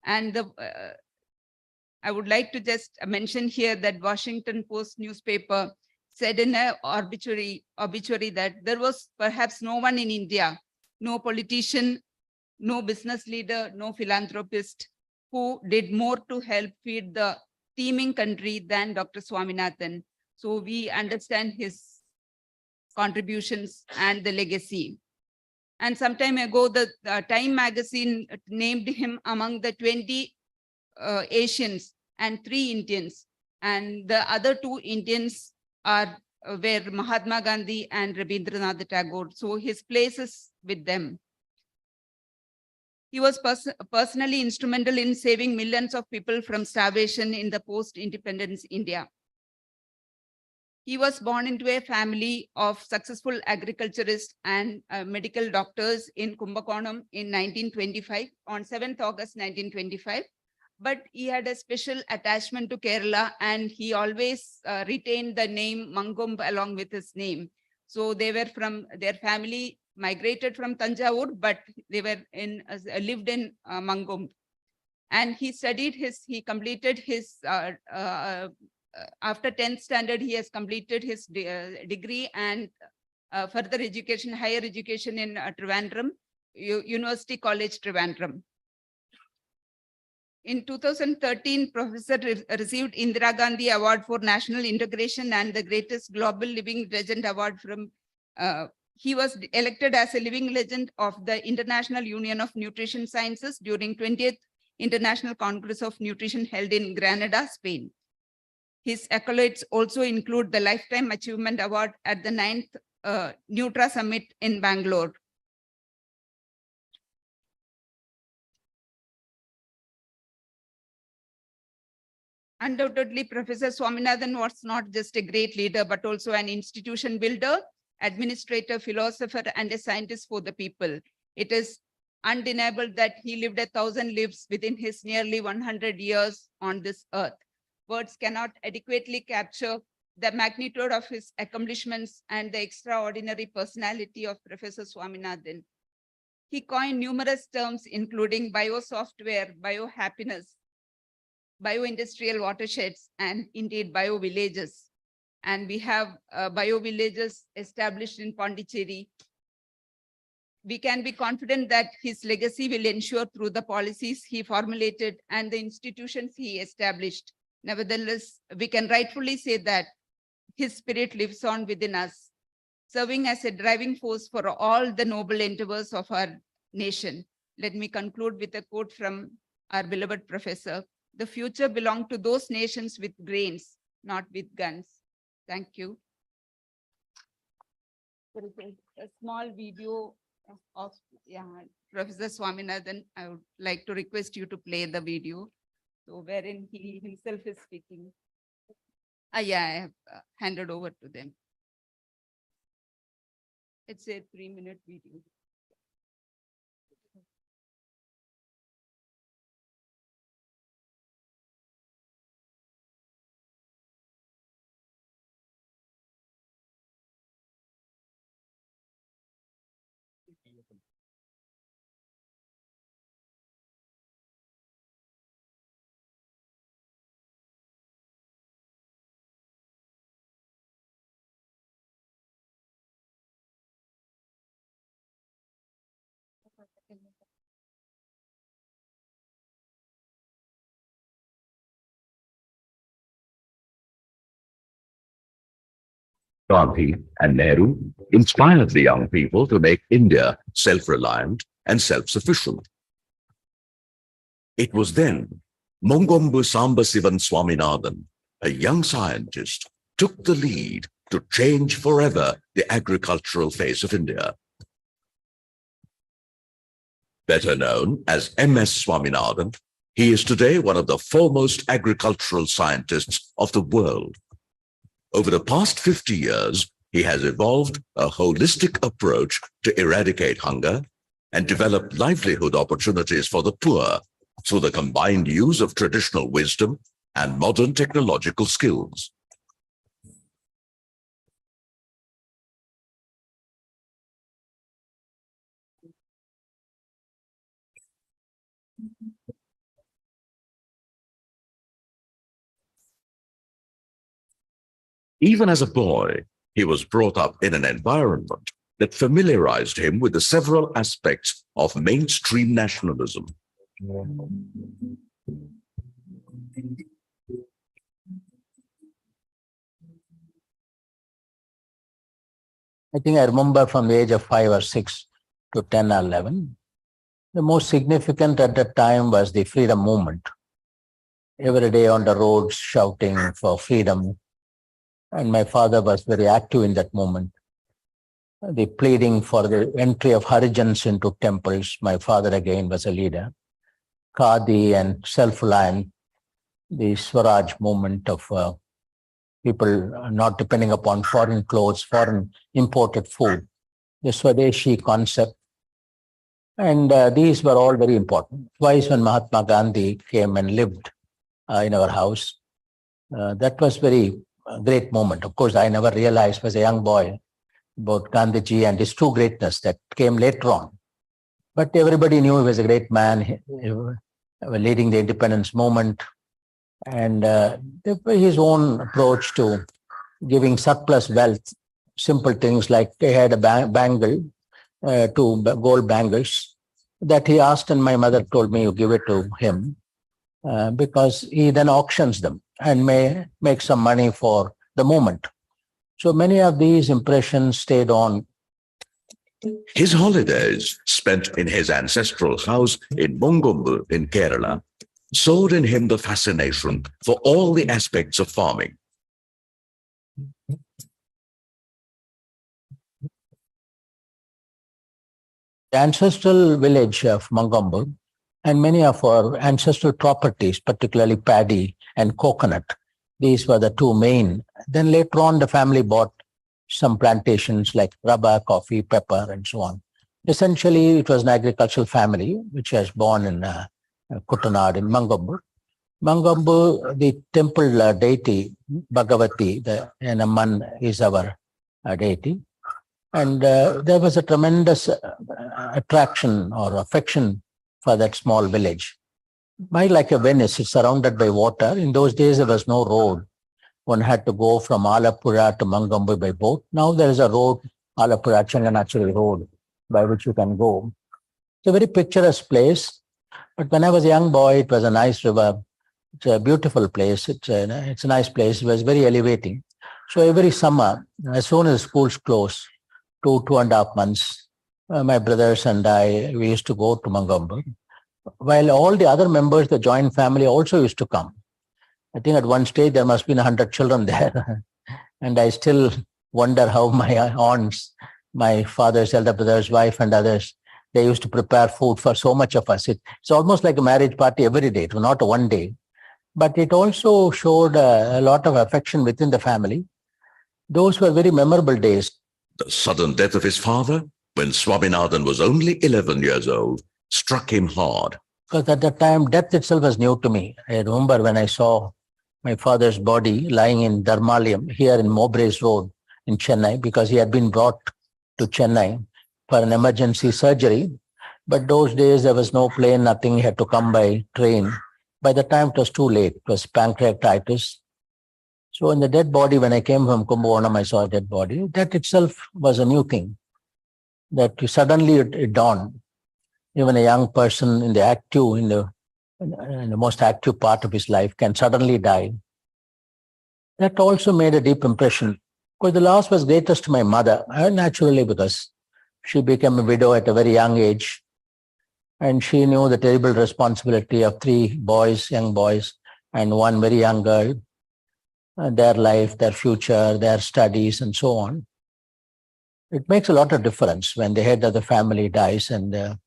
And I would like to just mention here that Washington Post newspaper said in an obituary that there was perhaps no one in India, no politician, no business leader, no philanthropist who did more to help feed the teeming country than Dr. Swaminathan. So we understand his contributions and the legacy. And some time ago, the Time magazine named him among the 20 Asians and 3 Indians. And the other 2 Indians were Mahatma Gandhi and Rabindranath Tagore. So his place is with them. He was personally instrumental in saving millions of people from starvation in the post-independence India. He was born into a family of successful agriculturists and medical doctors in Kumbakonam in 1925, on 7th August 1925. But he had a special attachment to Kerala, and he always retained the name Mangomb along with his name. So they were from, their family migrated from Tanjavur, but they were lived in Mangomb. And he completed his, after 10th standard, he has completed his degree and further education, higher education in Trivandrum, University College Trivandrum. In 2013, Professor received Indira Gandhi Award for National Integration and the Greatest Global Living Legend Award from, he was elected as a living legend of the International Union of Nutrition Sciences during 20th International Congress of Nutrition held in Granada, Spain. His accolades also include the Lifetime Achievement Award at the 9th Nutra Summit in Bangalore. Undoubtedly, Professor Swaminathan was not just a great leader, but also an institution builder, administrator, philosopher, and a scientist for the people. It is undeniable that he lived 1,000 lives within his nearly 100 years on this earth. Words cannot adequately capture the magnitude of his accomplishments and the extraordinary personality of Professor Swaminathan. He coined numerous terms, including biosoftware, biohappiness, bio-industrial watersheds, and indeed bio-villages. And we have bio-villages established in Pondicherry. We can be confident that his legacy will ensure through the policies he formulated and the institutions he established. Nevertheless, we can rightfully say that his spirit lives on within us, serving as a driving force for all the noble endeavors of our nation. Let me conclude with a quote from our beloved professor. The future belongs to those nations with brains, not with guns. Thank you. There is a small video of Professor Swaminathan. I would like to request you to play the video. So wherein he himself is speaking. I have handed over to them. It's a 3-minute video. Gandhi and Nehru inspired the young people to make India self-reliant and self-sufficient. It was then Mongombu Sambasivan Swaminathan, a young scientist, took the lead to change forever the agricultural face of India. Better known as S Swaminathan, he is today one of the foremost agricultural scientists of the world. Over the past 50 years, he has evolved a holistic approach to eradicate hunger and develop livelihood opportunities for the poor through the combined use of traditional wisdom and modern technological skills. Even as a boy, he was brought up in an environment that familiarized him with the several aspects of mainstream nationalism. I think I remember from the age of 5 or 6 to 10 or 11, the most significant at that time was the freedom movement. Every day on the roads shouting for freedom. And my father was very active in that movement. The pleading for the entry of Harijans into temples, my father again was a leader. Khadi and self-reliant, the Swaraj movement of people not depending upon foreign clothes, foreign imported food, the Swadeshi concept. And these were all very important. Twice when Mahatma Gandhi came and lived in our house, that was very great moment. Of course, I never realized as a young boy about Gandhiji and his true greatness that came later on. But everybody knew he was a great man, leading the independence movement. And his own approach to giving surplus wealth, simple things like he had a bangle, two gold bangles that he asked, and my mother told me you give it to him because he then auctions them and may make some money for the movement. So many of these impressions stayed on. His holidays, spent in his ancestral house in Mongombu in Kerala, sowed in him the fascination for all the aspects of farming. The ancestral village of Mongombu and many of our ancestral properties, particularly paddy and coconut, these were the two main. Then later on, the family bought some plantations like rubber, coffee, pepper, and so on. Essentially, it was an agricultural family which was born in Kutanad in Mongombu. Mongombu, the temple deity, Bhagavati, the Amman is our deity. And there was a tremendous attraction or affection for that small village. Like a Venice, it's surrounded by water. In those days, there was no road. One had to go from Alapura to Mongombu by boat. Now there is a road, Alapura-Changanachari road, by which you can go. It's a very picturesque place. But when I was a young boy, it was a nice river. It's a beautiful place. It's a nice place. It was very elevating. So every summer, as soon as schools closed, 2.5 months, my brothers and I, we used to go to Mongombu. While all the other members, the joint family also used to come. I think at one stage there must be 100 children there. And I still wonder how my aunts, my father's elder brother's wife and others, they used to prepare food for so much of us. It's almost like a marriage party every day. It was not a one day. But it also showed a lot of affection within the family. Those were very memorable days. The sudden death of his father, when Swaminathan was only 11 years old, struck him hard. Because at that time, death itself was new to me. I remember when I saw my father's body lying in Dharmalayam here in Mowbray's Road in Chennai, because he had been brought to Chennai for an emergency surgery. But those days, there was no plane, nothing. He had to come by train. By the time, it was too late. It was pancreatitis. So in the dead body, when I came from Kumbhakonam, I saw a dead body. That itself was a new thing. That suddenly it dawned. Even a young person in the most active part of his life can suddenly die. That also made a deep impression. Because the loss was greatest to my mother, naturally, because she became a widow at a very young age. And she knew the terrible responsibility of 3 boys, young boys, and 1 very young girl. their life, their future, their studies, and so on. It makes a lot of difference when the head of the family dies and the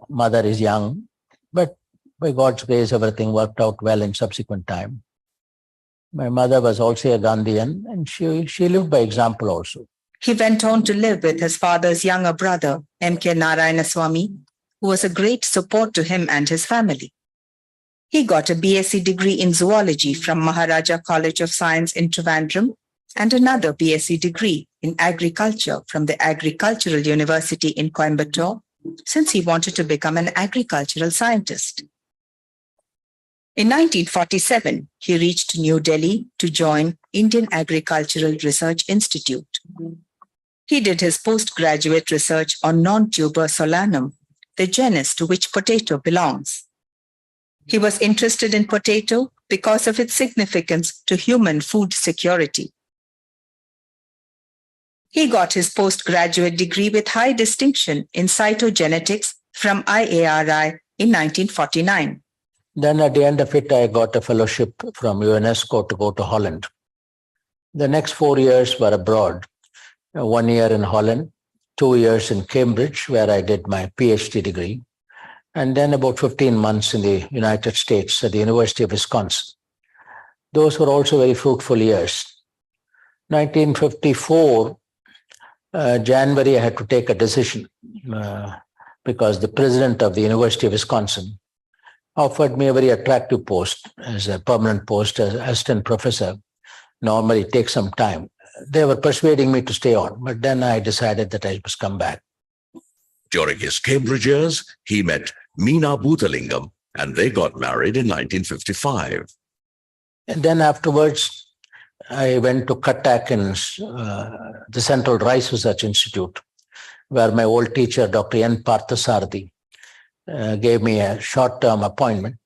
mother is young. But by God's grace, everything worked out well in subsequent time. My mother was also a Gandhian, and she lived by example also. He went on to live with his father's younger brother, M.K. Narayanaswamy, who was a great support to him and his family. He got a BSc degree in zoology from Maharaja College of Science in Trivandrum and another BSc degree in agriculture from the Agricultural University in Coimbatore, since he wanted to become an agricultural scientist. In 1947, he reached New Delhi to join Indian Agricultural Research Institute. He did his postgraduate research on non-tuber solanum, the genus to which potato belongs. He was interested in potato because of its significance to human food security. He got his postgraduate degree with high distinction in cytogenetics from IARI in 1949. Then at the end of it, I got a fellowship from UNESCO to go to Holland. The next 4 years were abroad. 1 year in Holland, 2 years in Cambridge, where I did my PhD degree, and then about 15 months in the United States at the University of Wisconsin. Those were also very fruitful years. 1954, January, I had to take a decision because the president of the University of Wisconsin offered me a very attractive post as a permanent post as assistant professor. Normally it takes some time. They were persuading me to stay on, but then I decided that I must come back. During his Cambridge years, he met Meena Bhuthalingam and they got married in 1955. And then afterwards, I went to Cuttack in the Central Rice Research Institute, where my old teacher, Dr. N. Parthasarathi, gave me a short-term appointment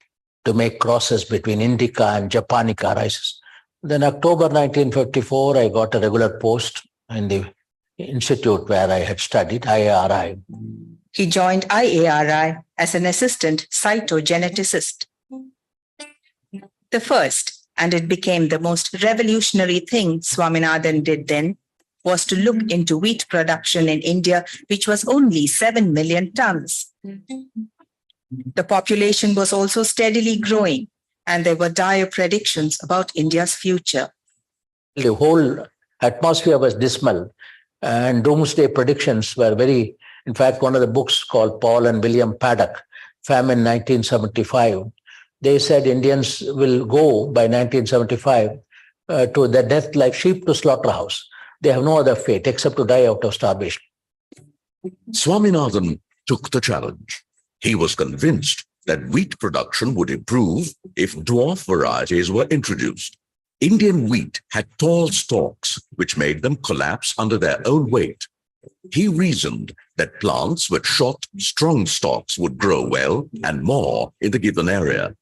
to make crosses between Indica and Japonica rices. Then October 1954, I got a regular post in the institute where I had studied, IARI. He joined IARI as an assistant cytogeneticist. The first, and it became the most revolutionary thing Swaminathan did then, was to look into wheat production in India, which was only 7 million tons. The population was also steadily growing, and there were dire predictions about India's future. The whole atmosphere was dismal, and doomsday predictions were very, in fact, one of the books called Paul and William Paddock, Famine 1975, they said Indians will go by 1975 to their death like sheep to slaughterhouse. They have no other fate except to die out of starvation. Swaminathan took the challenge. He was convinced that wheat production would improve if dwarf varieties were introduced. Indian wheat had tall stalks, which made them collapse under their own weight. He reasoned that plants with short, strong stalks would grow well and more in the given area.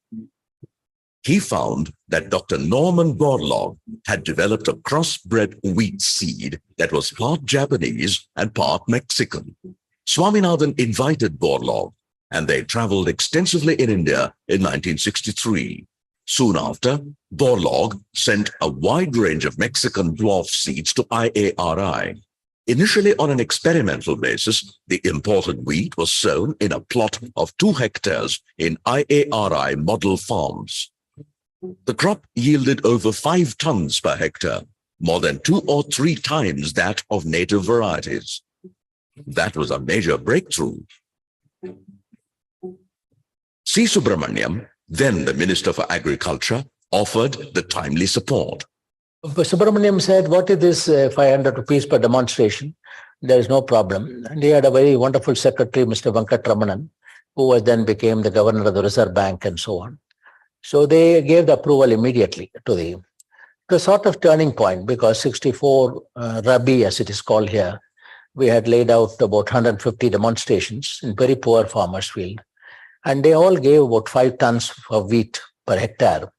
He found that Dr. Norman Borlaug had developed a crossbred wheat seed that was part Japanese and part Mexican. Swaminathan invited Borlaug, and they traveled extensively in India in 1963. Soon after, Borlaug sent a wide range of Mexican dwarf seeds to IARI. Initially on an experimental basis, the imported wheat was sown in a plot of 2 hectares in IARI model farms. The crop yielded over 5 tons per hectare, more than 2 or 3 times that of native varieties. That was a major breakthrough. C. Subramaniam, then the Minister for Agriculture, offered the timely support. Subramaniam said, what is this 500 rupees per demonstration? There is no problem. And he had a very wonderful secretary, Mr. Venkatramanan, who was then became the governor of the Reserve Bank and so on. So they gave the approval immediately to the sort of turning point, because 64 Rabi, as it is called here, we had laid out about 150 demonstrations in very poor farmers' field. And they all gave about 5 tons of wheat per hectare.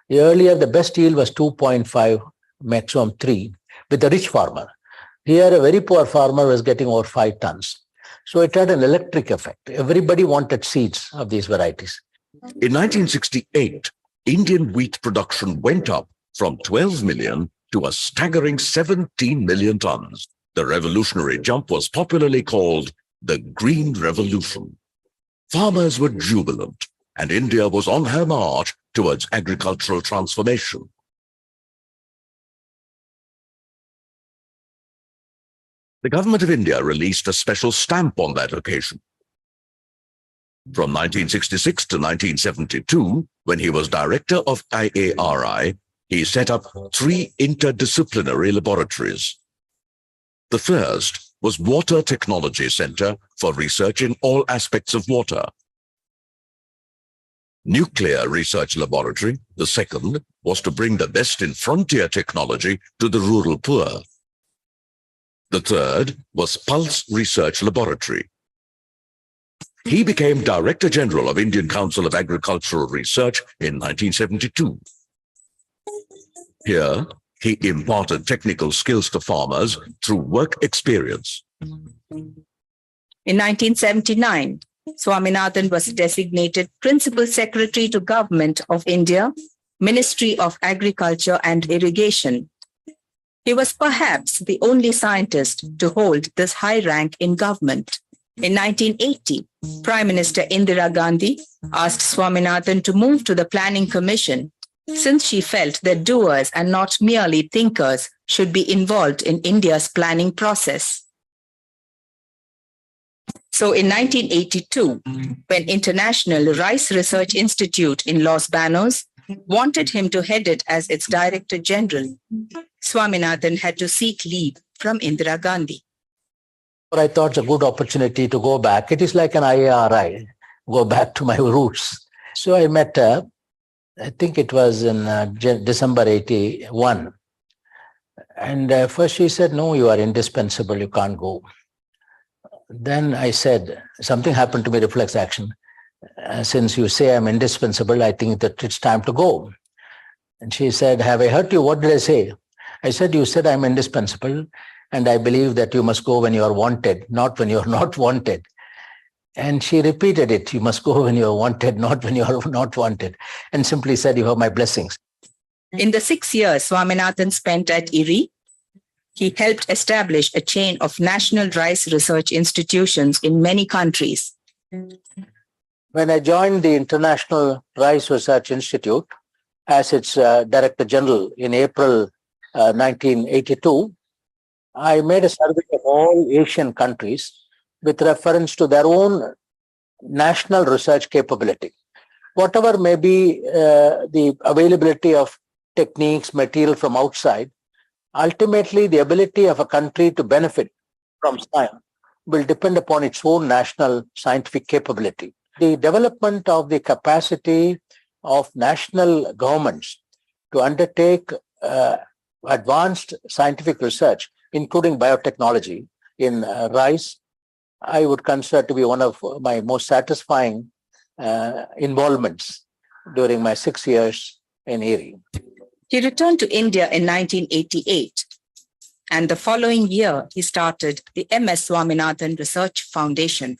Earlier, the best yield was 2.5, maximum 3, with a rich farmer. Here, a very poor farmer was getting over 5 tons. So it had an electric effect. Everybody wanted seeds of these varieties. In 1968, Indian wheat production went up from 12 million to a staggering 17 million tons. The revolutionary jump was popularly called the Green Revolution. Farmers were jubilant, and India was on her march towards agricultural transformation. The government of India released a special stamp on that occasion. From 1966 to 1972, when he was director of IARI, he set up 3 interdisciplinary laboratories. The first was Water Technology Center for research in all aspects of water. Nuclear Research Laboratory, the second, was to bring the best in frontier technology to the rural poor. The third was Pulse Research Laboratory. He became Director General of Indian Council of Agricultural Research in 1972. Here, he imparted technical skills to farmers through work experience. In 1979, Swaminathan was designated Principal Secretary to Government of India, Ministry of Agriculture and Irrigation. He was perhaps the only scientist to hold this high rank in government. In 1980, Prime Minister Indira Gandhi asked Swaminathan to move to the Planning Commission, since she felt that doers and not merely thinkers should be involved in India's planning process. So in 1982, when International Rice Research Institute in Los Banos wanted him to head it as its Director General, Swaminathan had to seek leave from Indira Gandhi. I thought it's a good opportunity to go back. It is like an IARI, go back to my roots. So I met her, I think it was in December 81. And first she said, no, you are indispensable, you can't go. Then I said, something happened to me, reflex action. Since you say I'm indispensable, I think that it's time to go. And she said, have I hurt you? What did I say? I said, you said I'm indispensable, and I believe that you must go when you are wanted, not when you're not wanted. And she repeated it, you must go when you're wanted, not when you're not wanted, and simply said, you have my blessings. In the 6 years Swaminathan spent at IRI, he helped establish a chain of national rice research institutions in many countries. When I joined the International Rice Research Institute as its Director General in April 1982, I made a survey of all Asian countries with reference to their own national research capability. Whatever may be the availability of techniques, material from outside, ultimately the ability of a country to benefit from science will depend upon its own national scientific capability. The development of the capacity of national governments to undertake advanced scientific research, including biotechnology in rice, I would consider to be one of my most satisfying involvements during my 6 years in IRI. He returned to India in 1988, and the following year he started the MS Swaminathan Research Foundation.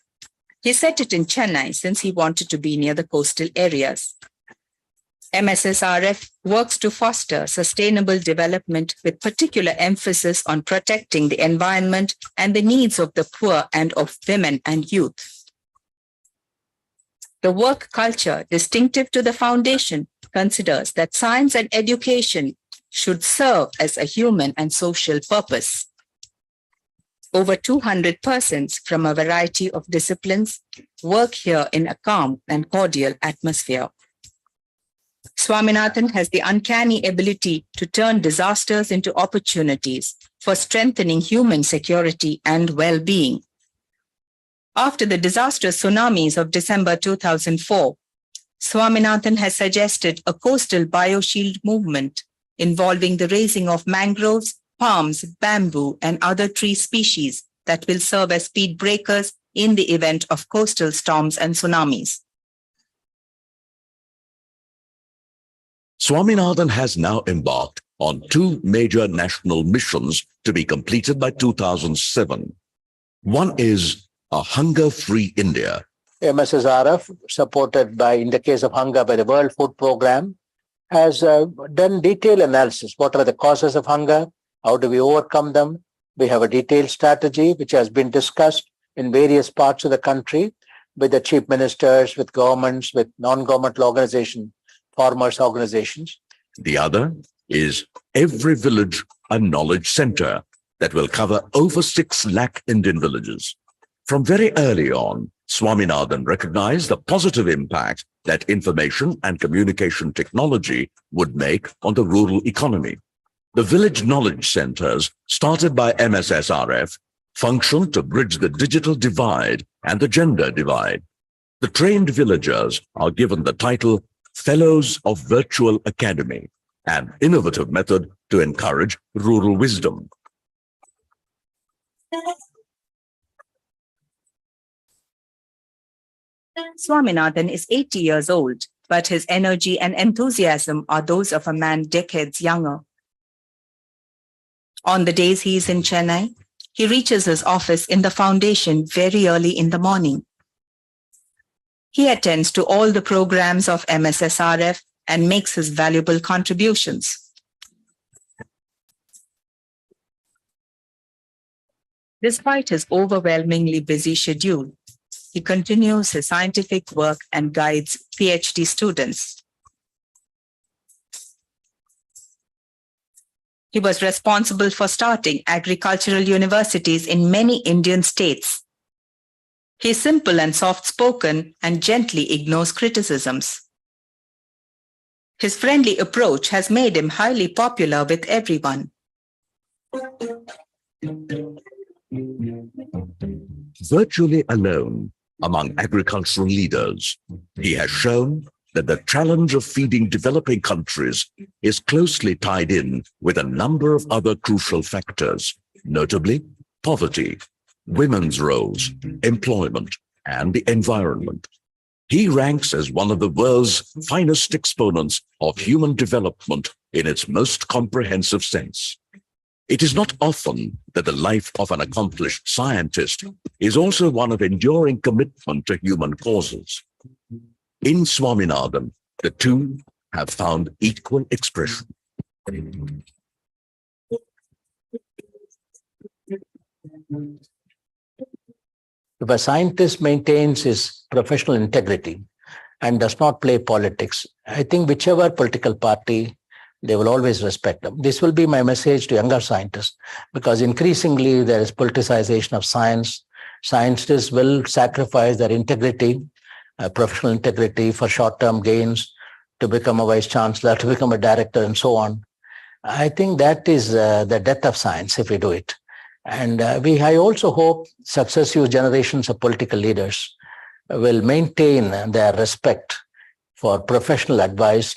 He set it in Chennai since he wanted to be near the coastal areas. MSSRF works to foster sustainable development with particular emphasis on protecting the environment and the needs of the poor and of women and youth. The work culture distinctive to the foundation considers that science and education should serve as a human and social purpose. Over 200 persons from a variety of disciplines work here in a calm and cordial atmosphere. Swaminathan has the uncanny ability to turn disasters into opportunities for strengthening human security and well-being. After the disastrous tsunamis of December 2004, Swaminathan has suggested a coastal bioshield movement involving the raising of mangroves, palms, bamboo, and other tree species that will serve as speed breakers in the event of coastal storms and tsunamis. Swaminathan has now embarked on 2 major national missions to be completed by 2007. One is a hunger-free India. MSSRF, supported by, in the case of hunger, by the World Food Programme, has done detailed analysis. What are the causes of hunger? How do we overcome them? We have a detailed strategy which has been discussed in various parts of the country with the chief ministers, with governments, with non-governmental organizations, farmers organizations. The other is Every Village a Knowledge Center that will cover over 6 lakh Indian villages. From very early on, Swaminathan recognized the positive impact that information and communication technology would make on the rural economy. The village knowledge centers, started by MSSRF, function to bridge the digital divide and the gender divide. The trained villagers are given the title Fellows of Virtual Academy, an innovative method to encourage rural wisdom. Swaminathan is 80 years old, but his energy and enthusiasm are those of a man decades younger. On the days he is in Chennai, he reaches his office in the foundation very early in the morning. He attends to all the programs of MSSRF and makes his valuable contributions. Despite his overwhelmingly busy schedule, he continues his scientific work and guides PhD students. He was responsible for starting agricultural universities in many Indian states. He is simple and soft-spoken and gently ignores criticisms. His friendly approach has made him highly popular with everyone. Virtually alone among agricultural leaders, he has shown that the challenge of feeding developing countries is closely tied in with a number of other crucial factors, notably poverty, women's roles, employment, and the environment. He ranks as one of the world's finest exponents of human development in its most comprehensive sense. It is not often that the life of an accomplished scientist is also one of enduring commitment to human causes. In Swaminathan, the two have found equal expression. If a scientist maintains his professional integrity and does not play politics, I think whichever political party, they will always respect them. This will be my message to younger scientists, because increasingly there is politicization of science. Scientists will sacrifice their integrity, professional integrity, for short-term gains, to become a vice chancellor, to become a director, and so on. I think that is the death of science if we do it. And I also hope successive generations of political leaders will maintain their respect for professional advice,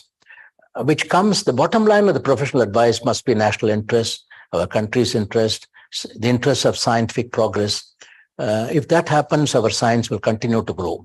which comes, the bottom line of the professional advice must be national interest, our country's interest, the interests of scientific progress. If that happens, our science will continue to grow.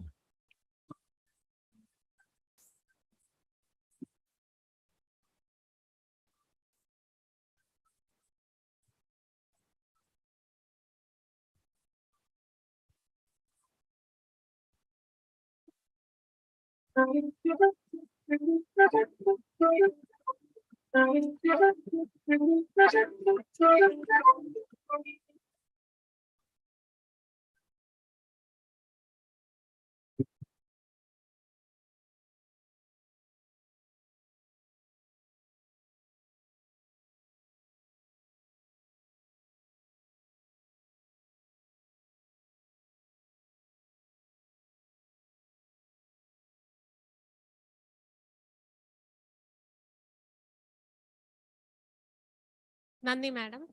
നന്ദി madam.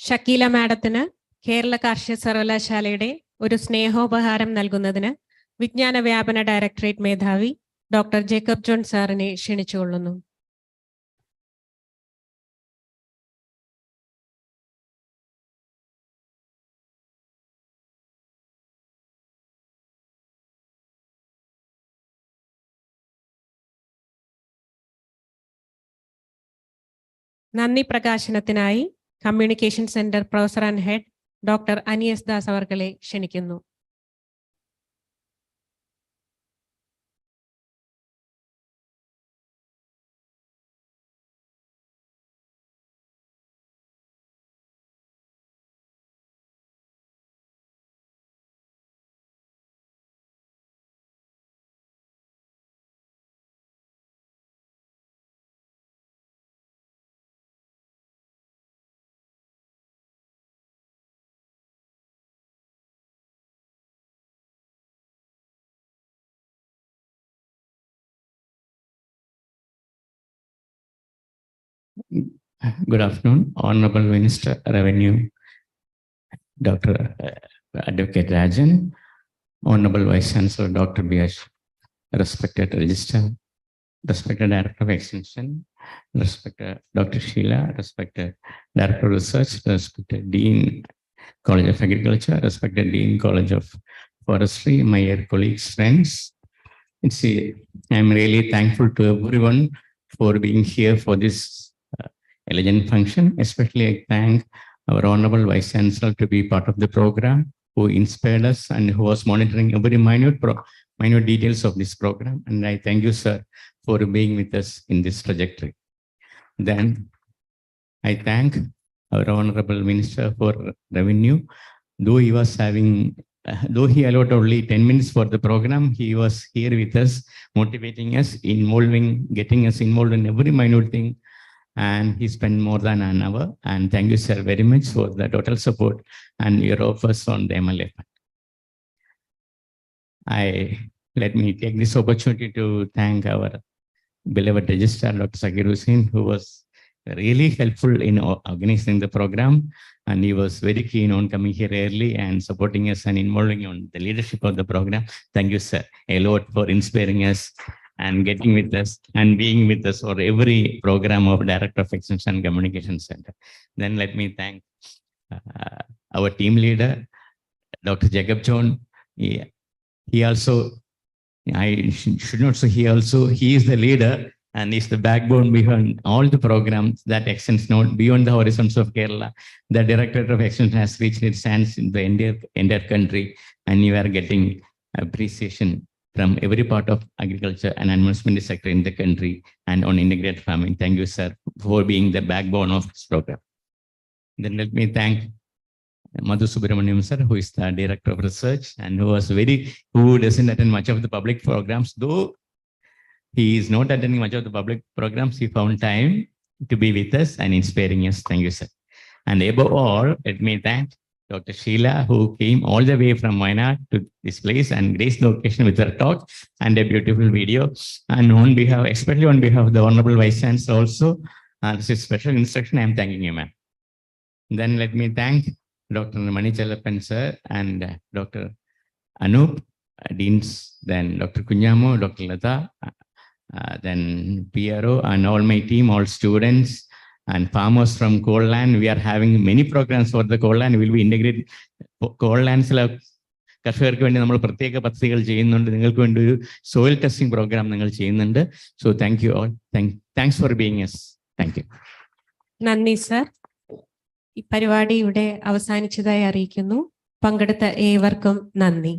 Shakeela മാഡത്തിന് കേരള കാർഷിക സർവകലാശാലയുടെ ഒരു സ്നേഹോപഹാരം നൽകുന്നതിന് വിജ്ഞാന വ്യാപന directorate മേധാവി doctor Jacob John സാറിനെ ക്ഷണിച്ചുകൊള്ളുന്നു. നന്ദി പ്രകാശനത്തിനായി communication centre professor and head doctor Aneez Das അവർകളെ ക്ഷണിക്കുന്നു. Good afternoon, Honorable Minister Revenue, Dr. Advocate Rajan, Honorable Vice Chancellor Dr. B.S., respected Registrar, respected Director of Extension, respected Dr. Sheila, respected Director of Research, respected Dean, College of Agriculture, respected Dean, College of Forestry, my dear colleagues, friends. I'm really thankful to everyone for being here for this elegant function. Especially I thank our Honorable Vice Chancellor to be part of the program, who inspired us and who was monitoring every minute details of this program. And I thank you, sir, for being with us in this trajectory. Then I thank our Honorable Minister for Revenue. Though he allowed only 10 minutes for the program, he was here with us, motivating us, getting us involved in every minute thing. And he spent more than an hour. And thank you, sir, very much for the total support and your offers on the MLA. Let me take this opportunity to thank our beloved Registrar, Dr. Zakir Hussain, who was really helpful in organizing the program. And he was very keen on coming here early and supporting us and involving on the leadership of the program. Thank you, sir, a lot for inspiring us and getting with us and being with us for every program of Director of Extension Communication Center. Then let me thank our team leader, Dr. Jacob John. He also, I should not say he is the leader and is the backbone behind all the programs that extends not beyond the horizons of Kerala. The Directorate of Extension has reached its hands in the entire country, and you are getting appreciation from every part of agriculture and environment sector in the country and on integrated farming. Thank you, sir, for being the backbone of this program. Then let me thank Madhu Subramaniam, sir, who is the Director of Research and who doesn't attend much of the public programs. Though he is not attending much of the public programs, he found time to be with us and inspiring us. Thank you, sir. And above all, let me thank Dr. Sheila, who came all the way from Wayanad to this place and graced the occasion with her talk and a beautiful video. And especially on behalf of the Honorable Vice Chancellor also, this is special instruction. I am thanking you, ma'am. Then let me thank Dr. Mani Chalapan, sir, and Dr. Anup, Deans, then Dr. Kunyamo, Dr. Lata, then PRO, and all my team, all students, and farmers from coal land. We are having many programs for the coal land. We will be integrated coal lands. കർഷകർക്ക് വേണ്ടി നമ്മൾ പ്രത്യേക പദ്ധതികൾ ചെയ്യുന്നുണ്ട്. നിങ്ങൾക്ക് വേണ്ടി ഒരു soil testing programme നിങ്ങൾ ചെയ്യുന്നുണ്ട്. So thank you all. Thanks for being us. Thank you. നന്ദി സർ. ഈ പരിപാടി ഇവിടെ അവസാനിച്ചതായി അറിയിക്കുന്നു. പങ്കെടുത്ത ഏവർക്കും നന്ദി.